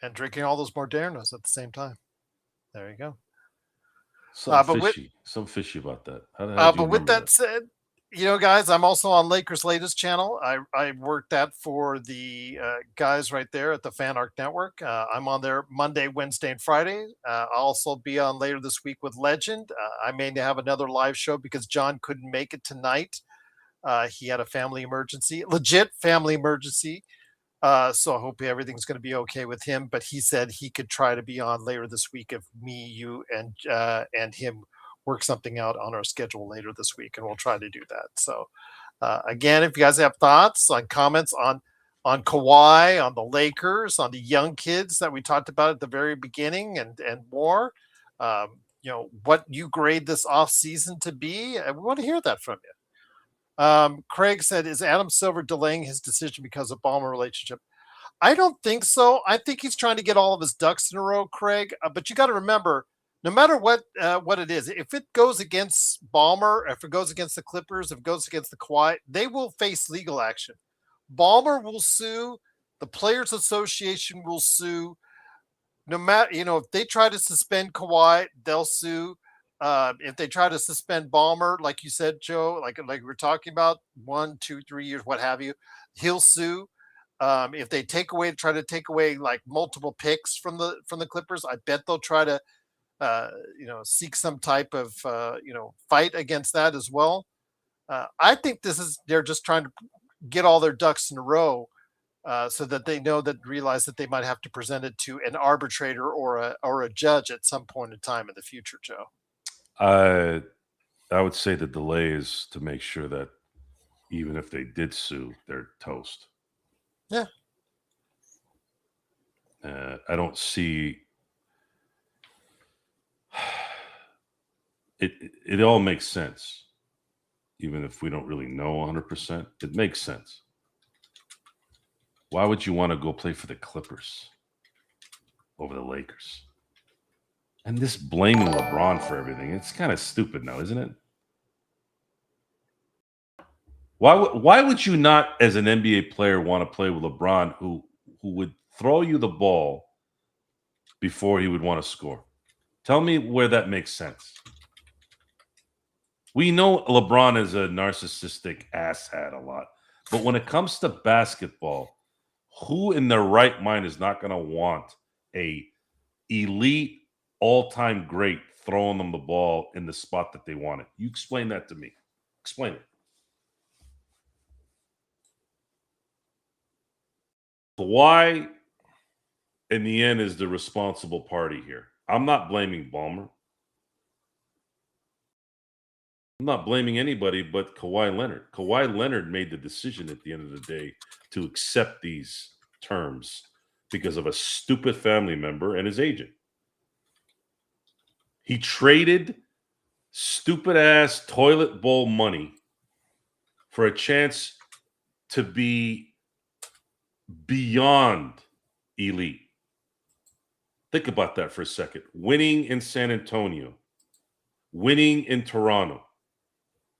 And drinking all those Modernos at the same time. There you go. Something fishy about that. But with that said, guys, I'm also on Lakers' latest channel. I work that for the guys right there at the Fan Arc Network. I'm on there Monday, Wednesday, and Friday. I'll also be on later this week with Legend. I may have another live show because John couldn't make it tonight. He had a family emergency, legit family emergency. So I hope everything's going to be okay with him. But he said he could try to be on later this week if me, you, and him work something out on our schedule later this week, and we'll try to do that. So again, if you guys have thoughts on comments on Kawhi, on the Lakers, on the young kids that we talked about at the very beginning, and more, what you grade this off season to be, we want to hear that from you. Craig said, is Adam Silver delaying his decision because of Ballmer relationship? I don't think so. I think he's trying to get all of his ducks in a row, Craig. But you got to remember, no matter what it is, if it goes against Ballmer, if it goes against the Clippers, if it goes against the Kawhi, they will face legal action. Ballmer will sue. The Players Association will sue. No matter, if they try to suspend Kawhi, they'll sue. If they try to suspend Ballmer, like you said, Joe, like we're talking about 1, 2, 3 years, what have you, he'll sue. If they try to take away like multiple picks from the Clippers, I bet they'll try to, seek some type of, fight against that as well. I think they're just trying to get all their ducks in a row, so that they realize that they might have to present it to an arbitrator or a judge at some point in time in the future, Joe. I would say the delay is to make sure that even if they did sue, they're toast. Yeah. I don't see it. It all makes sense, even if we don't really know 100%. It makes sense. Why would you want to go play for the Clippers over the Lakers? And this blaming LeBron for everything, it's kind of stupid now, isn't it? Why would you not, as an NBA player, want to play with LeBron, who would throw you the ball before he would want to score? Tell me where that makes sense. We know LeBron is a narcissistic asshat a lot, but when it comes to basketball, who in their right mind is not going to want a elite, all-time great throwing them the ball in the spot that they want it? You explain that to me. Explain it. Kawhi, in the end, is the responsible party here. I'm not blaming Ballmer. I'm not blaming anybody but Kawhi Leonard. Kawhi Leonard made the decision at the end of the day to accept these terms because of a stupid family member and his agent. He traded stupid-ass toilet bowl money for a chance to be beyond elite. Think about that for a second. Winning in San Antonio, winning in Toronto,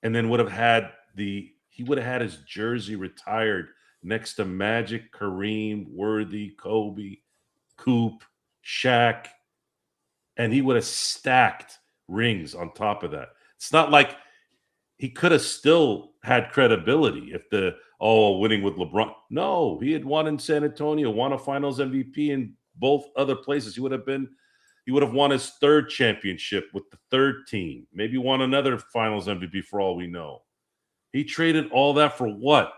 and then he would have had his jersey retired next to Magic, Kareem, Worthy, Kobe, Coop, Shaq, and he would have stacked rings on top of that. It's not like he could have still had credibility if winning with LeBron. No, he had won in San Antonio, won a Finals MVP in both other places. He would have He would have won his third championship with the third team. Maybe won another Finals MVP for all we know. He traded all that for what?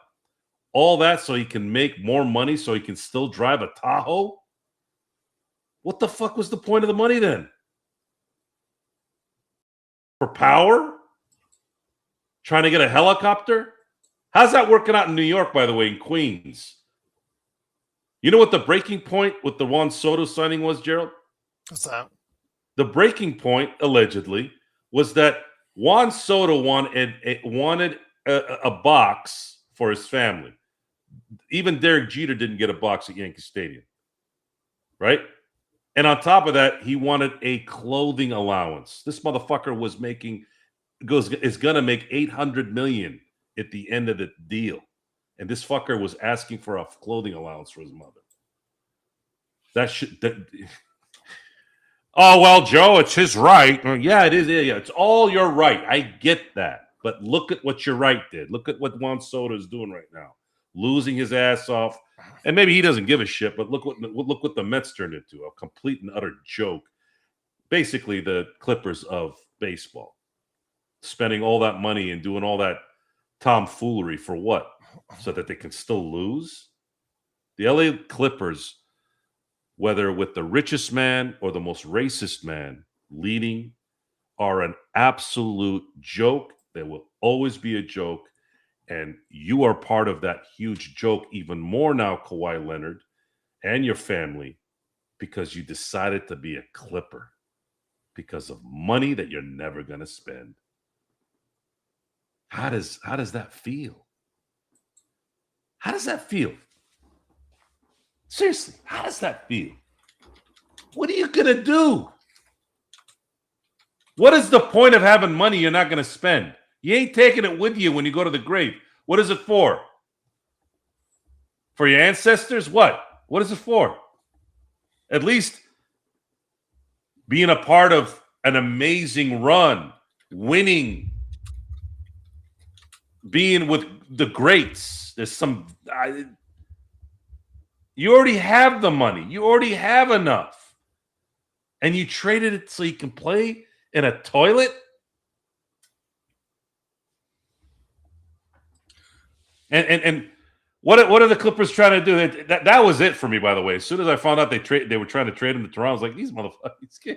All that so he can make more money so he can still drive a Tahoe? What the fuck was the point of the money then? For power? Trying to get a helicopter? How's that working out in New York, by the way, in Queens? You know what the breaking point with the Juan Soto signing was, Gerald? What's that? The breaking point, allegedly, was that Juan Soto wanted a box for his family. Even Derek Jeter didn't get a box at Yankee Stadium, right? And on top of that, he wanted a clothing allowance. This motherfucker is going to make $800 million at the end of the deal. And this fucker was asking for a clothing allowance for his mother. Oh, well, Joe, it's his right. Yeah, it is. Yeah, it's all your right. I get that. But look at what your right did. Look at what Juan Soto is doing right now. Losing his ass off. And maybe he doesn't give a shit, but look what the Mets turned into. A complete and utter joke. Basically, the Clippers of baseball. Spending all that money and doing all that tomfoolery for what? So that they can still lose? The LA Clippers, whether with the richest man or the most racist man leading, are an absolute joke. They will always be a joke. And you are part of that huge joke even more now, Kawhi Leonard, and your family, because you decided to be a Clipper because of money that you're never going to spend. How does that feel? How does that feel? Seriously, how does that feel? What are you going to do? What is the point of having money you're not going to spend? You ain't taking it with you when you go to the grave. What is it for? For your ancestors? What? What is it for? At least being a part of an amazing run, winning, being with the greats. There's some... you already have the money. You already have enough. And you traded it so you can play in a toilet? And what are the Clippers trying to do? That was it for me, by the way. As soon as I found out they were trying to trade him to Toronto, I was like, these motherfuckers,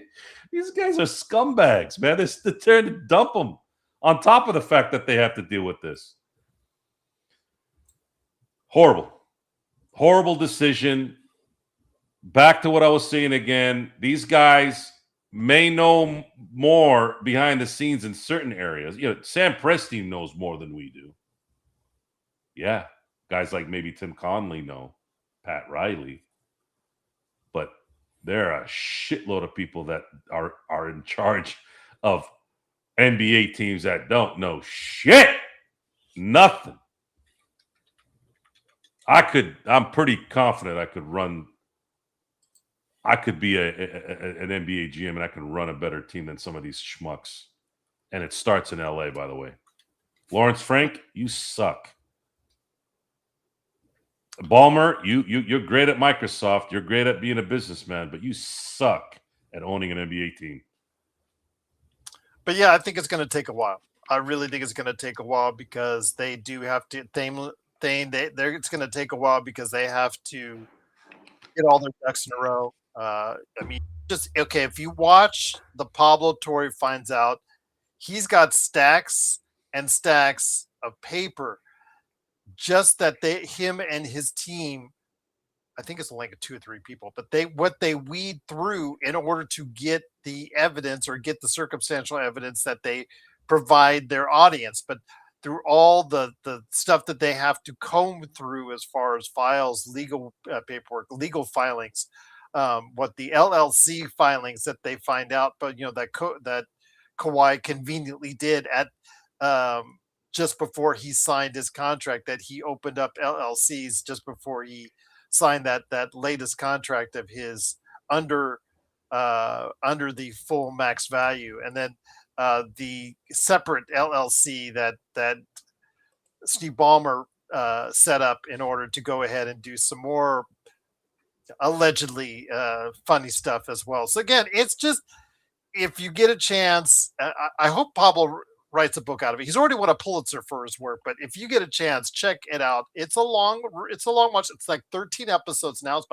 these guys are scumbags, man. They're trying to dump them on top of the fact that they have to deal with this. Horrible decision. Back to what I was saying again. These guys may know more behind the scenes in certain areas. You know, Sam Presti knows more than we do. Yeah, guys like maybe Tim Conley know, Pat Riley. But there are a shitload of people that are in charge of NBA teams that don't know shit. Nothing. I'm pretty confident I could be an NBA GM and I can run a better team than some of these schmucks. And it starts in LA, by the way. Lawrence Frank, you suck. Ballmer, you're great at Microsoft. You're great at being a businessman, but you suck at owning an NBA team. But yeah, I think it's going to take a while. I really think it's going to take a while because they do have to. It's going to take a while because they have to get all their ducks in a row. I mean, just okay. If you watch the Pablo Torre finds out, he's got stacks and stacks of paper. Just that him and his team, I think it's like 2 or 3 people, but what they weed through in order to get the evidence or get the circumstantial evidence that they provide their audience, but through all the stuff that they have to comb through as far as files, legal paperwork, legal filings, what the LLC filings that they find out, but that Kawhi conveniently did at just before he signed his contract, that he opened up LLCs just before he signed that latest contract of his under the full max value, and then the separate LLC that Steve Ballmer set up in order to go ahead and do some more allegedly funny stuff as well. So again, it's just, if you get a chance, I hope Pablo writes a book out of it. He's already won a Pulitzer for his work, but if you get a chance, check it out. It's a long watch. It's like 13 episodes now. It's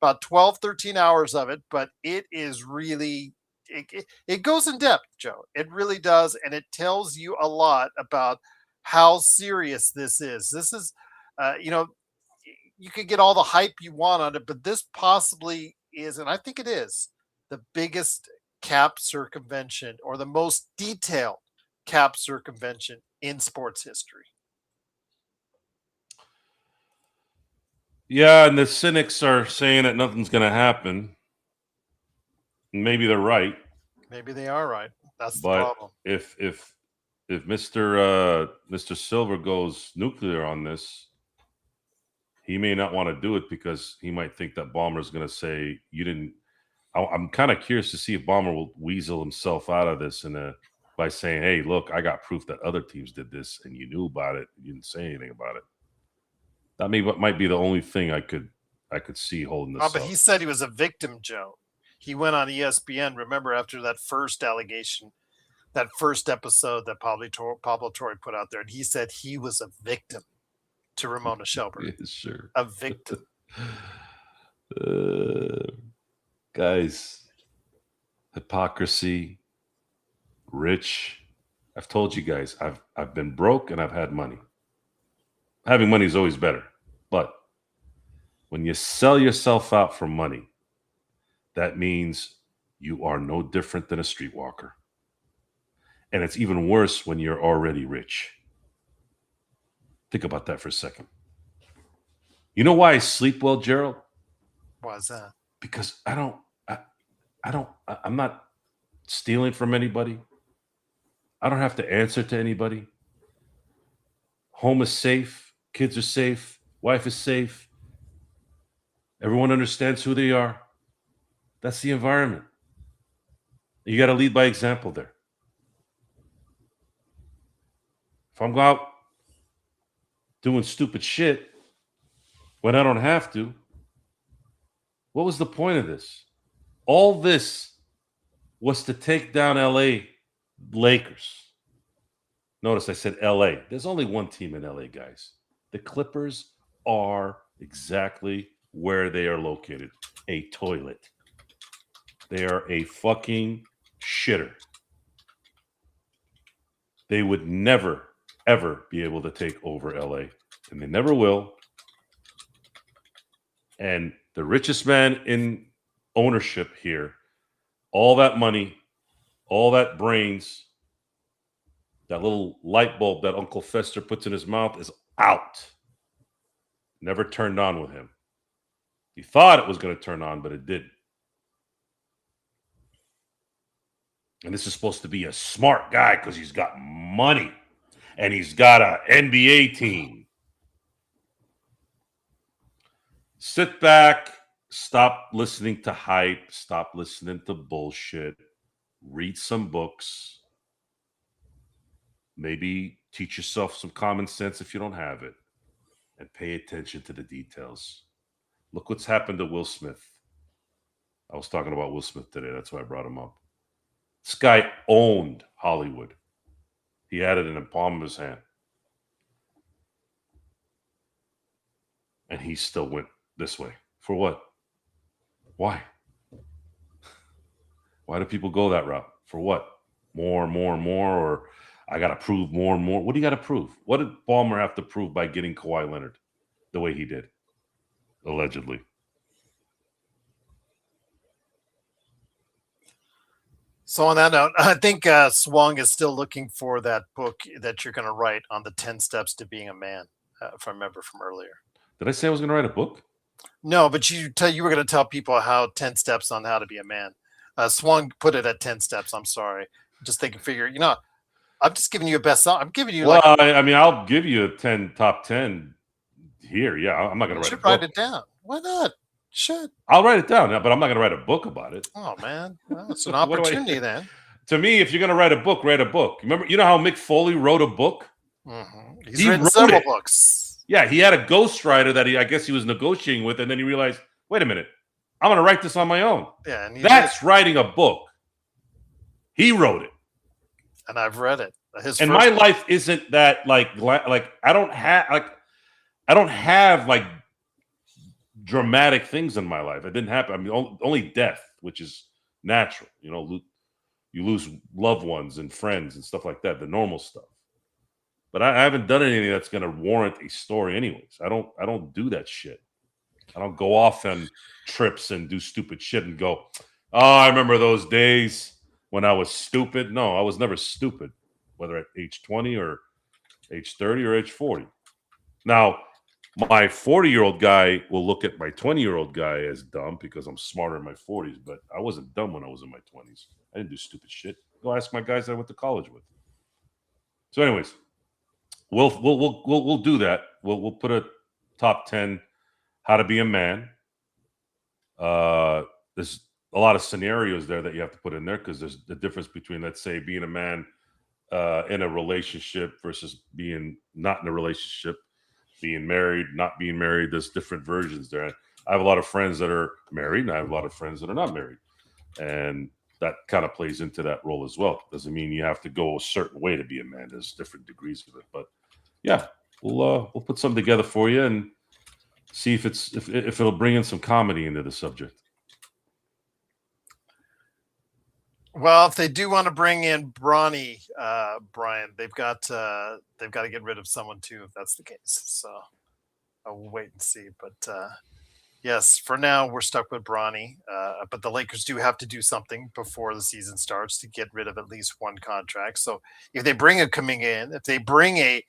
about 12, 13 hours of it, but it is really, it goes in depth, Joe. It really does. And it tells you a lot about how serious this is. This is, you could get all the hype you want on it, but this possibly is, and I think it is, the biggest cap circumvention, or the most detailed cap circumvention in sports history. Yeah, and the cynics are saying that nothing's going to happen. Maybe they're right. Maybe they are right. That's the But problem. if Mr. Silver goes nuclear on this, he may not want to do it because he might think that Ballmer is going to say, you didn't. I'm kind of curious to see if Ballmer will weasel himself out of this by saying, hey, look, I got proof that other teams did this and you knew about it. You didn't say anything about it. That might be the only thing I could see holding this but up. he said he was a victim, Joe. He went on ESPN, remember, after that first allegation, that first episode that Pablo Torre put out there, and he said he was a victim to Ramona Shelburne. Yeah, sure. A victim. Guys, hypocrisy, rich. I've told you guys, I've been broke and I've had money. Having money is always better. But when you sell yourself out for money, that means you are no different than a streetwalker. And it's even worse when you're already rich. Think about that for a second. You know why I sleep well, Gerald? Why is that? Because I'm not stealing from anybody. I don't have to answer to anybody. Home is safe. Kids are safe. Wife is safe. Everyone understands who they are. That's the environment. You got to lead by example there. If I'm out doing stupid shit when I don't have to, what was the point of this? All this was to take down LA Lakers. Notice I said LA. There's only one team in LA, guys. The Clippers are exactly where they are located. A toilet. They are a fucking shitter. They would never, ever be able to take over LA. And they never will. And the richest man in ownership here, all that money, all that brains, that little light bulb that Uncle Fester puts in his mouth is out. Never turned on with him. He thought it was going to turn on, but it didn't. And this is supposed to be a smart guy because he's got money and he's got an NBA team. Sit back, stop listening to hype, stop listening to bullshit, read some books, maybe teach yourself some common sense if you don't have it, and pay attention to the details. Look what's happened to Will Smith. I was talking about Will Smith today. That's why I brought him up. This guy owned Hollywood. He had it in the palm of his hand. And he still went this way. For what? Why? Why do people go that route? For what? More, or I got to prove more and more. What do you got to prove? What did Ballmer have to prove by getting Kawhi Leonard the way he did? Allegedly. So on that note, I think Swung is still looking for that book that you're going to write on the 10 steps to being a man, if I remember from earlier. Did I say I was going to write a book? No, but you were going to tell people how 10 steps on how to be a man. Swung put it at 10 steps. I'm sorry. Just thinking, I'm just giving you a best. I'm giving you I'll give you a top 10 here. Yeah, I'm not going to write it down. Why not? Should. I'll write it down, but I'm not going to write a book about it. Oh man, well, it's an opportunity then. To me, if you're going to write a book, write a book. Remember, you know how Mick Foley wrote a book? Mm-hmm. He's written several books. Yeah, he had a ghostwriter that I guess he was negotiating with, and then he realized, wait a minute, I'm going to write this on my own. Yeah, and That's writing a book. He wrote it, and I've read it. And my life isn't that like I don't have like dramatic things in my life. It didn't happen. I mean, only death, which is natural. You know, you lose loved ones and friends and stuff like that, the normal stuff. But I haven't done anything that's going to warrant a story, anyways. I don't do that shit. I don't go off on trips and do stupid shit and go, oh, I remember those days when I was stupid. No, I was never stupid, whether at age 20 or age 30 or age 40. Now, my 40-year-old guy will look at my 20-year-old guy as dumb because I'm smarter in my 40s, but I wasn't dumb when I was in my 20s. I didn't do stupid shit. Go ask my guys I went to college with. So, anyways, we'll do that. We'll put a top 10 how to be a man. There's a lot of scenarios there that you have to put in there because there's the difference between, let's say, being a man in a relationship versus being not in a relationship, being married, not being married. There's different versions there. I have a lot of friends that are married, and I have a lot of friends that are not married, and that kind of plays into that role as well. Doesn't mean you have to go a certain way to be a man. There's different degrees of it, but yeah, we'll put something together for you and see if it'll bring in some comedy into the subject. Well, if they do want to bring in Bronny, Brian, they've got to get rid of someone too, if that's the case. So I'll wait and see. But yes, for now we're stuck with Bronny. But the Lakers do have to do something before the season starts to get rid of at least one contract. So if they bring a Kuminga in, if they bring a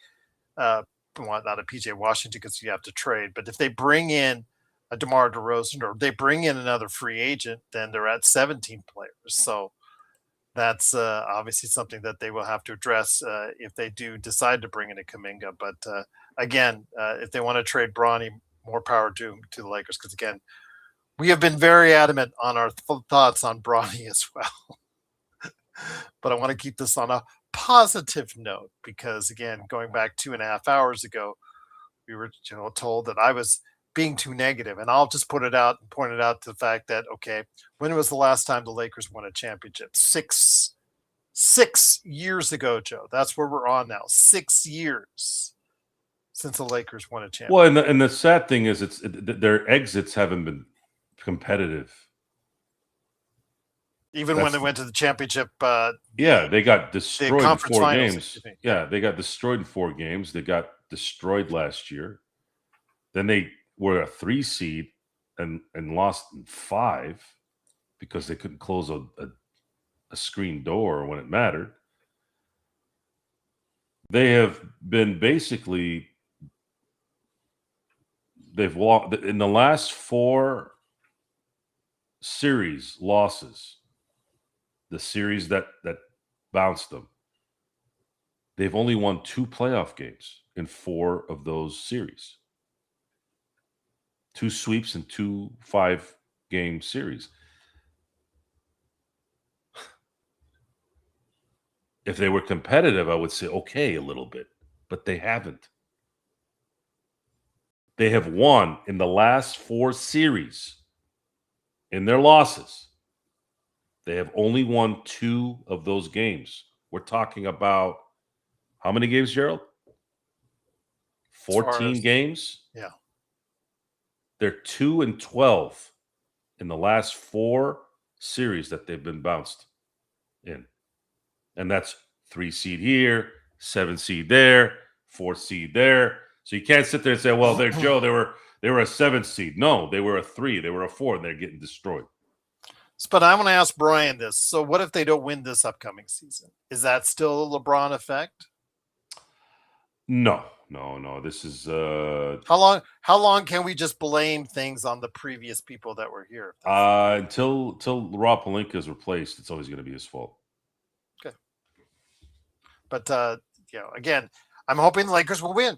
not a PJ Washington because you have to trade, but if they bring in a DeMar DeRozan or they bring in another free agent, then they're at 17 players. So that's obviously something that they will have to address if they do decide to bring in a Kuminga. But again, if they want to trade Bronny, more power to the Lakers. Because again, we have been very adamant on our thoughts on Bronny as well. But I want to keep this on a positive note because again, going back 2.5 hours ago, we were told that I was being too negative, and I'll just point it out to the fact that, okay, when was the last time the Lakers won a championship? Six years ago, Joe. That's where we're on now. 6 years since the Lakers won a championship. Well, and the sad thing is their exits haven't been competitive. Even when they went to the championship. They got destroyed in 4 finals, games. Yeah, they got destroyed in 4 games. They got destroyed last year. Then they were a 3 seed and lost in 5 because they couldn't close a screen door when it mattered. They have been basically they've walked in the last 4 series losses. The series that bounced them. They've only won 2 playoff games in 4 of those series. 2 sweeps and 2 5-game series. If they were competitive, I would say, okay, a little bit, but they haven't. They have won in the last 4 series in their losses. They have only won 2 of those games. We're talking about how many games, Gerald? 14 games? Yeah. They're 2-12 in the last 4 series that they've been bounced in. And that's 3 seed here, 7 seed there, 4 seed there. So you can't sit there and say, well, they're Joe, they were a 7 seed. No, they were a 3, they were a 4, and they're getting destroyed. But I'm going to ask Brian this. So what if they don't win this upcoming season? Is that still a LeBron effect? No. This is how long can we just blame things on the previous people that were here? Until Rob Pelinka is replaced, it's always going to be his fault. Okay. But again, I'm hoping the Lakers will win.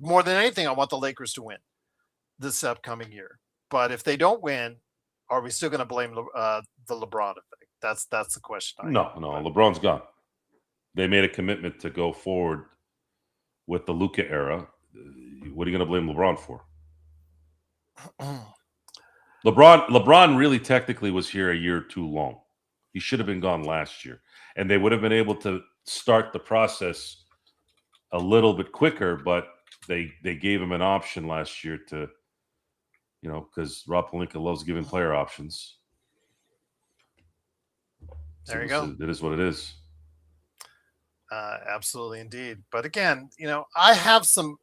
More than anything, I want the Lakers to win this upcoming year. But if they don't win, are we still going to blame the LeBron effect? That's the question. No, LeBron's gone. They made a commitment to go forward with the Luka era. What are you going to blame LeBron for? LeBron really technically was here a year too long. He should have been gone last year, and they would have been able to start the process a little bit quicker. But they gave him an option last year to, because Rob Pelinka loves giving player options. There you go. It is what it is. Absolutely, indeed. But again, I have some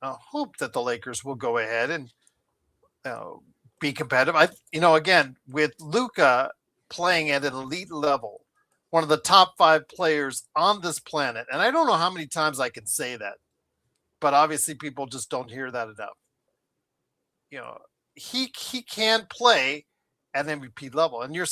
hope that the Lakers will go ahead and be competitive. Again, with Luka playing at an elite level, one of the top 5 players on this planet, and I don't know how many times I can say that, but obviously people just don't hear that enough. He can play at MVP level, and you're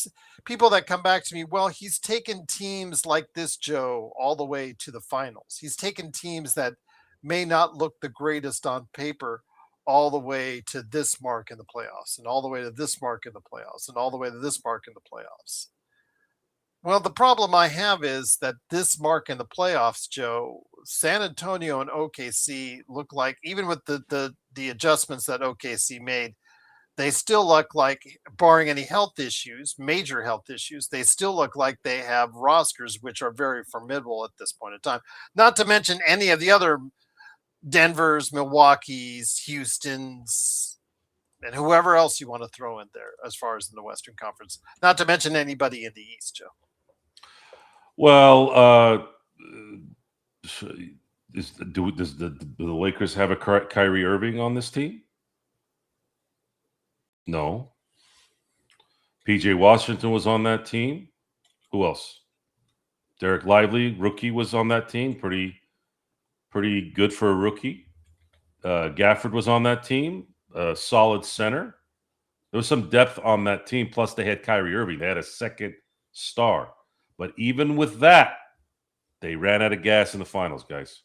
people that come back to me, well, he's taken teams like this, Joe, all the way to the finals. He's taken teams that may not look the greatest on paper all the way to this mark in the playoffs, and all the way to this mark in the playoffs, and all the way to this mark in the playoffs. Well, the problem I have is that this mark in the playoffs, Joe, San Antonio and OKC look like, even with the adjustments that OKC made, they still look like, barring any health issues, major health issues, they still look like they have rosters which are very formidable at this point in time. Not to mention any of the other Denvers, Milwaukee's, Houston's, and whoever else you want to throw in there as far as in the Western Conference. Not to mention anybody in the East, Joe. Well, does the Lakers have a Kyrie Irving on this team? No. PJ Washington was on that team. Who else? Derek Lively, rookie, was on that team. Pretty good for a rookie. Gafford was on that team. Solid center. There was some depth on that team. Plus, they had Kyrie Irving. They had a second star. But even with that, they ran out of gas in the finals, guys.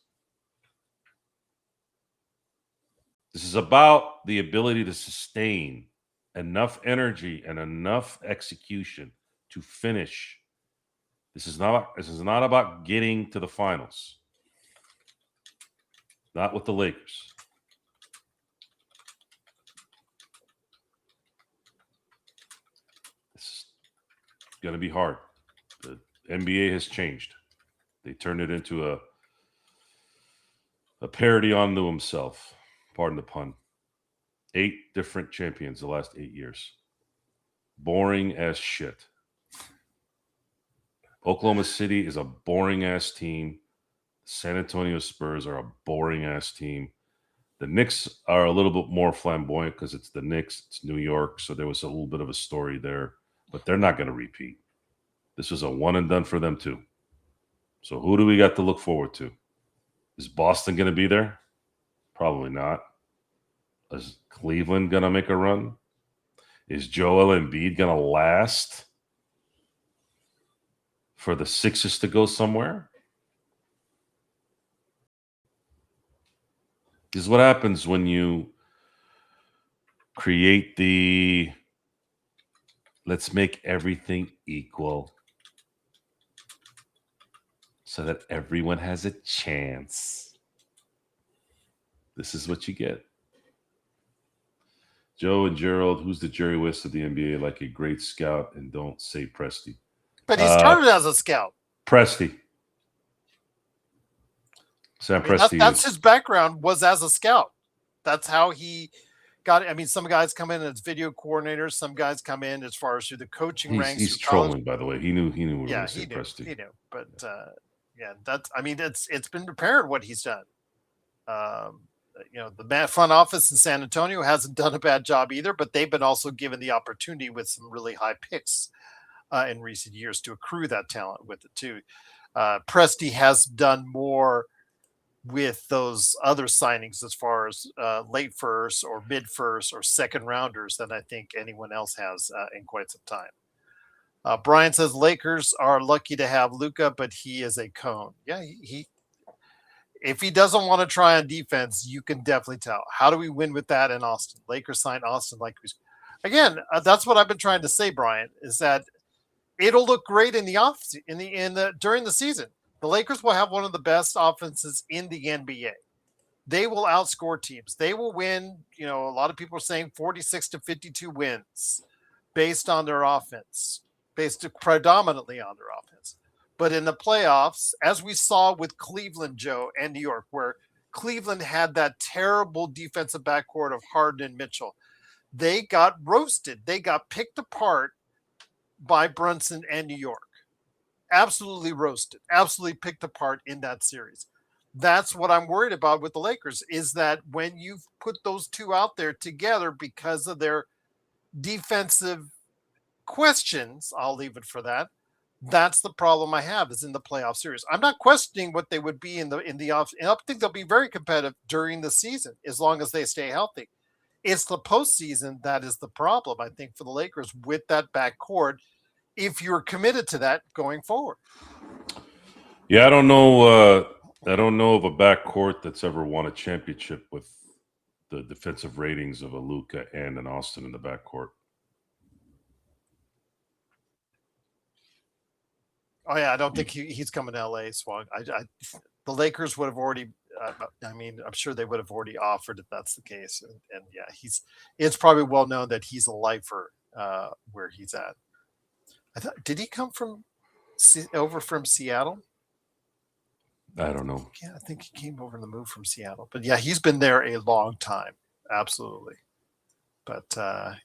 This is about the ability to sustain enough energy and enough execution to finish. This is not about getting to the finals. Not with the Lakers. It's going to be hard. The NBA has changed. They turned it into a parody onto himself. Pardon the pun. 8 different champions the last 8 years. Boring as shit. Oklahoma City is a boring ass team. San Antonio Spurs are a boring ass team. The Knicks are a little bit more flamboyant because it's the Knicks, it's New York, so there was a little bit of a story there, but they're not going to repeat. This was a one and done for them too. So who do we got to look forward to? Is Boston going to be there? Probably not. Is Cleveland going to make a run? Is Joel Embiid going to last for the Sixers to go somewhere? This is what happens when you create the let's make everything equal so that everyone has a chance. This is what you get. Joe and Gerald, who's the Jerry West of the NBA, like a great scout, and don't say Presti. But he started as a scout. Presti. Sam Presti. That's his background, was as a scout. That's how he got it. I mean, some guys come in as video coordinators. Some guys come in as far as through the coaching ranks. He's trolling, by the way. He knew. Yeah, he knew. Presti. He knew. But yeah, that's. I mean, it's been apparent what he's done. The front office in San Antonio hasn't done a bad job either, but they've been also given the opportunity with some really high picks in recent years to accrue that talent with it too. Presti has done more with those other signings as far as late first or mid first or second rounders than I think anyone else has in quite some time. Brian says Lakers are lucky to have Luka, but he is a cone. Yeah, he if he doesn't want to try on defense, you can definitely tell. How do we win with that in Austin? Lakers signed Austin again. That's what I've been trying to say, Brian, is that it'll look great in the during the season. The Lakers will have one of the best offenses in the NBA. They will outscore teams. They will win. A lot of people are saying 46-52 wins based on their offense, based predominantly on their offense. But in the playoffs, as we saw with Cleveland, Joe, and New York, where Cleveland had that terrible defensive backcourt of Harden and Mitchell, they got roasted. They got picked apart by Brunson and New York. Absolutely roasted, absolutely picked apart in that series. That's what I'm worried about with the Lakers, is that when you put those two out there together because of their defensive questions, I'll leave it for that. That's the problem I have, is in the playoff series. I'm not questioning what they would be in the off. And I think they'll be very competitive during the season as long as they stay healthy. It's the postseason that is the problem, I think, for the Lakers with that backcourt, if you're committed to that going forward. Yeah, I don't know. I don't know of a backcourt that's ever won a championship with the defensive ratings of a Luka and an Austin in the backcourt. Oh yeah, I don't think he's coming to LA, Swag. The Lakers would have already. I'm sure they would have already offered if that's the case. And yeah, it's probably well known that he's a lifer where he's at. Did he come over from Seattle? I don't know. Yeah, I think he came over in the move from Seattle. But yeah, he's been there a long time. Absolutely. But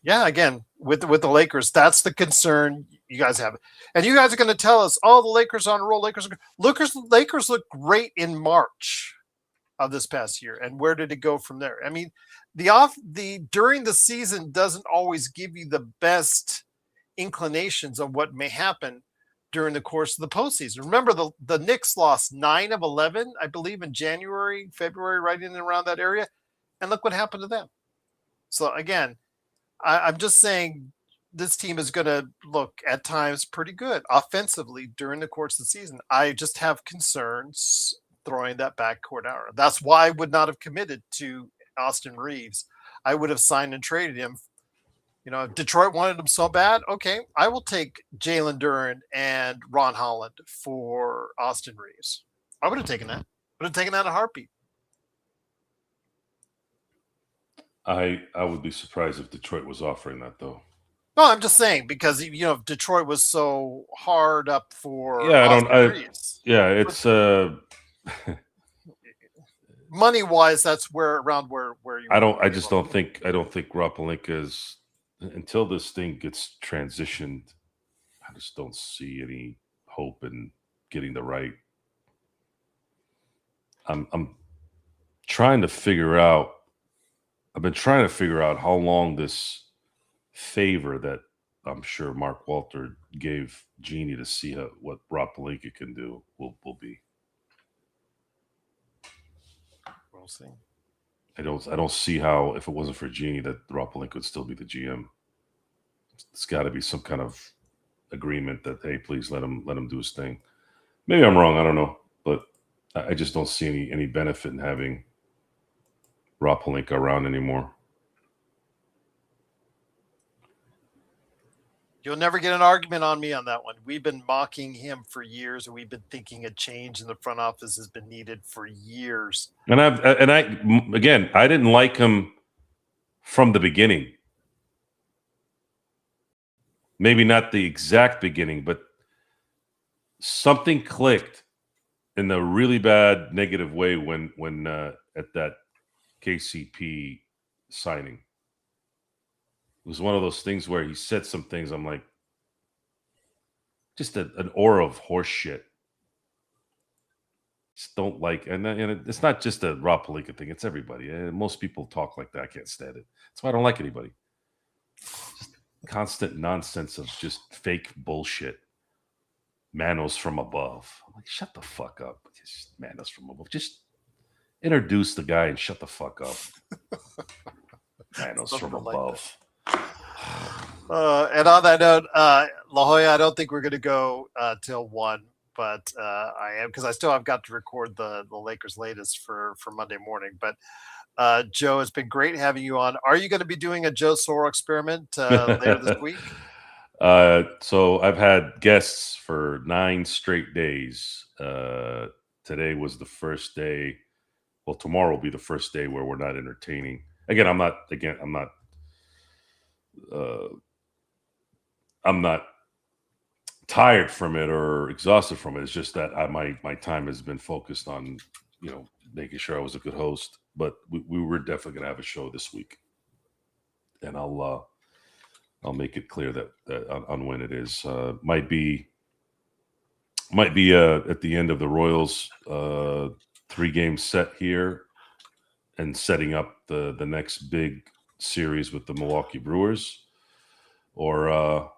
yeah, again, with the Lakers, that's the concern you guys have. And you guys are going to tell us, the Lakers on a roll. Lakers look great in March of this past year. And where did it go from there? I mean, during the season doesn't always give you the best inclinations of what may happen during the course of the postseason. Remember, the Knicks lost 9 of 11, I believe, in January, February, right in and around that area. And look what happened to them. So again, I'm just saying this team is going to look at times pretty good offensively during the course of the season. I just have concerns throwing that backcourt out. That's why I would not have committed to Austin Reeves. I would have signed and traded him. If Detroit wanted him so bad, okay, I will take Jalen Duren and Ron Holland for Austin Reeves. I would have taken that. Would have taken that in a heartbeat. I would be surprised if Detroit was offering that, though. No, I'm just saying, because if Detroit was so hard up for Reeves. Yeah, it's money wise, that's around where you. I don't think Rob Pelinka is, until this thing gets transitioned. I just don't see any hope in getting the right. I'm trying to figure out. I've been trying to figure out how long this favor that I'm sure Mark Walter gave Jeannie to see what Rob Pelinka can do will be. We'll see. I don't see how, if it wasn't for Jeannie, that Rob Pelinka would still be the GM. It's got to be some kind of agreement that, hey, please let him do his thing. Maybe I'm wrong. I don't know, but I just don't see any benefit in having Rob Pelinka around anymore. You'll never get an argument on me on that one. We've been mocking him for years, and we've been thinking a change in the front office has been needed for years. And I didn't like him from the beginning. Maybe not the exact beginning, but something clicked in a really bad negative way when at that KCP signing. It was one of those things where he said some things. I'm like, just an aura of horse shit. Just don't like, and it's not just a Rob Pelinka thing. It's everybody. Most people talk like that. I can't stand it. That's why I don't like anybody. Just constant nonsense of just fake bullshit. Manos from above. I'm like, shut the fuck up. Just Manos from above. Just introduce the guy and shut the fuck up. Manos from above. And on that note, La Jolla, I don't think we're going to go till 1, but I am, because I still have got to record the Lakers latest for Monday morning. But Joe, it's been great having you on. Are you going to be doing a Joe Soro experiment later this week? So I've had guests for 9 straight days. Today was the first day Well, tomorrow will be the first day where we're not entertaining. Again, I'm not. Uh, I'm not tired from it or exhausted from it. It's just that my time has been focused on making sure I was a good host. But we were definitely going to have a show this week, and I'll make it clear that on when it is. Might be at the end of the Royals 3-game set here, and setting up the next big series with the Milwaukee Brewers, or I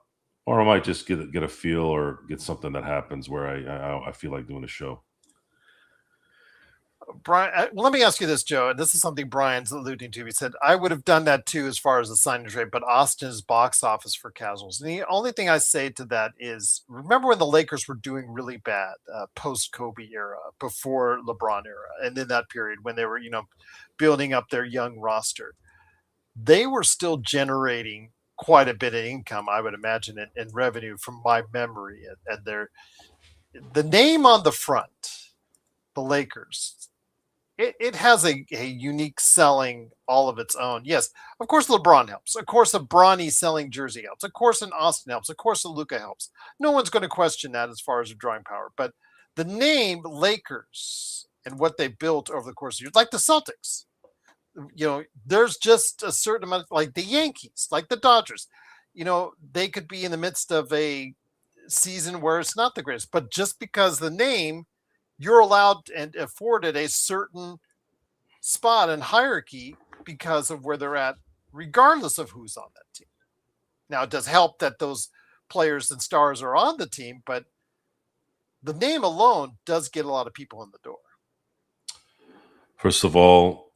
might just get a feel or get something that happens where I feel like doing a show. Brian, let me ask you this, Joe. And this is something Brian's alluding to. He said, I would have done that too as far as the signage rate, but Austin is box office for casuals. And the only thing I say to that is, remember when the Lakers were doing really bad post-Kobe era, before LeBron era, and in that period when they were, building up their young roster, they were still generating quite a bit of income, I would imagine, in revenue from my memory. And the name on the front, the Lakers, it has a unique selling all of its own. Yes, of course LeBron helps. Of course a Bronny selling jersey helps. Of course an Austin helps. Of course a Luka helps. No one's going to question that as far as the drawing power. But the name Lakers and what they built over the course of years, like the Celtics, there's just a certain amount, like the Yankees, like the Dodgers, they could be in the midst of a season where it's not the greatest, but just because the name, you're allowed and afforded a certain spot in hierarchy because of where they're at, regardless of who's on that team. Now, it does help that those players and stars are on the team, but the name alone does get a lot of people in the door. First of all,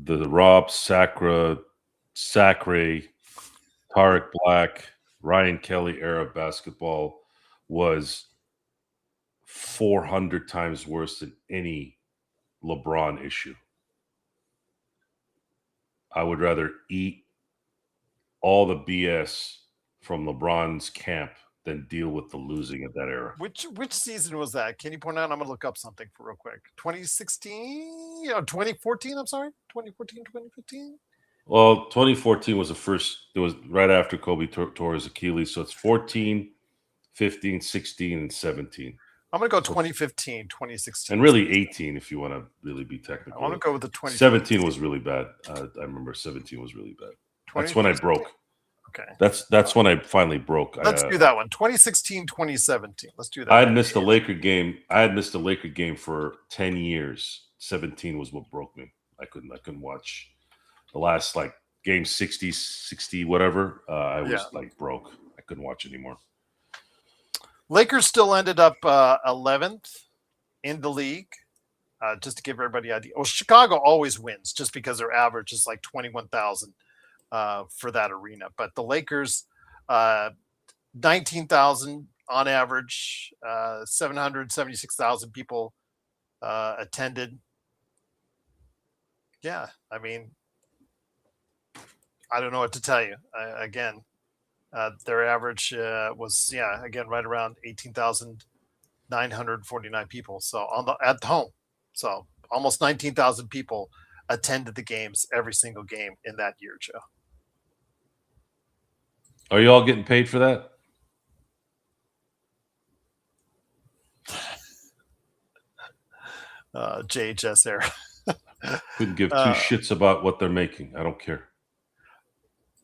the Rob Sacre, Tarek Black, Ryan Kelly era basketball was 400 times worse than any LeBron issue. I would rather eat all the BS from LeBron's camp than deal with the losing of that era. Which season was that? Can you point out? I'm going to look up something for real quick. 2016? 2014, I'm sorry? 2014, 2015? Well, 2014 was the first. It was right after Kobe tore his Achilles. So it's 14, 15, 16, and 17. I'm going to go 2015, 2016. And really 18 if you want to really be technical. I want to go with the 17 was really bad. I remember 17 was really bad. That's when I broke. Okay. That's when I finally broke. Let's do that one. 2016, 2017. Let's do that. I had missed a Laker game. For 10 years. 17 was what broke me. I couldn't watch the last game 60 whatever. I was broke. I couldn't watch anymore. Lakers still ended up 11th in the league, just to give everybody an idea. Well, Chicago always wins just because their average is like 21,000 for that arena. But the Lakers, 19,000 on average, 776,000 people attended. Yeah, I mean, I don't know what to tell you. Their average was, again, right around 18,949 people. So at home, so almost 19,000 people attended the games, every single game in that year, Joe. Are you all getting paid for that? JHS era. Couldn't give two shits about what they're making. I don't care.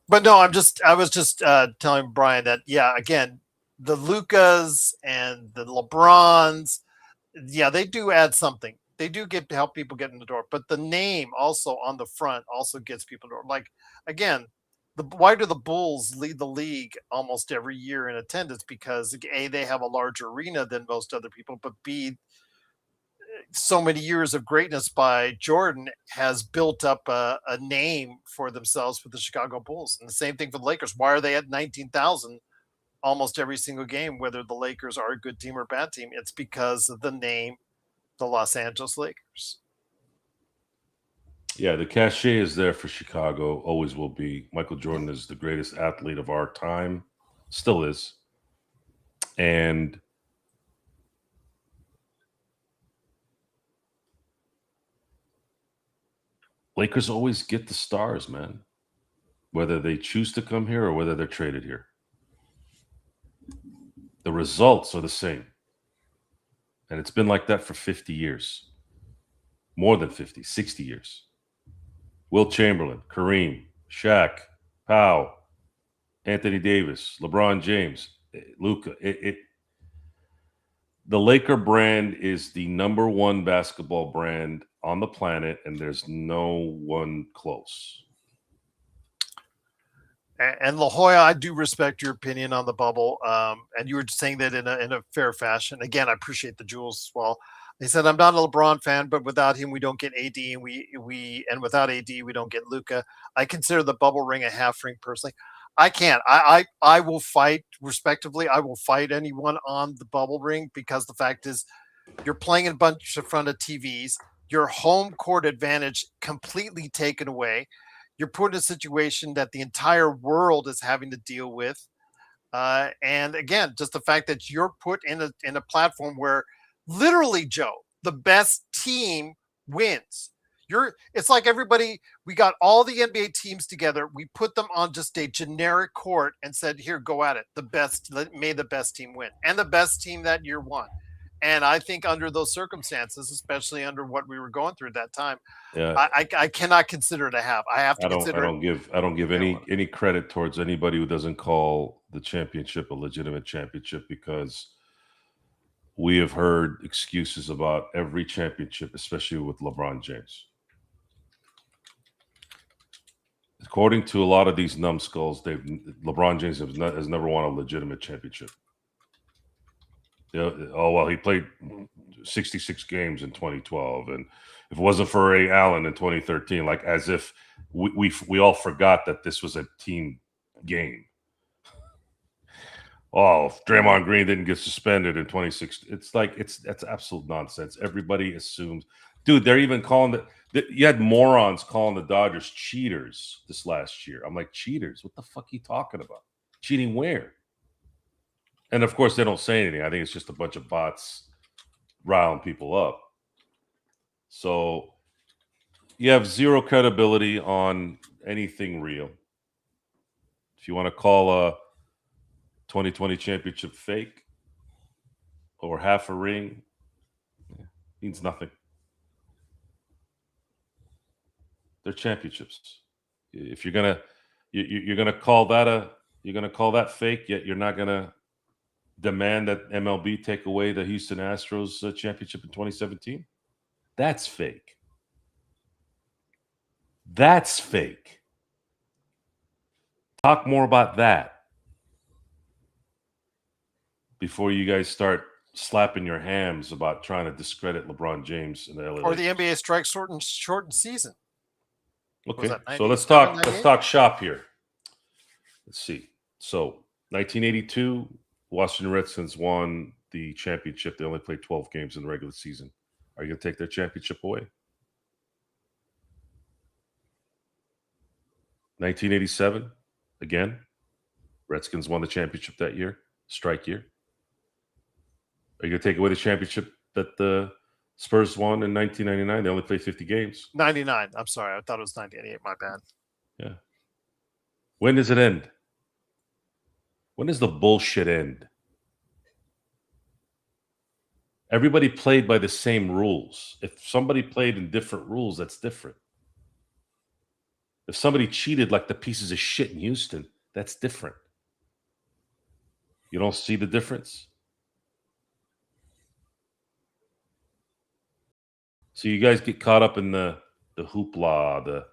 But no, I was just telling Brian that, again, the Lukas and the LeBrons, they do add something. They do help people get in the door, but the name also on the front also gets people in the door. Like, again, why do the Bulls lead the league almost every year in attendance? Because A, they have a larger arena than most other people, but B, so many years of greatness by Jordan has built up a name for themselves with the Chicago Bulls. And the same thing for the Lakers. Why are they at 19,000 almost every single game, whether the Lakers are a good team or a bad team? It's because of the name, the Los Angeles Lakers. Yeah, the cachet is there for Chicago, always will be. Michael Jordan is the greatest athlete of our time, still is. And Lakers always get the stars, man. Whether they choose to come here or whether they're traded here. The results are the same. And it's been like that for 50 years. More than 50, 60 years. Will Chamberlain, Kareem, Shaq, Powell, Anthony Davis, LeBron James, Luka. The Laker brand is the number one basketball brand on the planet, and there's no one close. And La Jolla, I do respect your opinion on the bubble. And you were saying that in a fair fashion. Again, I appreciate the jewels as well. They said, I'm not a LeBron fan, but without him, we don't get AD, and without AD, we don't get Luka. I consider the bubble ring a half ring personally. I can't. I will fight respectively. I will fight anyone on the bubble ring because the fact is, you're playing in a bunch in front of TVs. Your home court advantage completely taken away. You're put in a situation that the entire world is having to deal with. And again, just the fact that you're put in a platform where literally, Joe, the best team wins. It's like everybody, we got all the NBA teams together. We put them on just a generic court and said, here, go at it. May the best team win. And the best team that year won. And I think under those circumstances, especially under what we were going through at that time, I cannot consider it a half. I have to consider. I don't give any credit towards anybody who doesn't call the championship a legitimate championship, because we have heard excuses about every championship, especially with LeBron James. According to a lot of these numbskulls, LeBron James has never won a legitimate championship. He played 66 games in 2012, and if it wasn't for Ray Allen in 2013, like as if we all forgot that this was a team game. If Draymond Green didn't get suspended in 2016, that's absolute nonsense. Everybody assumes, dude. They're even calling you had morons calling the Dodgers cheaters this last year. I'm like, cheaters? What the fuck are you talking about? Cheating where? And of course, they don't say anything. I think it's just a bunch of bots riling people up. So you have zero credibility on anything real. If you want to call a 2020 championship fake or half a ring, means nothing. They're championships. If you're gonna call that fake, yet you're not gonna demand that MLB take away the Houston Astros championship in 2017? That's fake. That's fake. Talk more about that before you guys start slapping your hams about trying to discredit LeBron James and the LA or Lakers. the NBA strike shortened season. Okay, so let's talk shop here. Let's see. So 1982, Washington Redskins won the championship. They only played 12 games in the regular season. Are you going to take their championship away? 1987, again, Redskins won the championship that year, strike year. Are you going to take away the championship that the Spurs won in 1999? They only played 50 games. 99. I'm sorry. I thought it was 1988. My bad. Yeah. When does it end? When does the bullshit end? Everybody played by the same rules. If somebody played in different rules, that's different. If somebody cheated like the pieces of shit in Houston, that's different. You don't see the difference? So you guys get caught up in the hoopla,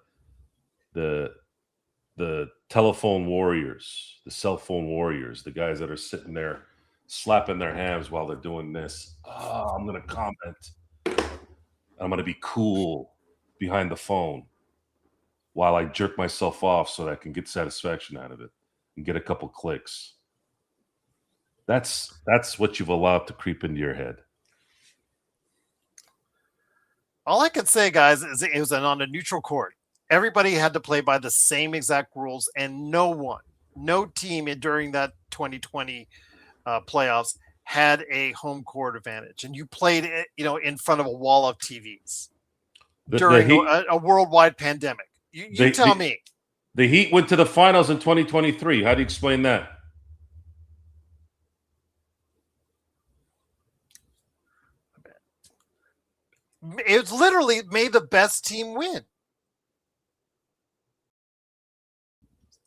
the telephone warriors, the cell phone warriors, the guys that are sitting there slapping their hands while they're doing this. Oh, I'm going to comment. I'm going to be cool behind the phone while I jerk myself off so that I can get satisfaction out of it and get a couple clicks. That's what you've allowed to creep into your head. All I can say, guys, is it was on a neutral court. Everybody had to play by the same exact rules, and no team during that 2020 playoffs had a home court advantage. And you played, in front of a wall of TVs. during a worldwide pandemic. You tell me. The Heat went to the finals in 2023. How do you explain that? It's literally made the best team win.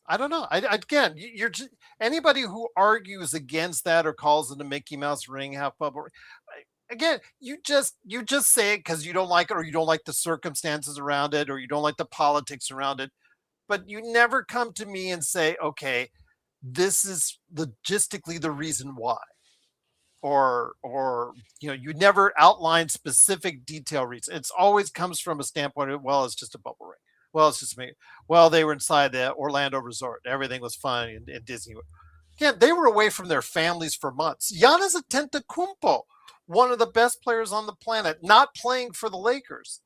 I don't know. Again, you're just, anybody who argues against that or calls it a Mickey Mouse ring, half bubble. Again, you just say it because you don't like it, or you don't like the circumstances around it, or you don't like the politics around it. But you never come to me and say, okay, this is logistically the reason why. Or you never outline specific detail reasons. It's always comes from a standpoint of, well, it's just a bubble ring. Well, it's just me. Well, they were inside the Orlando resort. Everything was fine in Disney. Yeah, they were away from their families for months. Giannis Antetokounmpo, one of the best players on the planet, not playing for the Lakers,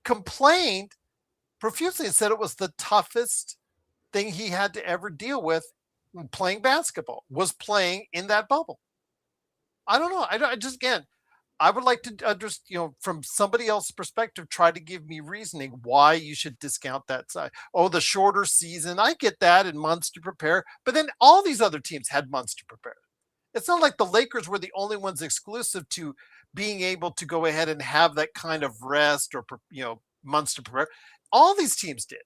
complained profusely and said it was the toughest thing he had to ever deal with playing basketball, was playing in that bubble. I don't know. I just, again, I would like to understand, from somebody else's perspective, try to give me reasoning why you should discount that side. Oh, the shorter season. I get that, and months to prepare. But then all these other teams had months to prepare. It's not like the Lakers were the only ones exclusive to being able to go ahead and have that kind of rest or, months to prepare. All these teams did.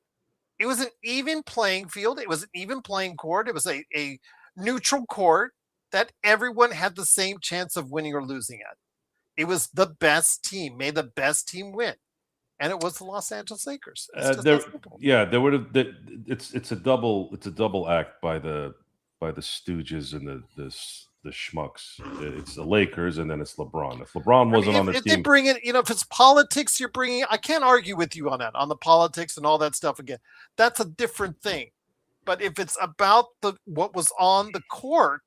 It was an even playing field. It was an even playing court. It was a neutral court that everyone had the same chance of winning or losing at. It was the best team, made the best team win, and it was the Los Angeles Lakers. There would have. It's a double act by the Stooges and the schmucks. It's the Lakers, and then it's LeBron. If LeBron wasn't on the team, they bring it, if it's politics, you're bringing. I can't argue with you on that, on the politics and all that stuff. Again, that's a different thing. But if it's about what was on the court,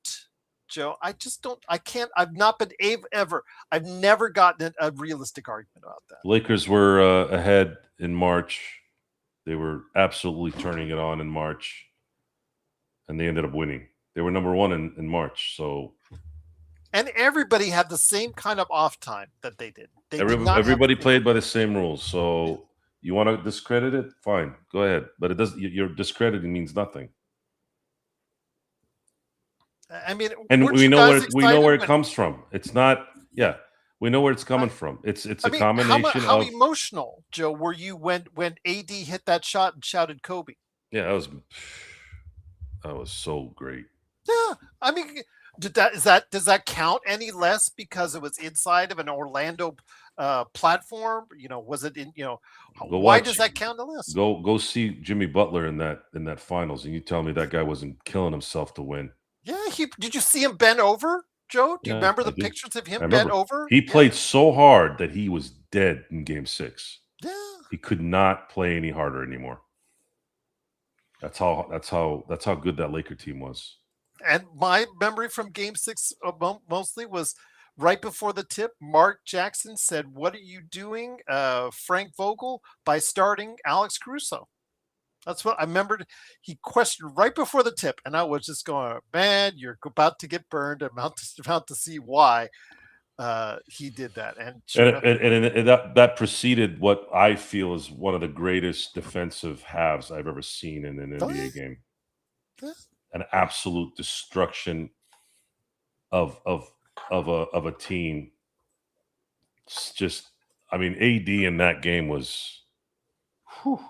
Joe, I just don't. I can't. I've not been ever. I've never gotten a realistic argument about that. Lakers were ahead in March. They were absolutely turning it on in March, and they ended up winning. They were number one in March. So, and everybody had the same kind of off time that they did. Everybody played by the same rules. So, you want to discredit it? Fine, go ahead. But it doesn't. Your discrediting means nothing. I mean, and we know where it comes from. It's not. Yeah, we know where it's coming from. It's a combination how emotional, Joe, were you when AD hit that shot and shouted Kobe? Yeah, that was so great. Yeah, I mean, does that count any less because it was inside of an Orlando platform? Was it in? Why does that count less? Go see Jimmy Butler in that finals, and you tell me that guy wasn't killing himself to win. Yeah, did you see him bend over, Joe? Do you remember the pictures of him bent over? He played so hard that he was dead in Game 6. Yeah, he could not play any harder anymore. That's how good that Laker team was. And my memory from Game 6 mostly was right before the tip. Mark Jackson said, "What are you doing, Frank Vogel, by starting Alex Caruso?" That's what I remembered. He questioned right before the tip, and I was just going, "Man, you're about to get burned." I'm about to see why he did that. And that preceded what I feel is one of the greatest defensive halves I've ever seen in an NBA game. Yeah. An absolute destruction of a team. It's just, I mean, AD in that game was. Whew.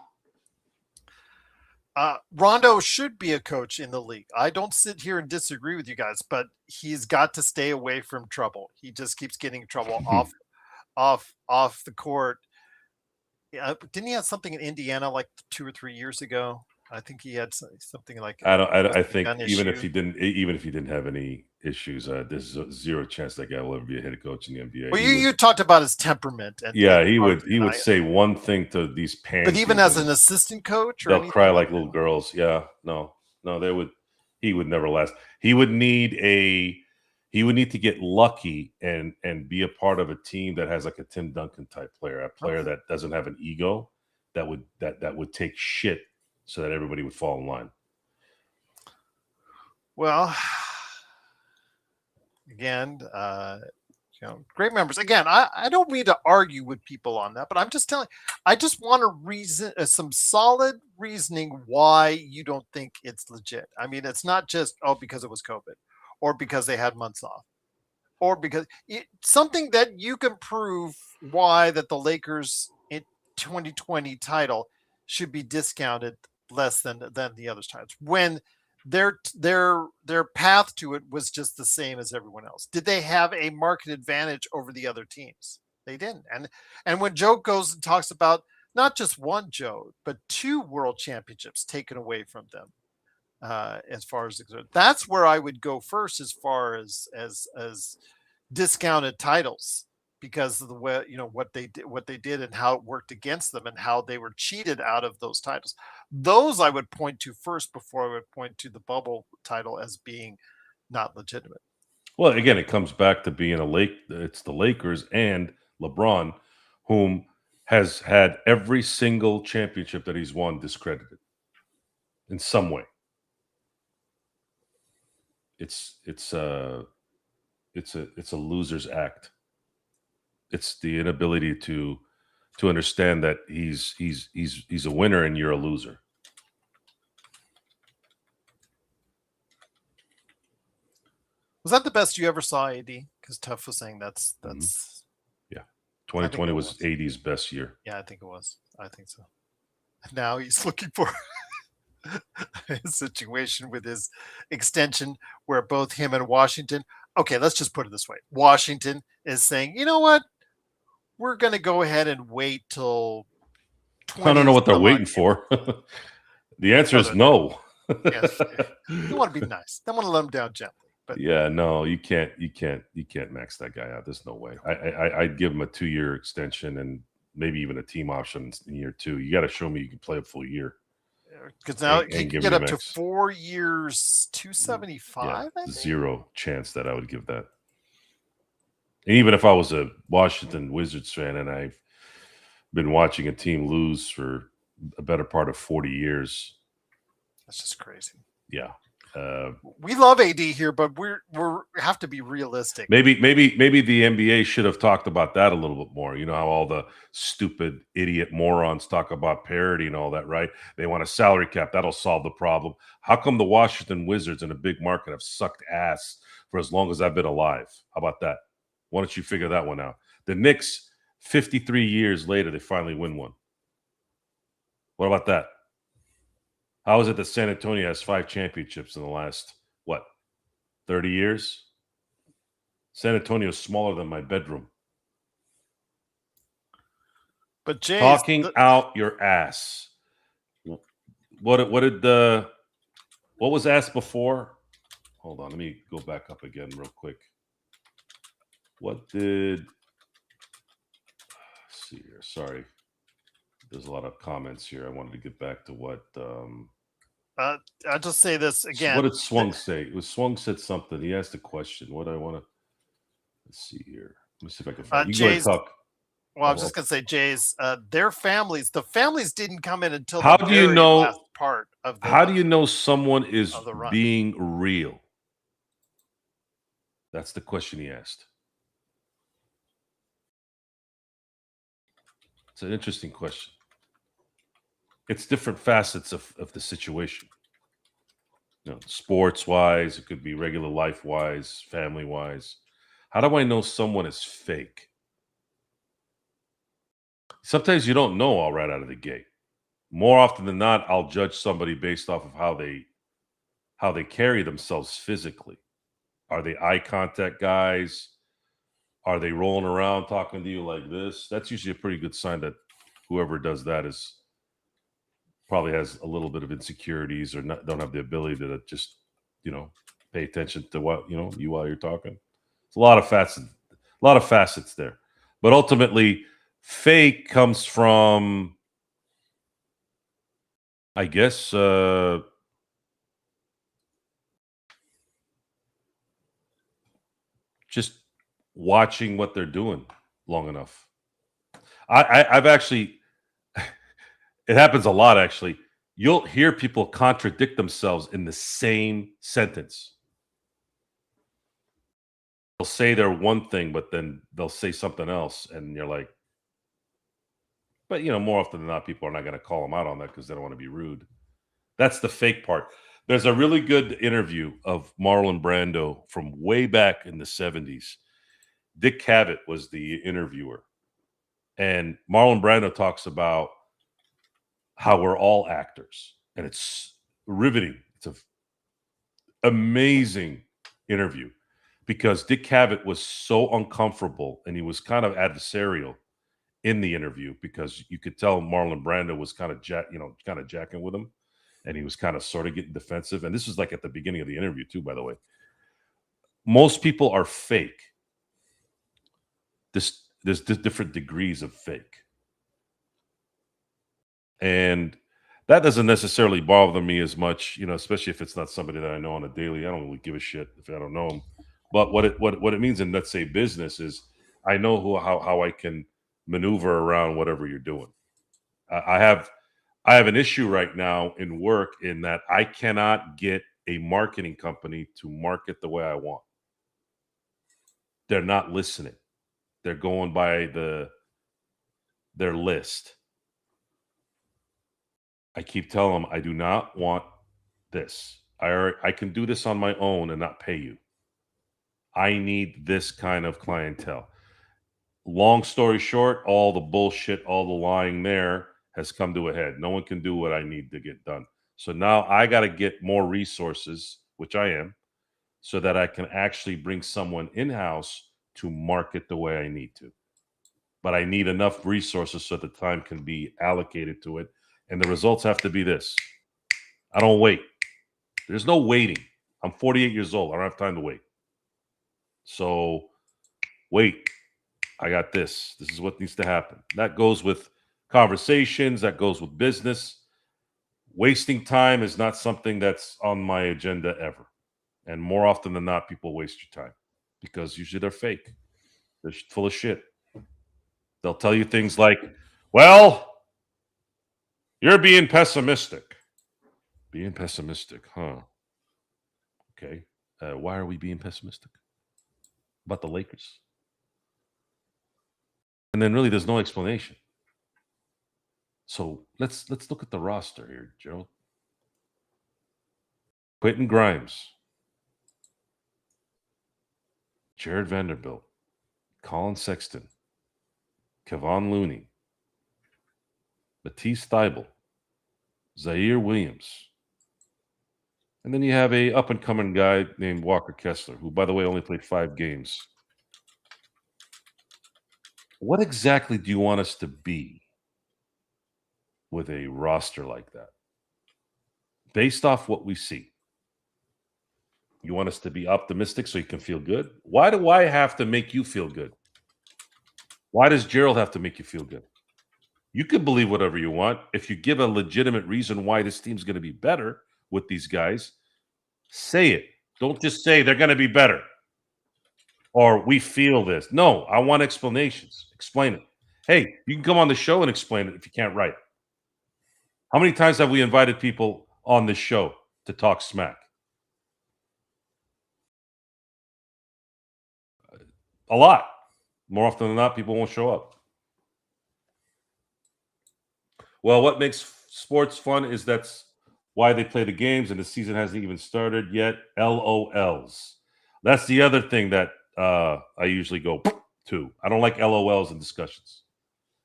Rondo should be a coach in the league. I don't sit here and disagree with you guys, but he's got to stay away from trouble. He just keeps getting in trouble off the court. Didn't he have something in Indiana like 2 or 3 years ago? I think he had something like. I think even if he didn't have any issues, there's zero chance that guy will ever be a head coach in the NBA. Well, you talked about his temperament. He would say one thing to these parents. But even as an assistant coach, they'll cry like little girls. Yeah, no, he would never last. He would need to get lucky and be a part of a team that has like a Tim Duncan type player, a player that doesn't have an ego, that would take shit so that everybody would fall in line. Well, again, great members. Again, I don't mean to argue with people on that, but I'm just telling. I just want to reason some solid reasoning why you don't think it's legit. I mean, it's not just because it was COVID, or because they had months off, or because something that you can prove why that the Lakers in 2020 title should be discounted less than the other titles when their path to it was just the same as everyone else. Did they have a market advantage over the other teams? They didn't. And when Joe goes and talks about not just one Joe, but 2 world championships taken away from them, as far as that's where I would go first, as far as discounted titles, because of the way what they did and how it worked against them and how they were cheated out of those titles. Those I would point to first before I would point to the bubble title as being not legitimate. Well, again, it comes back to being it's the Lakers and LeBron, whom has had every single championship that he's won discredited in some way. It's a loser's act. It's the inability to understand that he's a winner and you're a loser. Was that the best you ever saw, AD? Because Tuff was saying that's yeah. 2020 was AD's best year. Yeah, I think it was. I think so. Now he's looking for a situation with his extension where both him and Washington. Okay, let's just put it this way. Washington is saying, you know what? We're going to go ahead and wait till. I don't know what they're waiting for. The answer is no. Yes, they want to be nice. They want to let him down gently. But yeah, no, you can't max that guy out. There's no way. I'd give him a 2-year extension and maybe even a team option in year 2. You got to show me you can play a full year. Because now he can get up to 4 years, 275. Yeah, zero chance that I would give that. And even if I was a Washington Wizards fan and I've been watching a team lose for a better part of 40 years, that's just crazy. Yeah. We love AD here, but we have to be realistic. Maybe the NBA should have talked about that a little bit more. You know how all the stupid idiot morons talk about parity and all that, right? They want a salary cap. That'll solve the problem. How come the Washington Wizards in a big market have sucked ass for as long as I've been alive? How about that? Why don't you figure that one out? The Knicks, 53 years later, they finally win one. What about that? How is it that San Antonio has 5 championships in the last, 30 years? San Antonio is smaller than my bedroom. But Jay, talking out your ass. What was asked before? Hold on, let me go back up again real quick. What did? Let's see here. Sorry, there's a lot of comments here. I wanted to get back to what. I'll just say this again. What did Swung say? It was Swung said something. He asked a question. What do I want to? Let's see here. Let me see if I can find. You go ahead and talk. Well, I was just going to say, Jay's, their families. The families didn't come in until how do you know last part of the. How do you know someone is being real? That's the question he asked. It's an interesting question. It's different facets of the situation. You know, sports-wise, it could be regular life-wise, family-wise. How do I know someone is fake? Sometimes you don't know all right out of the gate. More often than not, I'll judge somebody based off of how they carry themselves physically. Are they eye contact guys? Are they rolling around talking to you like this? That's usually a pretty good sign that whoever does that is probably has a little bit of insecurities or don't have the ability to just, pay attention to what, you while you're talking. It's a lot of facets there. But ultimately, fake comes from, I guess, just watching what they're doing long enough. I've actually, it happens a lot, actually. You'll hear people contradict themselves in the same sentence. they'll say they're one thing, but then they'll say something else, and you're like, but more often than not, people are not going to call them out on that because they don't want to be rude. That's the fake part. There's a really good interview of Marlon Brando from way back in the 70s. Dick Cavett was the interviewer. And Marlon Brando talks about how we're all actors. And it's riveting. It's an amazing interview because Dick Cavett was so uncomfortable and he was kind of adversarial in the interview because you could tell Marlon Brando was kind of jacking with him. And he was kind of sort of getting defensive. And this was like at the beginning of the interview, too, by the way. Most people are fake. There's different degrees of fake. And that doesn't necessarily bother me as much, especially if it's not somebody that I know on a daily. I don't really give a shit if I don't know them. But what it means in, let's say, business is I know how I can maneuver around whatever you're doing. I have an issue right now in work in that I cannot get a marketing company to market the way I want. They're not listening. They're going by their list. I keep telling them I do not want this. I can do this on my own and not pay you. I need this kind of clientele. Long story short, all the bullshit, all the lying there has come to a head. No one can do what I need to get done. So now I got to get more resources, which I am, so that I can actually bring someone in-house to market the way I need to. But I need enough resources so the time can be allocated to it. And the results have to be this. I don't wait. There's no waiting. I'm 48 years old. I don't have time to wait. So wait. I got this. This is what needs to happen. That goes with conversations. That goes with business. Wasting time is not something that's on my agenda ever. And more often than not, people waste your time because usually they're fake. They're full of shit. They'll tell you things like, well, you're being pessimistic. Being pessimistic, huh? Okay. Why are we being pessimistic? About the Lakers? And then really there's no explanation. So let's look at the roster here, Gerald. Quentin Grimes, Jared Vanderbilt, Colin Sexton, Kevon Looney, Matisse Thybulle, Zaire Williams. And then you have a up-and-coming guy named Walker Kessler, who, by the way, only played 5 games. What exactly do you want us to be with a roster like that? Based off what we see. You want us to be optimistic so you can feel good? Why do I have to make you feel good? Why does Gerald have to make you feel good? You can believe whatever you want. If you give a legitimate reason why this team's going to be better with these guys, say it. Don't just say they're going to be better or we feel this. No, I want explanations. Explain it. Hey, you can come on the show and explain it if you can't write. How many times have we invited people on this show to talk smack? A lot. More often than not, people won't show up. Well, what makes sports fun is that's why they play the games, and the season hasn't even started yet. LOLs. That's the other thing that I usually go to. I don't like LOLs in discussions.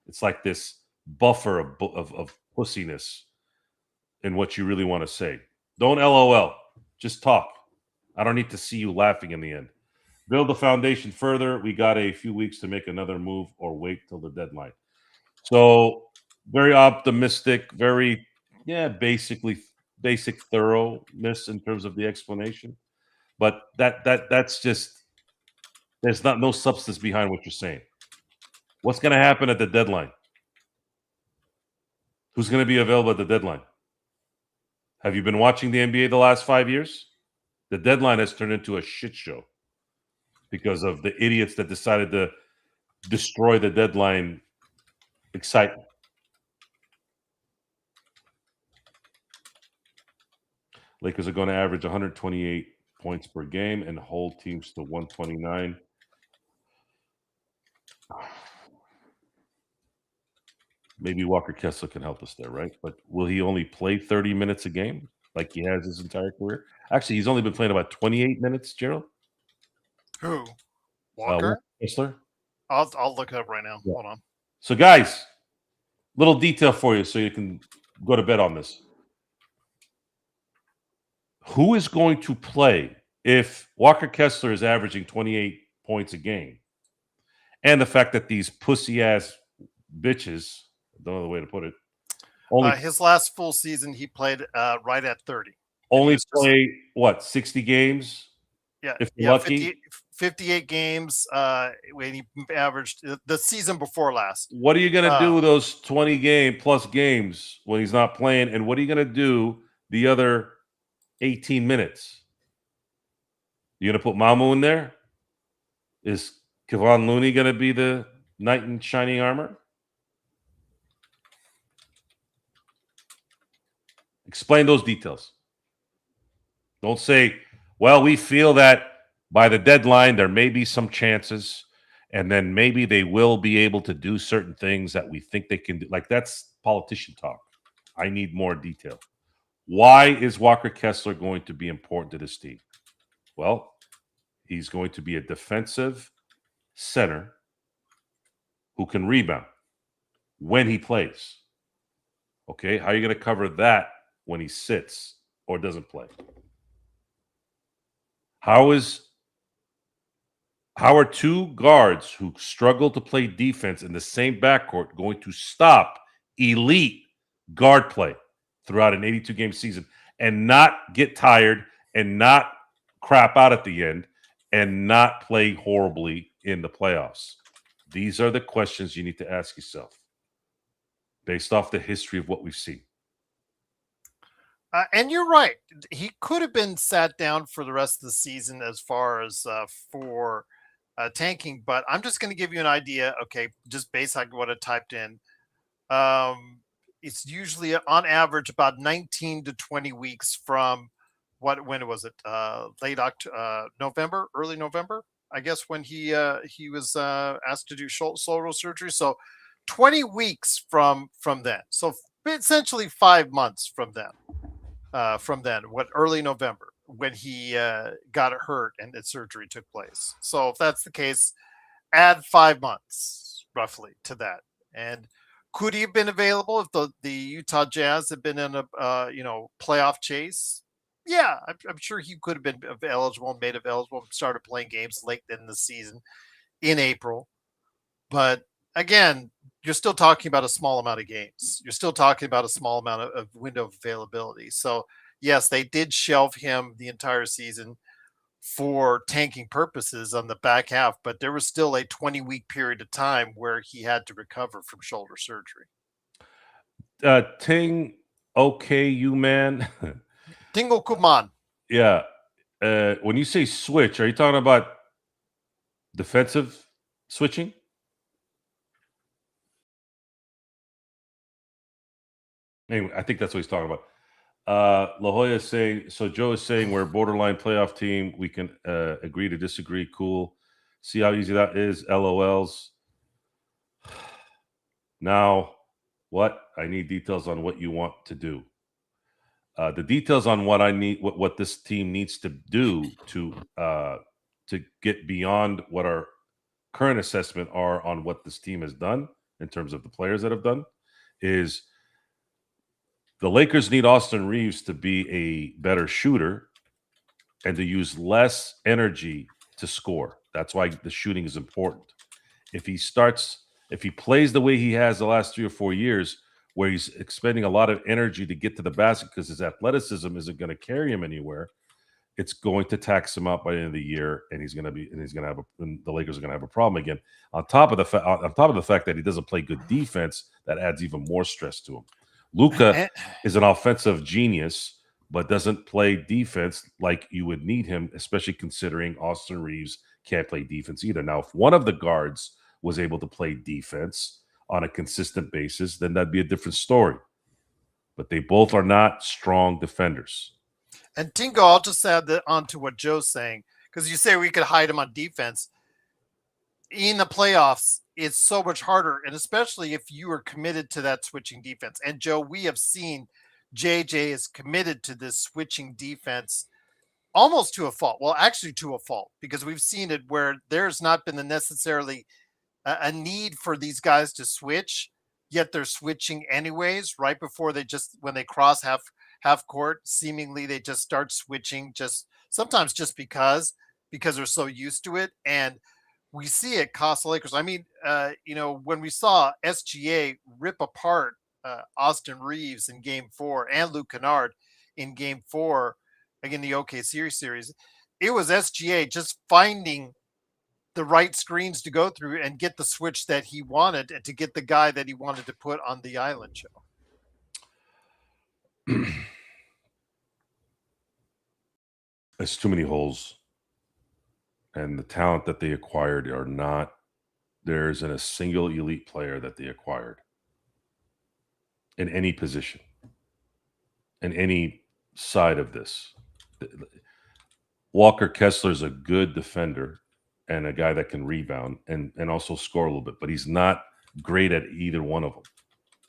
It's like this buffer of pussiness in what you really want to say. Don't LOL. Just talk. I don't need to see you laughing in the end. Build the foundation further. We got a few weeks to make another move or wait till the deadline. So very optimistic, very basic thoroughness in terms of the explanation. But that's just there's no substance behind what you're saying. What's going to happen at the deadline? Who's going to be available at the deadline? Have you been watching the NBA the last 5 years? The deadline has turned into a shit show because of the idiots that decided to destroy the deadline excitement. Lakers are going to average 128 points per game and hold teams to 129. Maybe Walker Kessler can help us there, right? But will he only play 30 minutes a game like he has his entire career? Actually, he's only been playing about 28 minutes, Gerald. Who? Walker? Kessler. I'll look it up right now. Yeah. Hold on. So, guys, little detail for you so you can go to bed on this. Who is going to play if Walker Kessler is averaging 28 points a game? And the fact that these pussy-ass bitches, I don't know the way to put it, his last full season, he played right at 30. Only play, what, 60 games? Yeah, if you're lucky? 58 games when he averaged the season before last. What are you going to do with those 20 plus games when he's not playing? And what are you going to do the other 18 minutes? You going to put Mamu in there? Is Kevon Looney going to be the knight in shining armor? Explain those details. Don't say, well, we feel that by the deadline there may be some chances, and then maybe they will be able to do certain things that we think they can do. Like, that's politician talk. I need more detail. Why is Walker Kessler going to be important to this team? Well, he's going to be a defensive center who can rebound when he plays. Okay, how are you going to cover that when he sits or doesn't play? How are two guards who struggle to play defense in the same backcourt going to stop elite guard play throughout an 82-game season and not get tired and not crap out at the end and not play horribly in the playoffs? These are the questions you need to ask yourself based off the history of what we've seen. And you're right. He could have been sat down for the rest of the season as far as for tanking, but I'm just going to give you an idea. Okay, just based on what I typed in. It's usually on average about 19 to 20 weeks from when was it? Late November, early November, I guess, when he was asked to do shoulder surgery. So 20 weeks from then. So essentially 5 months from then. Early November, when he got hurt and the surgery took place. So if that's the case, add 5 months roughly to that. And could he have been available if the Utah Jazz had been in a playoff chase? Yeah, I'm sure he could have been made eligible, started playing games late in the season in April. But again, you're still talking about a small amount of games. You're still talking about a small amount of window of availability. So, yes, they did shelve him the entire season for tanking purposes on the back half, but there was still a 20-week period of time where he had to recover from shoulder surgery. Ting, okay, you man. Tingle Kuman. Yeah. When you say switch, are you talking about defensive switching? Anyway, I think that's what he's talking about. La Jolla is saying, so Joe is saying we're a borderline playoff team. We can agree to disagree. Cool. See how easy that is. LOLs. Now, what? I need details on what you want to do. The details on what I need, what this team needs to do to get beyond what our current assessment are on what this team has done in terms of the players that have done, is the Lakers need Austin Reeves to be a better shooter and to use less energy to score. That's why the shooting is important. If he plays the way he has the last 3 or 4 years, where he's expending a lot of energy to get to the basket because his athleticism isn't going to carry him anywhere, it's going to tax him out by the end of the year, and the Lakers are going to have a problem again. On top of the fact that he doesn't play good defense, that adds even more stress to him. Luka is an offensive genius, but doesn't play defense like you would need him, especially considering Austin Reeves can't play defense either. Now, if one of the guards was able to play defense on a consistent basis, then that'd be a different story. But they both are not strong defenders. And Tingo, I'll just add that onto what Joe's saying, because you say we could hide him on defense. In the playoffs, it's so much harder, and especially if you are committed to that switching defense. And Joe, we have seen JJ is committed to this switching defense almost to a fault. Well, actually to a fault, because we've seen it where there's not been the necessarily a need for these guys to switch, yet they're switching anyways. Right before they just when they cross half court, seemingly they just start switching, just sometimes just because they're so used to it. And we see it cost the Lakers. I mean, when we saw SGA rip apart Austin Reeves in Game 4 and Luke Kennard in Game 4 again the OKC series, it was SGA just finding the right screens to go through and get the switch that he wanted and to get the guy that he wanted to put on the island show. There's too many holes. And the talent that they acquired are not, there isn't a single elite player that they acquired in any position, in any side of this. Walker Kessler's a good defender and a guy that can rebound and also score a little bit, but he's not great at either one of them.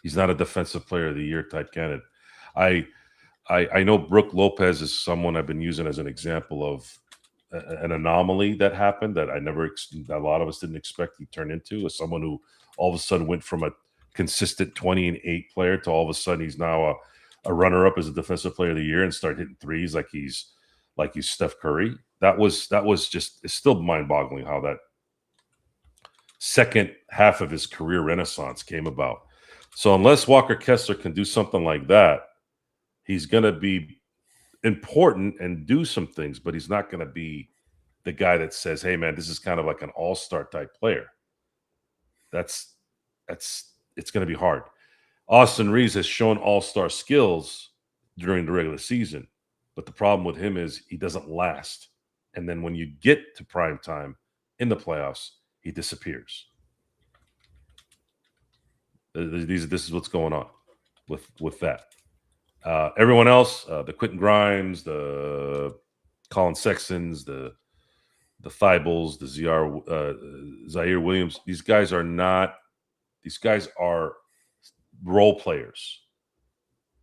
He's not a defensive player of the year type candidate. I know Brook Lopez is someone I've been using as an example of an anomaly that happened that a lot of us didn't expect he turned into, as someone who all of a sudden went from a consistent 20-8 player to all of a sudden he's now a runner-up as a defensive player of the year and start hitting threes like he's Steph Curry. That was just, it's still mind-boggling how that second half of his career renaissance came about. So unless Walker Kessler can do something like that, he's going to be important and do some things, but he's not going to be the guy that says, hey man, this is kind of like an all-star type player. It's going to be hard. Austin Reeves has shown all-star skills during the regular season, but the problem with him is he doesn't last. And then when you get to prime time in the playoffs, he disappears. This is what's going on with that. Everyone else, the Quentin Grimes, the Colin Sextons, the Thybulls, the Zaire Williams, these guys are role players.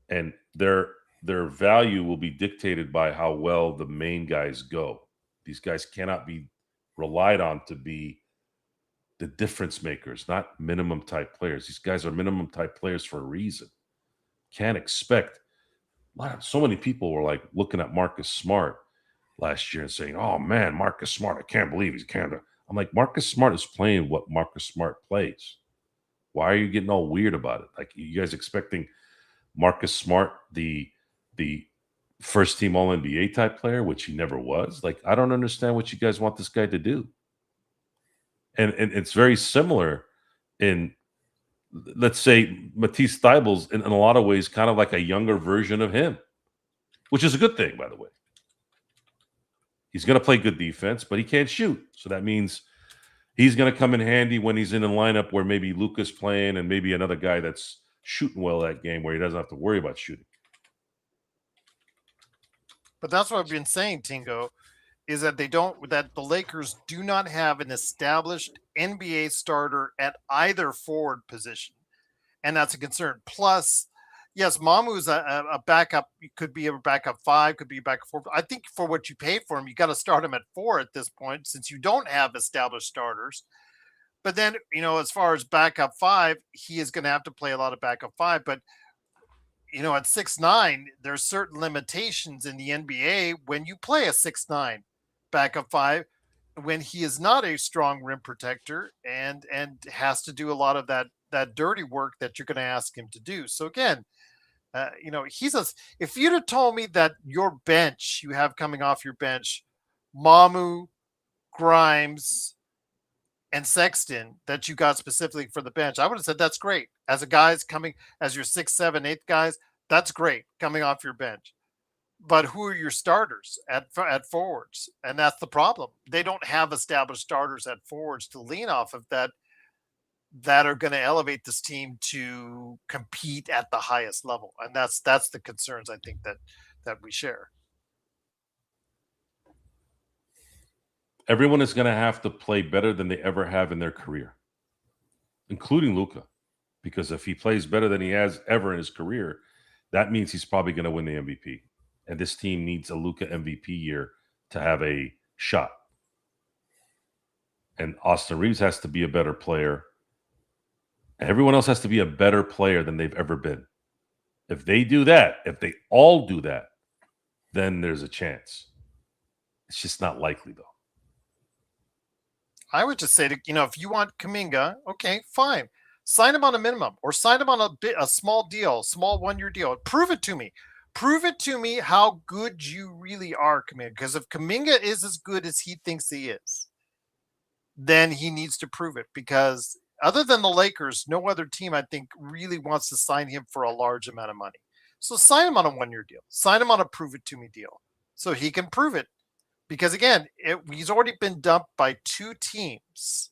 And their value will be dictated by how well the main guys go. These guys cannot be relied on to be the difference makers, not minimum type players. These guys are minimum type players for a reason. Can't expect. So many people were like looking at Marcus Smart last year and saying, oh man, Marcus Smart, I can't believe he's Canada. I'm like, Marcus Smart is playing what Marcus Smart plays. Why are you getting all weird about it? Like, you guys expecting Marcus Smart, the first team All NBA type player, which he never was? Like, I don't understand what you guys want this guy to do. And it's very similar in, let's say, Matisse Thybulle's in a lot of ways kind of like a younger version of him, which is a good thing, by the way. He's going to play good defense, but he can't shoot. So that means he's going to come in handy when he's in a lineup where maybe Luka's playing and maybe another guy that's shooting well that game where he doesn't have to worry about shooting. But that's what I've been saying, Tingo, is that the Lakers do not have an established NBA starter at either forward position. And that's a concern. Plus, yes, Mamu's a backup. Could be a backup 5, could be a backup 4. I think for what you pay for him, you got to start him at 4 at this point, since you don't have established starters. But then, as far as backup 5, he is going to have to play a lot of backup 5. But, at 6'9", there's certain limitations in the NBA when you play a 6'9" backup 5, when he is not a strong rim protector and has to do a lot of that dirty work that you're going to ask him to do. So again, if you'd have told me that your bench you have coming off your bench, Mamu, Grimes, and Sexton, that you got specifically for the bench, I would have said that's great. As a guys coming as your 6, 7, 8 guys, that's great coming off your bench. But who are your starters at forwards? And that's the problem. They don't have established starters at forwards to lean off of that are going to elevate this team to compete at the highest level. And that's the concerns I think that we share. everyone is going to have to play better than they ever have in their career, including Luka. Because if he plays better than he has ever in his career, that means he's probably going to win the MVP. And this team needs a Luka MVP year to have a shot. And Austin Reeves has to be a better player. And everyone else has to be a better player than they've ever been. If they do that, if they all do that, then there's a chance. It's just not likely, though. I would just say, if you want Kuminga, okay, fine. Sign him on a minimum or sign him on a small deal, small 1-year deal. Prove it to me. Prove it to me how good you really are, Kuminga. Because if Kuminga is as good as he thinks he is, then he needs to prove it. Because other than the Lakers, no other team, I think, really wants to sign him for a large amount of money. So sign him on a 1-year deal. Sign him on a prove it to me deal so he can prove it. Because again, he's already been dumped by 2 teams.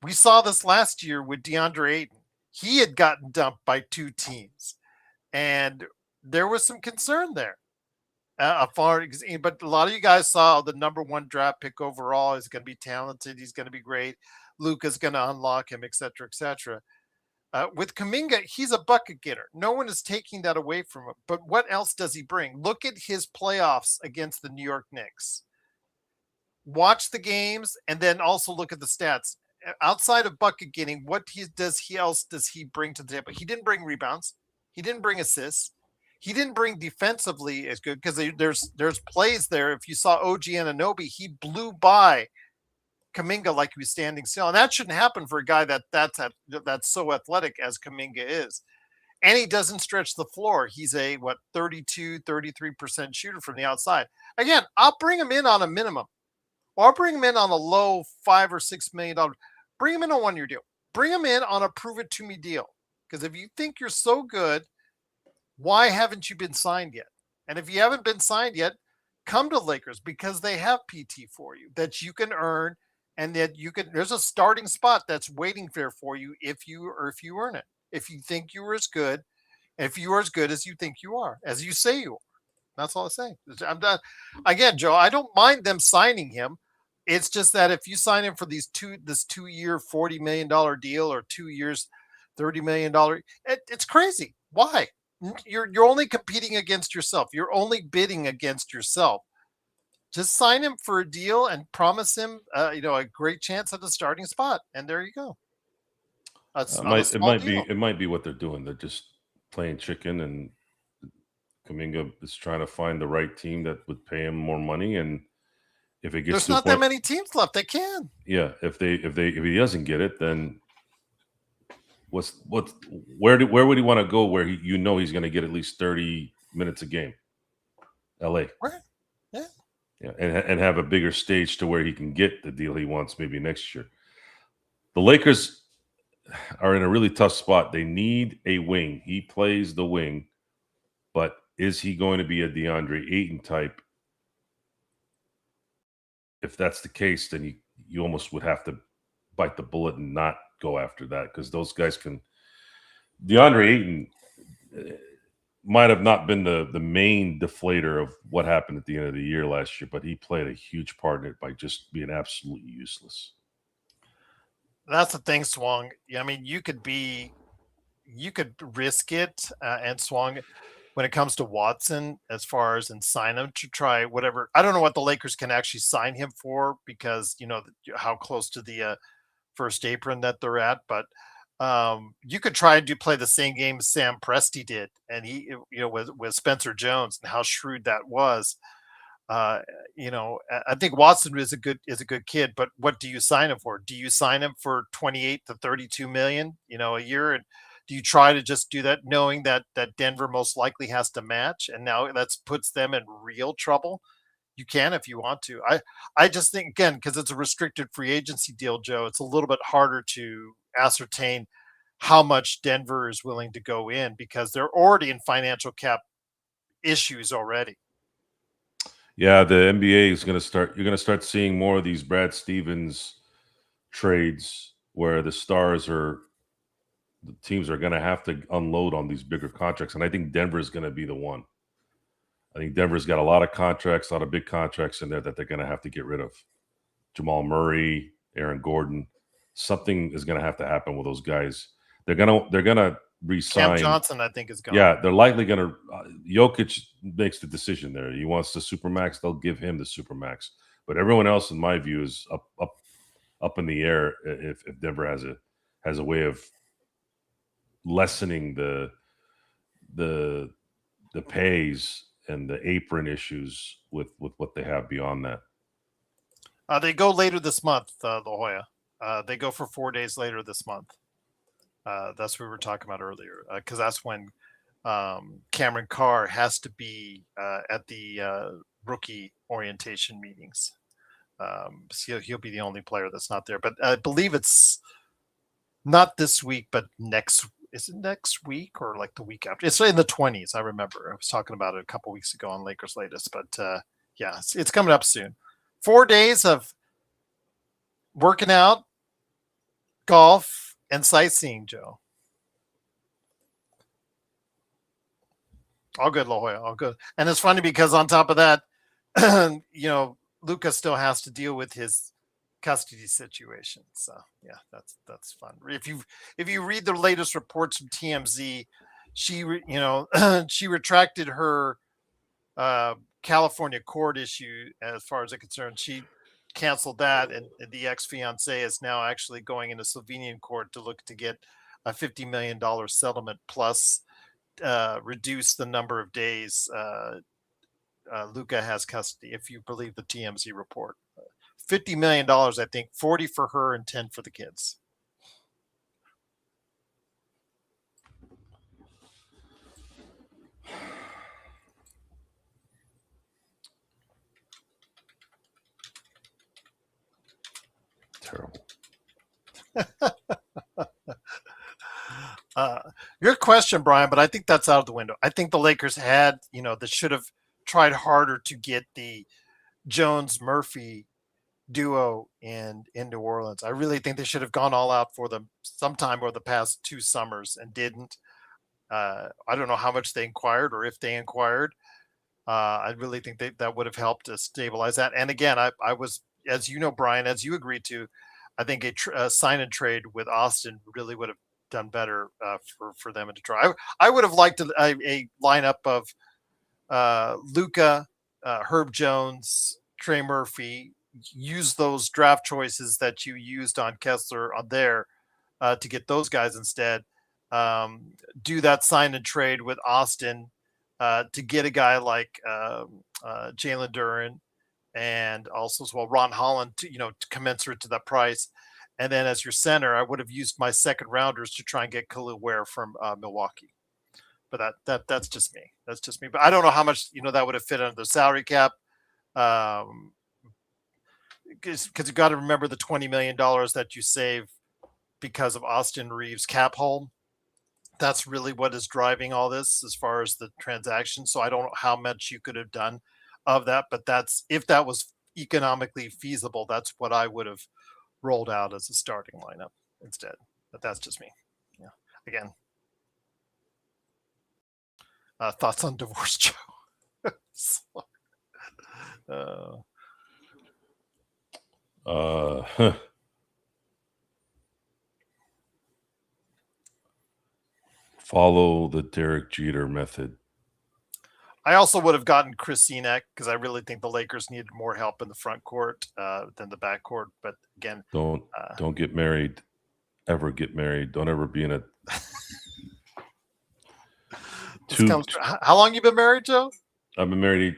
We saw this last year with DeAndre Ayton. He had gotten dumped by 2 teams. And there was some concern there. But a lot of you guys saw the number 1 draft pick overall is going to be talented. He's going to be great. Luka's going to unlock him, et cetera, et cetera. With Kuminga, he's a bucket getter. No one is taking that away from him. But what else does he bring? Look at his playoffs against the New York Knicks. Watch the games and then also look at the stats. Outside of bucket getting, what else does he bring to the table? He didn't bring rebounds. He didn't bring assists. He didn't bring defensively as good because there's plays there. If you saw OG Anunoby, he blew by Kuminga like he was standing still. And that shouldn't happen for a guy that's so athletic as Kuminga is. And he doesn't stretch the floor. He's a 33% shooter from the outside. Again, I'll bring him in on a minimum. Or I'll bring him in on a low $5 or $6 million. Bring him in on a 1-year deal. Bring him in on a prove it to me deal. Because if you think you're so good, why haven't you been signed yet? And if you haven't been signed yet, come to Lakers because they have PT for you that you can earn, and that there's a starting spot that's waiting there for you if you earn it. If you think you are as good, if you are as good as you think you are, as you say you are. That's all I say. I'm done. Again, Joe, I don't mind them signing him. It's just that if you sign him for this 2-year $40 million deal or 2 years $30 million, it's crazy. Why? You're only competing against yourself. You're only bidding against yourself. Just sign him for a deal and promise him, a great chance at the starting spot, and there you go. It might be what they're doing. They're just playing chicken, and Kuminga is trying to find the right team that would pay him more money. And if it gets there's not that many teams left, they can. Yeah, if he doesn't get it, then where would he want to go where he's going to get at least 30 minutes a game? LA. Right. Yeah. Yeah, and have a bigger stage to where he can get the deal he wants maybe next year. The Lakers are in a really tough spot. They need a wing. He plays the wing, but is he going to be a DeAndre Ayton type? If that's the case, then you almost would have to bite the bullet and not go after that, because those guys can. DeAndre Ayton might have not been the main deflator of what happened at the end of the year last year, but he played a huge part in it by just being absolutely useless. That's the thing, Swung. I mean, you could risk it and Swung when it comes to Watson as far as and sign him to try whatever. I don't know what the Lakers can actually sign him for because how close to the first apron that they're at, but you could try and play the same game Sam Presti did, and he, with Spencer Jones and how shrewd that was. I think Watson is a good kid, but what do you sign him for? Do you sign him for 28 to 32 million, a year? And do you try to just do that knowing that Denver most likely has to match? And now that puts them in real trouble. You can if you want to. I just think, again, because it's a restricted free agency deal, Joe, it's a little bit harder to ascertain how much Denver is willing to go in because they're already in financial cap issues already. Yeah, the NBA is going to start. You're going to start seeing more of these Brad Stevens trades where the teams are going to have to unload on these bigger contracts, and I think Denver is going to be the one. I think Denver's got a lot of contracts, a lot of big contracts in there that they're going to have to get rid of. Jamal Murray, Aaron Gordon. Something is going to have to happen with those guys. They're gonna re-sign. Cam Johnson, I think, is gone. Yeah, they're likely going to. Jokic makes the decision there. He wants the supermax. They'll give him the supermax. But everyone else, in my view, is up in the air. If Denver has a way of lessening the pays and the apron issues with what they have beyond that. They go later this month, La Jolla. They go for 4 days later this month. That's what we were talking about earlier, because that's when Cameron Carr has to be at the rookie orientation meetings. So he'll be the only player that's not there. But I believe it's not this week, but next. Is it next week or like the week after? It's in the 20s. I remember I was talking about it a couple weeks ago on Lakers Latest. But yeah, it's coming up soon. 4 days of working out, golf, and sightseeing, Joe. All good, La Jolla, all good. And it's funny because on top of that, Luka still has to deal with his custody situation. So yeah, that's fun. If you read the latest reports from TMZ, she she retracted her California court issue as far as I'm concerned. She canceled that, and the ex-fiance is now actually going into Slovenian court to look to get a $50 million settlement plus reduce the number of days Luka has custody, if you believe the TMZ report. $50 million, I think, 40 for her and 10 for the kids. Terrible. Your question, Brian, but I think that's out of the window. I think the Lakers had, they should have tried harder to get the Jones-Murphy duo in New Orleans. I really think they should have gone all out for them sometime over the past 2 summers and didn't. I don't know how much they inquired or if they inquired. I really think that would have helped to stabilize that. And again, I was, as you know, Brian, as you agreed to, I think a sign and trade with Austin really would have done better for them in Detroit. I would have liked a lineup of Luka, Herb Jones, Trey Murphy. Use those draft choices that you used on Kessler on there to get those guys instead. Do that sign and trade with Austin to get a guy like Jalen Duren and also as well Ron Holland to commensurate to that price. And then as your center, I would have used my second rounders to try and get Kaluma Ware from Milwaukee. But that's just me. That's just me. But I don't know how much that would have fit under the salary cap. Because you got to remember the $20 million that you save because of Austin Reeves' cap hole. That's really what is driving all this as far as the transaction. So I don't know how much you could have done of that, but if that was economically feasible, that's what I would have rolled out as a starting lineup instead. But that's just me. Yeah. Again, thoughts on divorce, Joe? Follow the Derek Jeter method. I also would have gotten Chris Sinek because I really think the Lakers needed more help in the front court than the back court. But again, don't get married. Ever get married. Don't ever be in a. How long you been married, Joe? I've been married.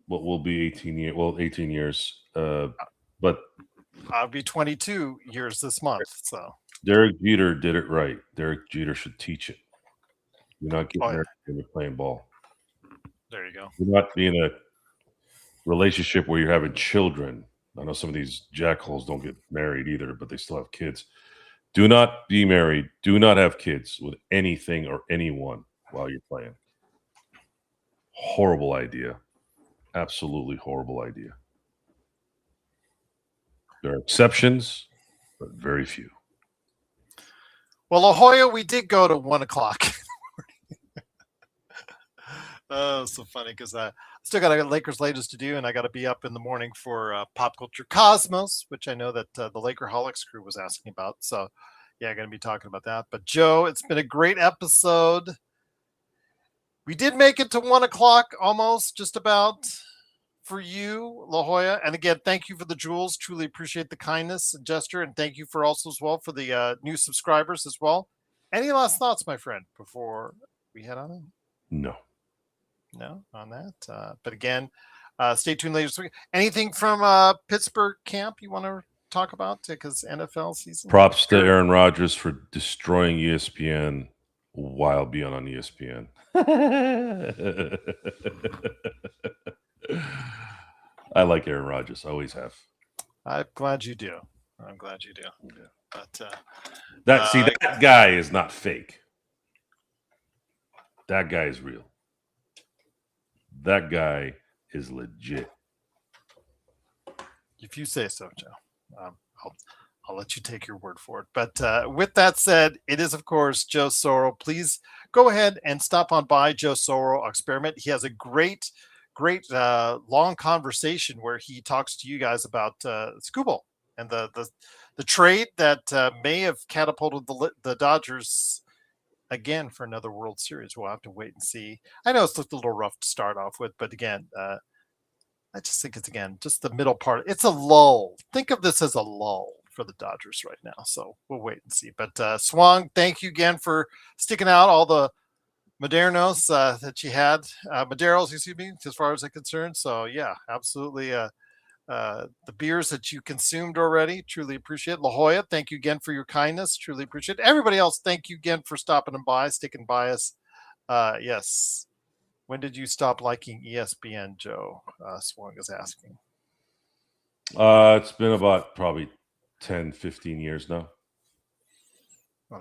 What will be 18 years? Well, 18 years. But I'll be 22 years this month. So Derek Jeter did it right. Derek Jeter should teach it. You're not getting married when you're playing ball. There you go. You're not be in a relationship where you're having children. I know some of these jackholes don't get married either, but they still have kids. Do not be married. Do not have kids with anything or anyone while you're playing. Horrible idea. Absolutely horrible idea. There are exceptions, but very few. Well, La Jolla, we did go to 1:00. Oh, so funny because I still got a Lakers latest to do, and I got to be up in the morning for Pop Culture Cosmos, which I know that the Lakerholics crew was asking about. So, yeah, going to be talking about that. But Joe, it's been a great episode. We did make it to 1 o'clock almost, just about for you, La Jolla. And again, thank you for the jewels. Truly appreciate the kindness and gesture, and thank you for also as well for the new subscribers as well. Any last thoughts, my friend, before we head on in? No, on that. But again, stay tuned later this week. Anything from Pittsburgh camp you want to talk about? Because NFL season. Props to Aaron Rodgers for destroying ESPN while being on ESPN. I like Aaron Rodgers. I always have. I'm glad you do. Yeah. But that guy is not fake. That guy is real. That guy is legit. If you say so, Joe, I'll let you take your word for it. But with that said, it is, of course, Joe Soro. Please go ahead and stop on by Joe Soro Experiment. He has a great long conversation where he talks to you guys about Scuba and the trade that may have catapulted the Dodgers again for another World Series. We'll have to wait and see. I know it's looked a little rough to start off with, but again, I just think it's just the middle part. It's a lull. Think of this as a lull for the Dodgers right now. So we'll wait and see. But Swang, thank you again for sticking out all the Maderos that you had. Maderos, excuse me, as far as I'm concerned. So yeah, absolutely. The beers that you consumed already, truly appreciate. La Jolla, thank you again for your kindness. Truly appreciate it. Everybody else, thank you again for stopping by, sticking by us. Yes. When did you stop liking ESPN, Joe? Swung is asking. It's been about probably 10, 15 years now.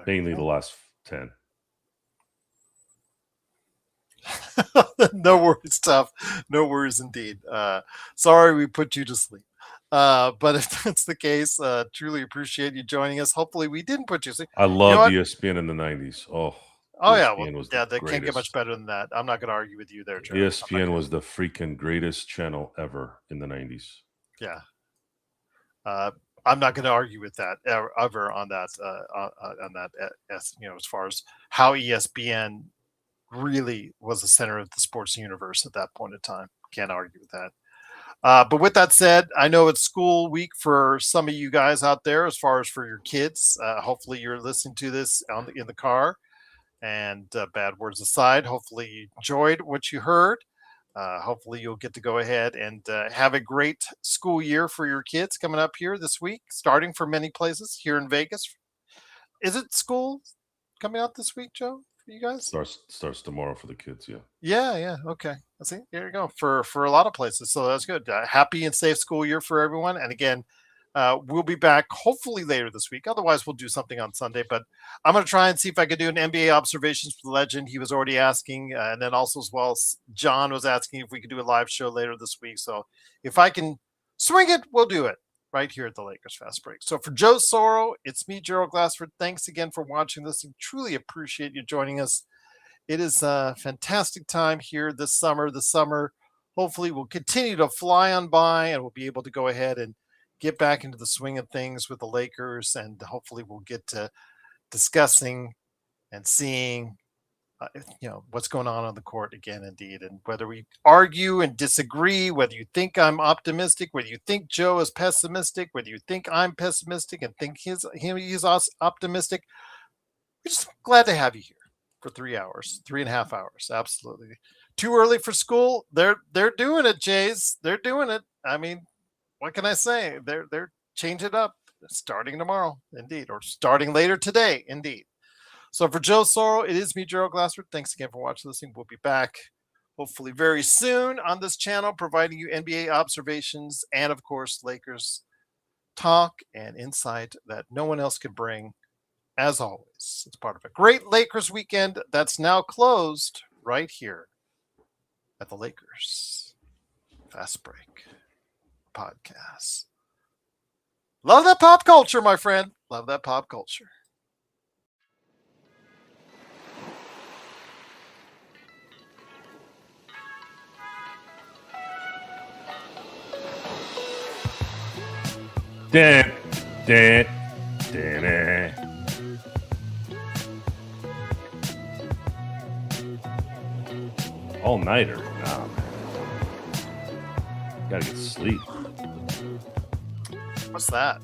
Mainly the last 10. No worries, tough. No worries indeed. Sorry we put you to sleep. But if that's the case, truly appreciate you joining us. Hopefully we didn't put you to sleep. I loved ESPN in the 90s. Oh yeah. Well, they can't get much better than that. I'm not going to argue with you there, Joe. ESPN was the freaking greatest channel ever in the 90s. Yeah. I'm not going to argue with that ever on that. As far as how ESPN really was the center of the sports universe at that point in time. Can't argue with that. But with that said, I know it's school week for some of you guys out there as far as for your kids. Hopefully you're listening to this in the car. And bad words aside, hopefully you enjoyed what you heard. Hopefully you'll get to go ahead and have a great school year for your kids coming up here this week, starting for many places here in Vegas. Is it school coming out this week, Joe? You guys starts tomorrow for the kids. Yeah. Okay. Let's see. There you go for a lot of places. So that's good. Happy and safe school year for everyone. And again, we'll be back hopefully later this week. Otherwise, we'll do something on Sunday. But I'm going to try and see if I could do an NBA observations for the legend. He was already asking, and then also as well, John was asking if we could do a live show later this week. So if I can swing it, we'll do it right here at the Lakers Fast Break. So for Joe Soro, it's me, Gerald Glassford. Thanks again for watching this and truly appreciate you joining us. It is a fantastic time here this summer. The summer hopefully will continue to fly on by and we'll be able to go ahead and get back into the swing of things with the Lakers. And hopefully we'll get to discussing and seeing what's going on the court again, indeed. And whether we argue and disagree, whether you think I'm optimistic, whether you think Joe is pessimistic, whether you think I'm pessimistic and think he's optimistic, we're just glad to have you here for 3 hours, 3.5 hours. Absolutely. Too early for school. They're doing it, Jays. They're doing it. I mean, what can I say? They're changing it up starting tomorrow, indeed, or starting later today, indeed. So for Joe Soro, it is me, Gerald Glassford. Thanks again for watching, listening. We'll be back hopefully very soon on this channel, providing you NBA observations and, of course, Lakers talk and insight that no one else can bring. As always, it's part of a great Lakers weekend that's now closed right here at the Lakers Fast Break podcast. Love that pop culture, my friend. Love that pop culture. Dan, Dan, Dan. All nighter. Nah, man. Gotta get sleep. What's that?